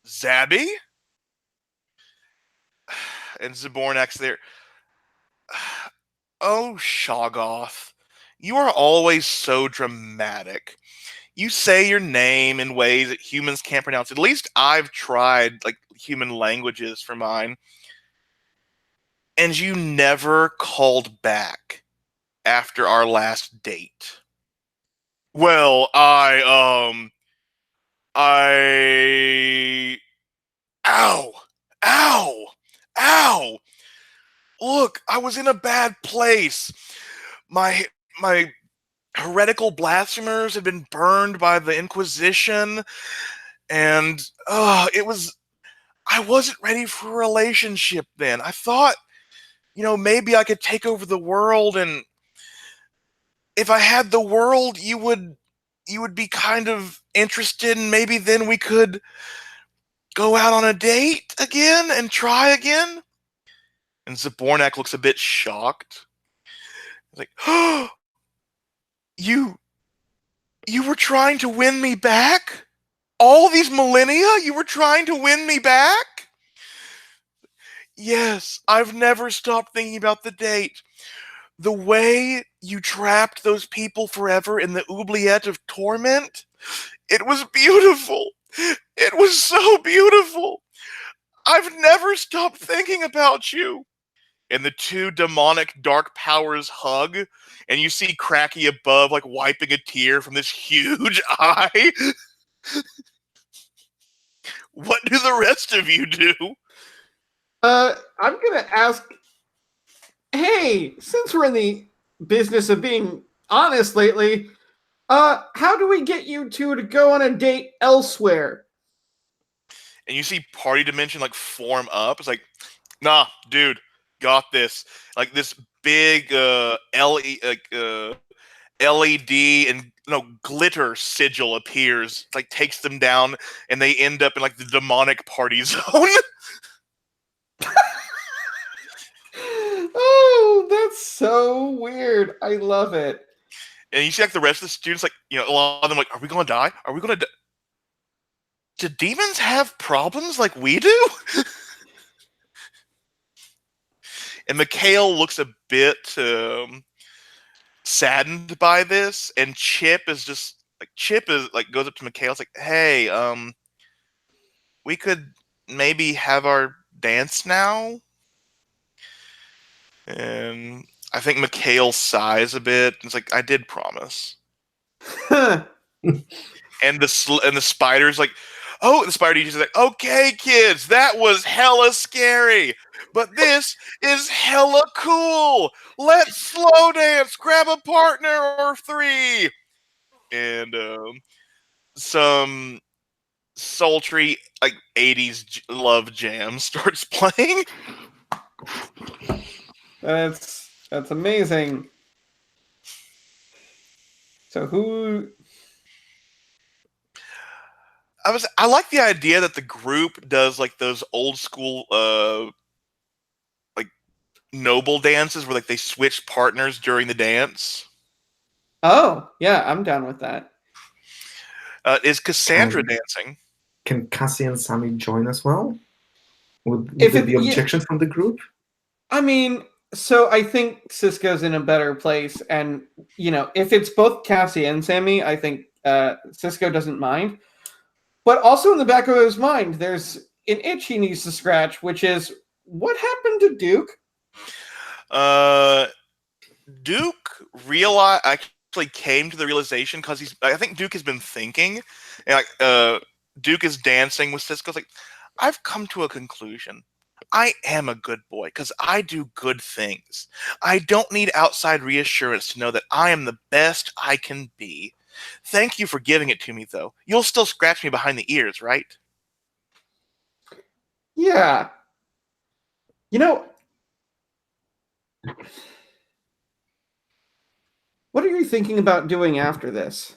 Speaker 1: Zabby? And Zabornak's there. Oh, Shoggoth. You are always so dramatic. You say your name in ways that humans can't pronounce. At least I've tried like human languages for mine. And you never called back after our last date. Well, I ow. Ow. Ow. Look, I was in a bad place. My my heretical blasphemers had been burned by the Inquisition, and it was I wasn't ready for a relationship then. I thought, maybe I could take over the world, and if I had the world, you would be kind of interested, and maybe then we could go out on a date again and try again. And Zabornak looks a bit shocked. He's like, "Oh, you you were trying to win me back? All these millennia, you were trying to win me back?" Yes, I've never stopped thinking about the date. The way you trapped those people forever in the oubliette of torment, it was beautiful. It was so beautiful. I've never stopped thinking about you. And the two demonic dark powers hug, and you see Cracky above, like wiping a tear from this huge eye. What do the rest of you do?
Speaker 2: I'm gonna ask. Hey, since we're in the business of being honest lately, how do we get you two to go on a date elsewhere?
Speaker 1: And you see Party Dimension like form up. It's like, nah, dude, got this. Like this big LED and glitter sigil appears, like takes them down, and they end up in like the demonic party zone.
Speaker 2: Oh, that's so weird. I love it.
Speaker 1: And you see like the rest of the students, like a lot of them, like, are we gonna die? Are we gonna die? Do demons have problems like we do? And Mikhail looks a bit saddened by this, and Chip is like goes up to Mikhail. It's like, hey, we could maybe have our dance now. And I think Mikhail sighs a bit. It's like, I did promise. And the spider's like, oh, the spider teacher's like, okay, kids, that was hella scary, but this is hella cool. Let's slow dance, grab a partner or three. And some sultry like 80s love jam starts playing.
Speaker 2: That's amazing. So who?
Speaker 1: I like the idea that the group does like those old school like noble dances where like they switch partners during the dance.
Speaker 2: Oh, yeah, I'm down with that.
Speaker 1: Is Cassandra
Speaker 3: Can,
Speaker 1: dancing?
Speaker 3: can Cassie and Sammy join as well? Would
Speaker 2: If
Speaker 3: there
Speaker 2: it,
Speaker 3: be
Speaker 2: yeah,
Speaker 3: objections from the group?
Speaker 2: I mean, so I think Cisco's in a better place, and if it's both Cassie and Sammy, I think Cisco doesn't mind. But also in the back of his mind, there's an itch he needs to scratch, which is what happened to Duke?
Speaker 1: Duke actually came to the realization because I think Duke has been thinking, and like Duke is dancing with Cisco. It's like, I've come to a conclusion. I am a good boy because I do good things. I don't need outside reassurance to know that I am the best I can be. Thank you for giving it to me, though. You'll still scratch me behind the ears, right?
Speaker 2: Yeah. What are you thinking about doing after this?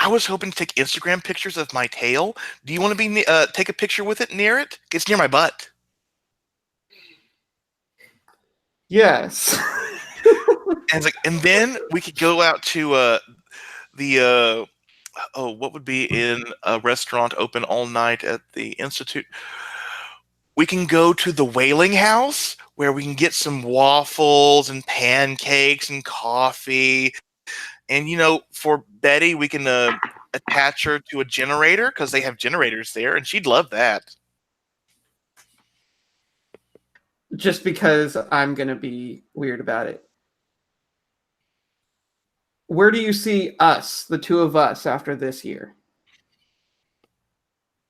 Speaker 1: I was hoping to take Instagram pictures of my tail. Do you want to take a picture with it near it? It's near my butt.
Speaker 2: Yes.
Speaker 1: And it's like, and then we could go out to the what would be in a restaurant open all night at the Institute? We can go to the Whaling House where we can get some waffles and pancakes and coffee. And for Betty, we can attach her to a generator because they have generators there, and she'd love that.
Speaker 2: Just because I'm gonna be weird about it. Where do you see us, the two of us, after this year?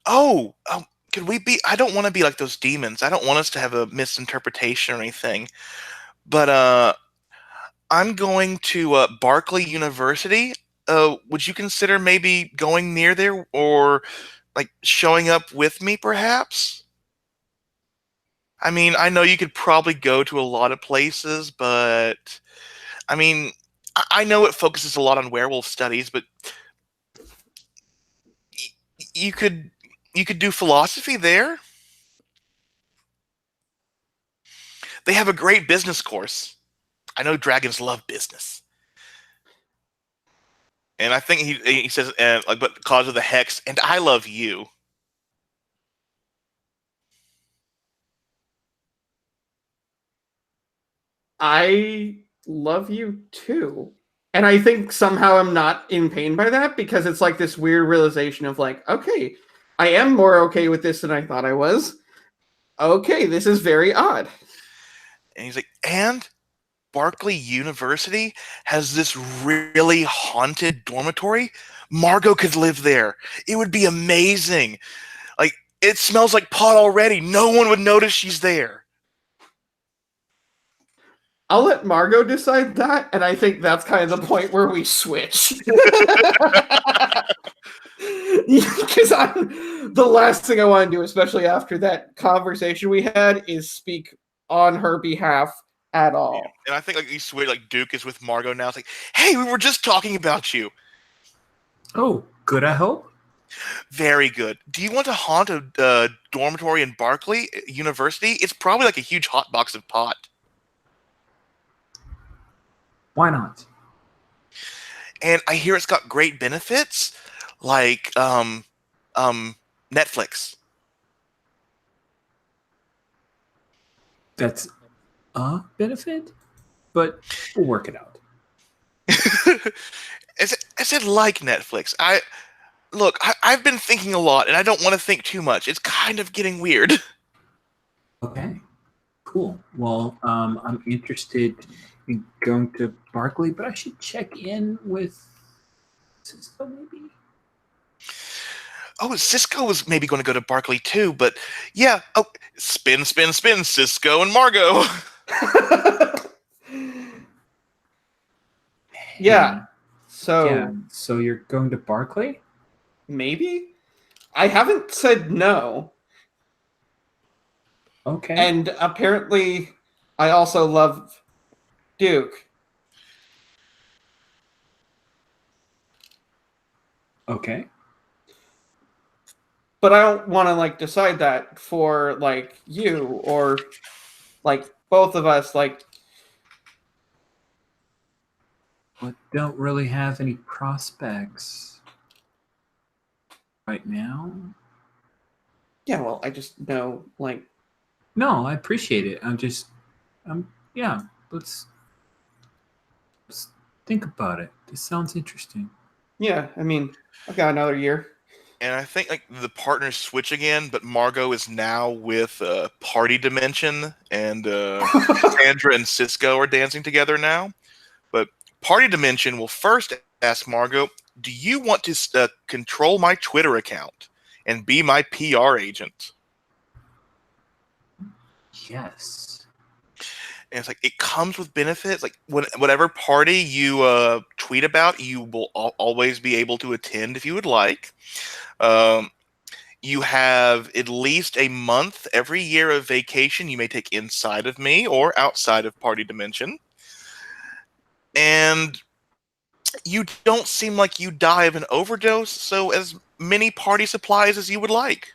Speaker 1: Oh, could we be? I don't want to be like those demons. I don't want us to have a misinterpretation or anything. But I'm going to Barclay University. Would you consider maybe going near there or like showing up with me, perhaps? I mean, I know you could probably go to a lot of places, but I mean, I know it focuses a lot on werewolf studies, but you could do philosophy there. They have a great business course. I know dragons love business, and I think he says like, but because of the hex, and I love you.
Speaker 2: I love you too. And I think somehow I'm not in pain by that because it's like this weird realization of like, okay, I am more okay with this than I thought I was. Okay, this is very odd.
Speaker 1: And he's like, and Barclay University has this really haunted dormitory. Margot could live there. It would be amazing. Like, it smells like pot already. No one would notice she's there.
Speaker 2: I'll let Margot decide that, and I think that's kind of the point where we switch. Because I'm the last thing I want to do, especially after that conversation we had, is speak on her behalf at all.
Speaker 1: And I think like you swear like Duke is with Margot now. It's like, hey, we were just talking about you.
Speaker 4: Oh, good, I hope.
Speaker 1: Very good. Do you want to haunt a dormitory in Barclay University? It's probably like a huge hot box of pot.
Speaker 4: Why not?
Speaker 1: And I hear it's got great benefits, like Netflix.
Speaker 4: That's a benefit, but we'll work it out.
Speaker 1: I said like Netflix. I've been thinking a lot, and I don't want to think too much. It's kind of getting weird.
Speaker 4: Okay, cool. Well, I'm interested in going to Barkley, but I should check in with Cisco maybe.
Speaker 1: Oh, Cisco was maybe going to go to Barclay too, but yeah. Oh, spin, spin, spin, Cisco and Margot.
Speaker 2: Yeah. So
Speaker 4: Yeah. So you're going to Barkley?
Speaker 2: maybe I haven't said no,
Speaker 4: Okay.
Speaker 2: and apparently I also love Duke.
Speaker 4: Okay.
Speaker 2: But I don't want to like decide that for like you or like both of us. Like,
Speaker 4: But don't really have any prospects right now.
Speaker 2: yeah, well, I just know like
Speaker 4: No, I appreciate it. Yeah. Let's think about it. This sounds interesting.
Speaker 2: yeah. I mean, I've got another year.
Speaker 1: And I think like the partners switch again, but Margot is now with Party Dimension, and Cassandra and Cisco are dancing together now. But Party Dimension will first ask Margot, "Do you want to control my Twitter account and be my PR agent?"
Speaker 4: Yes.
Speaker 1: And it's like it comes with benefits. Like whatever party you tweet about, you will always be able to attend if you would like. Um, you have at least a month every year of vacation you may take inside of me or outside of Party Dimension. And you don't seem like you die of an overdose, so as many party supplies as you would like.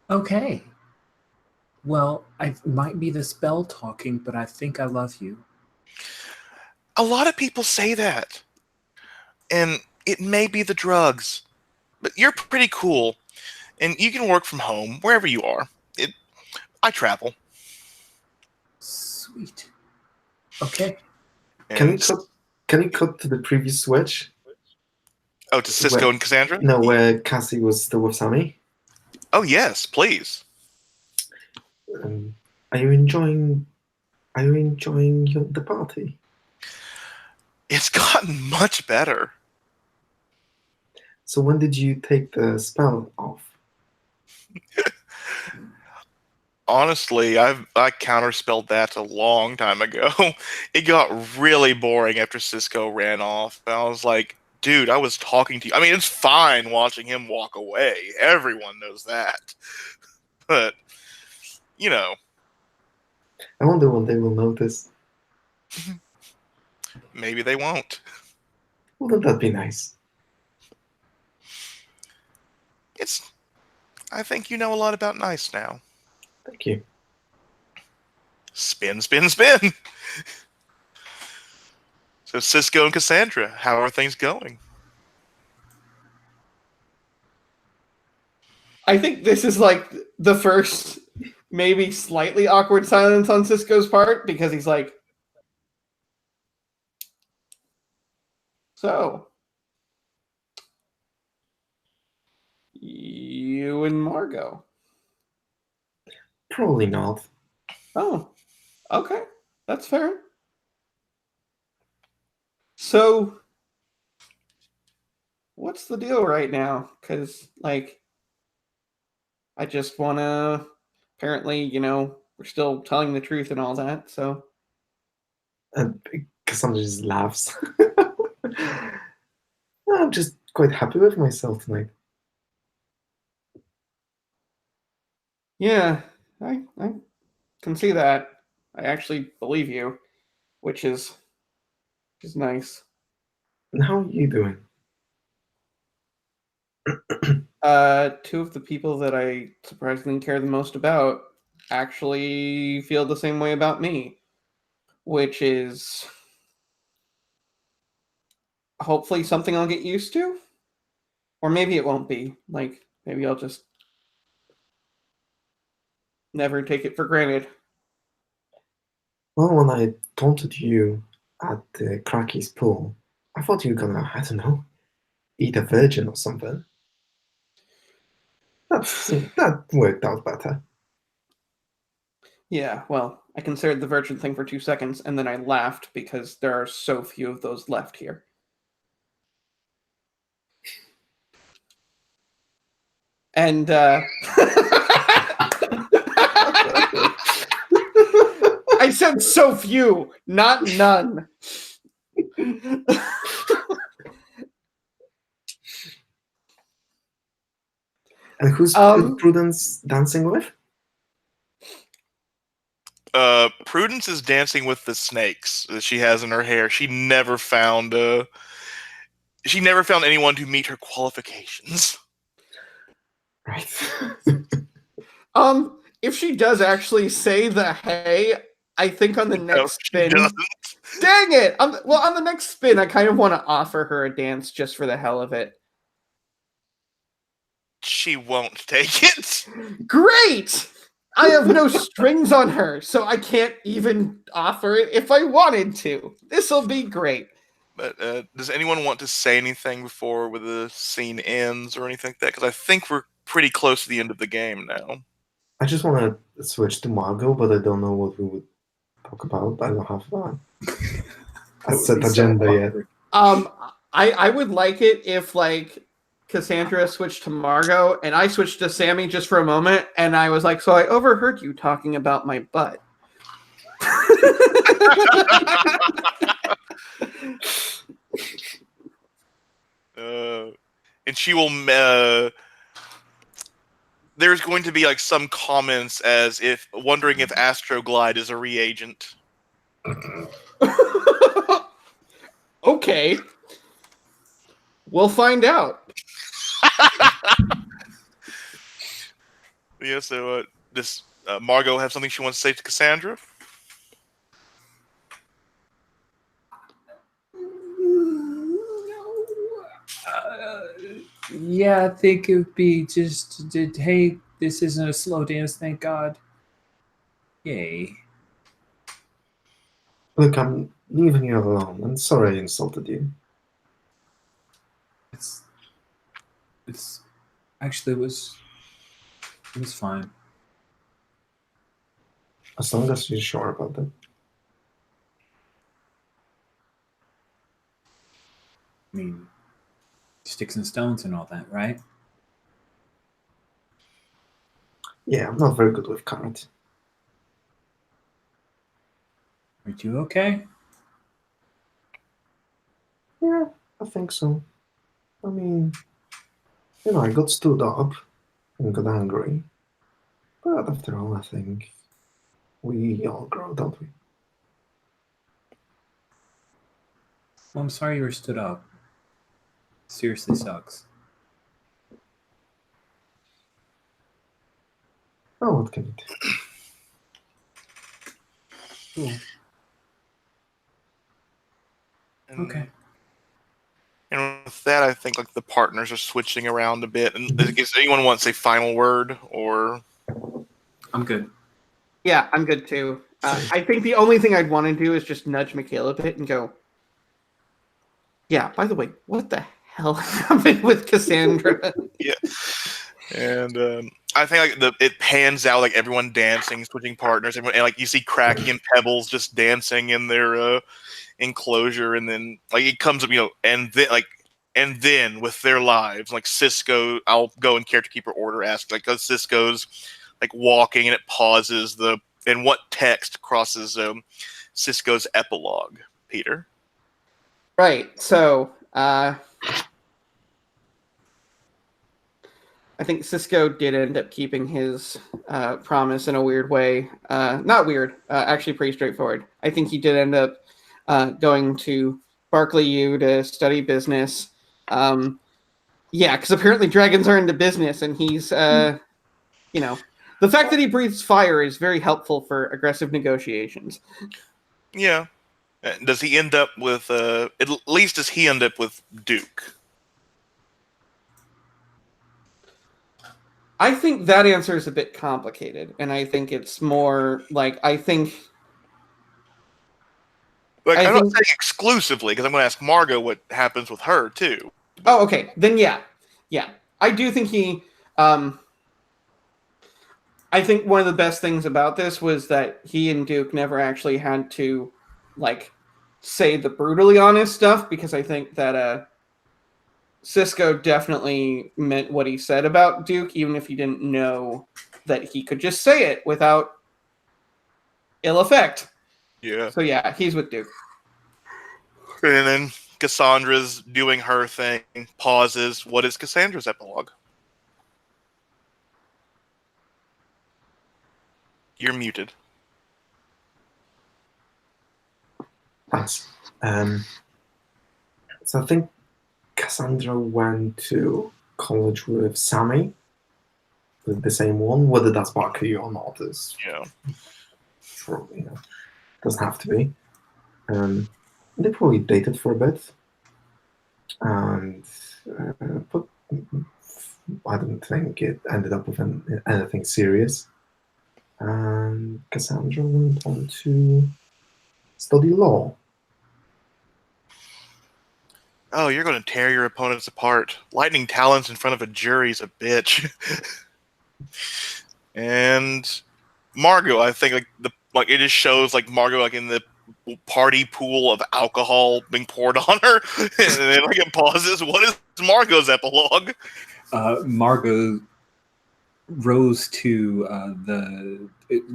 Speaker 4: Okay. Well, it might be the spell talking, but I think I love you.
Speaker 1: A lot of people say that, and it may be the drugs, but you're pretty cool, and you can work from home wherever you are. It, I travel,
Speaker 4: Sweet. Okay.
Speaker 3: Can you
Speaker 1: and
Speaker 3: cut? Can you cut to the previous switch
Speaker 1: oh, to Cisco
Speaker 3: where
Speaker 1: and Cassandra.
Speaker 3: no, where Cassie was still with Sammy?
Speaker 1: Oh yes, please.
Speaker 3: Um, are you enjoying? Are you enjoying the party?
Speaker 1: It's gotten much better.
Speaker 3: So when did you take the spell off?
Speaker 1: Honestly, I counterspelled that a long time ago. It got really boring after Cisco ran off. And I was like, dude, I was talking to you. I mean, it's fine watching him walk away. Everyone knows that. But, you know,
Speaker 3: I wonder when they will notice.
Speaker 1: maybe they won't.
Speaker 3: Wouldn't that be nice?
Speaker 1: It's I think you know a lot about nice now.
Speaker 3: Thank you.
Speaker 1: Spin, spin, spin. So Cisco and Cassandra, how are things going?
Speaker 2: I think this is like the first, maybe slightly awkward silence on Cisco's part because he's like, "So, you and Margot?
Speaker 3: Probably not.
Speaker 2: Oh, okay, that's fair. So, what's the deal right now? Because, like, I just want to, apparently, we're still telling the truth and all that, so.
Speaker 3: And Cassandra just laughs. I'm just quite happy with myself tonight.
Speaker 2: Yeah, I can see that. I actually believe you, which is nice.
Speaker 3: And how are you doing?
Speaker 2: Two of the people that I surprisingly care the most about actually feel the same way about me, which is hopefully something I'll get used to, or maybe it won't be. Like maybe I'll just never take it for granted.
Speaker 3: Well, when I taunted you at the Cracky's pool, I thought you were gonna, I don't know, eat a virgin or something. That worked out better.
Speaker 2: Yeah, well, I considered the virgin thing for 2 seconds, and then I laughed because there are so few of those left here. And I said so few, not none.
Speaker 3: And who's Prudence dancing with?
Speaker 1: Prudence is dancing with the snakes that she has in her hair. She never found anyone to meet her qualifications.
Speaker 3: Right.
Speaker 2: If she does actually say the hey, I think on the next spin. Dang it! On the next spin, I kind of want to offer her a dance just for the hell of it.
Speaker 1: She won't take it.
Speaker 2: Great! I have no strings on her, so I can't even offer it if I wanted to. This'll be great.
Speaker 1: But does anyone want to say anything before the scene ends or anything like that? Because I think we're pretty close to the end of the game now.
Speaker 3: I just want to switch to Margot, but I don't know what we would talk about. I don't have a set agenda yet.
Speaker 2: I would like it if like Cassandra switched to Margot and I switched to Sammy just for a moment, and I was like, so I overheard you talking about my butt.
Speaker 1: And she will. There's going to be like some comments as if wondering if Astroglide is a reagent.
Speaker 2: Okay, we'll find out.
Speaker 1: Yeah. So this Margot have something she wants to say to Cassandra?
Speaker 4: Yeah, I think it would be just, hey, this isn't a slow dance, thank God. Yay.
Speaker 3: Look, I'm leaving you alone. I'm sorry I insulted you.
Speaker 4: It's actually it was fine.
Speaker 3: As long as you're sure about that.
Speaker 4: I mean, sticks and stones and all that, right?
Speaker 3: Yeah, I'm not very good with cards.
Speaker 4: Are you okay?
Speaker 3: Yeah, I think so. I mean, I got stood up and got angry. But after all, I think we all grow, don't we?
Speaker 4: Well, I'm sorry you were stood up. Seriously sucks.
Speaker 3: Oh, what can you do?
Speaker 4: Cool.
Speaker 1: And,
Speaker 4: Okay.
Speaker 1: And with that, I think like the partners are switching around a bit. And
Speaker 3: Mhm.
Speaker 1: does anyone want to say final word or?
Speaker 4: I'm good.
Speaker 2: Yeah, I'm good too.
Speaker 3: Same.
Speaker 2: I think the only thing I'd want to do is just nudge Michaela a bit and go, yeah, by the way, what the hell happened with Cassandra?
Speaker 1: Yeah. And I think like it pans out like everyone dancing, switching partners, and like you see Cracky and Pebbles just dancing in their enclosure, and then like it comes up, and then with their lives, like Cisco, I'll go in character keeper order, ask like, cause Cisco's like walking, and it pauses and what text crosses Cisco's epilogue, Peter.
Speaker 2: Right. So I think Cisco did end up keeping his promise in a weird way. Not weird, actually pretty straightforward. I think he did end up going to Barclay U to study business. Yeah, because apparently dragons are into business, and he's, the fact that he breathes fire is very helpful for aggressive negotiations.
Speaker 1: Yeah. Does he end up with at least does he end up with Duke?
Speaker 2: I think that answer is a bit complicated, and I think it's more like
Speaker 1: Like,
Speaker 2: I
Speaker 1: I'm not
Speaker 2: think.
Speaker 1: saying exclusively because I'm going to ask Margot what happens with her too.
Speaker 2: Oh, okay. Then yeah. I do think he. I think one of the best things about this was that he and Duke never actually had to, like, say the brutally honest stuff, because I think that Cisco definitely meant what he said about Duke, even if he didn't know that he could just say it without ill effect.
Speaker 1: Yeah.
Speaker 2: So yeah, he's with Duke.
Speaker 1: And then Cassandra's doing her thing, pauses. What is Cassandra's epilogue? You're muted.
Speaker 3: Thanks. So I think Cassandra went to college with Sammy, the same one. Whether that's Barkley or not is
Speaker 1: Yeah.
Speaker 3: probably doesn't have to be. They probably dated for a bit, and but I don't think it ended up with anything serious. And Cassandra went on to study law.
Speaker 1: Oh, you're going to tear your opponents apart. Lightning talons in front of a jury's a bitch. And Margot, I think like it just shows like Margot like in the party pool of alcohol being poured on her, and then like it pauses. What is Margot's epilogue?
Speaker 4: Margot rose to the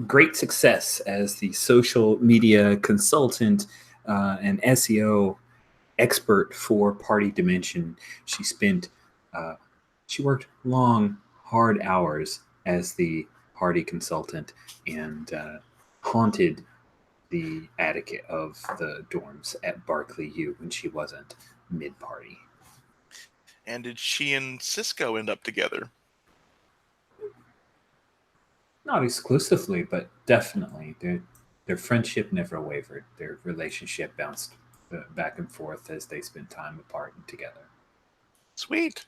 Speaker 4: great success as the social media consultant and SEO expert for Party Dimension. She worked long, hard hours as the party consultant and haunted the attic of the dorms at Barclay U when she wasn't mid party.
Speaker 1: And did she and Cisco end up together?
Speaker 4: Not exclusively, but definitely. Their friendship never wavered. Their relationship bounced back and forth as they spent time apart and together.
Speaker 1: Sweet.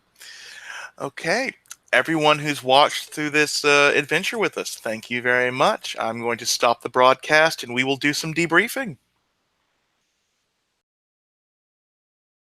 Speaker 1: Okay. Everyone who's watched through this adventure with us, thank you very much. I'm going to stop the broadcast and we will do some debriefing.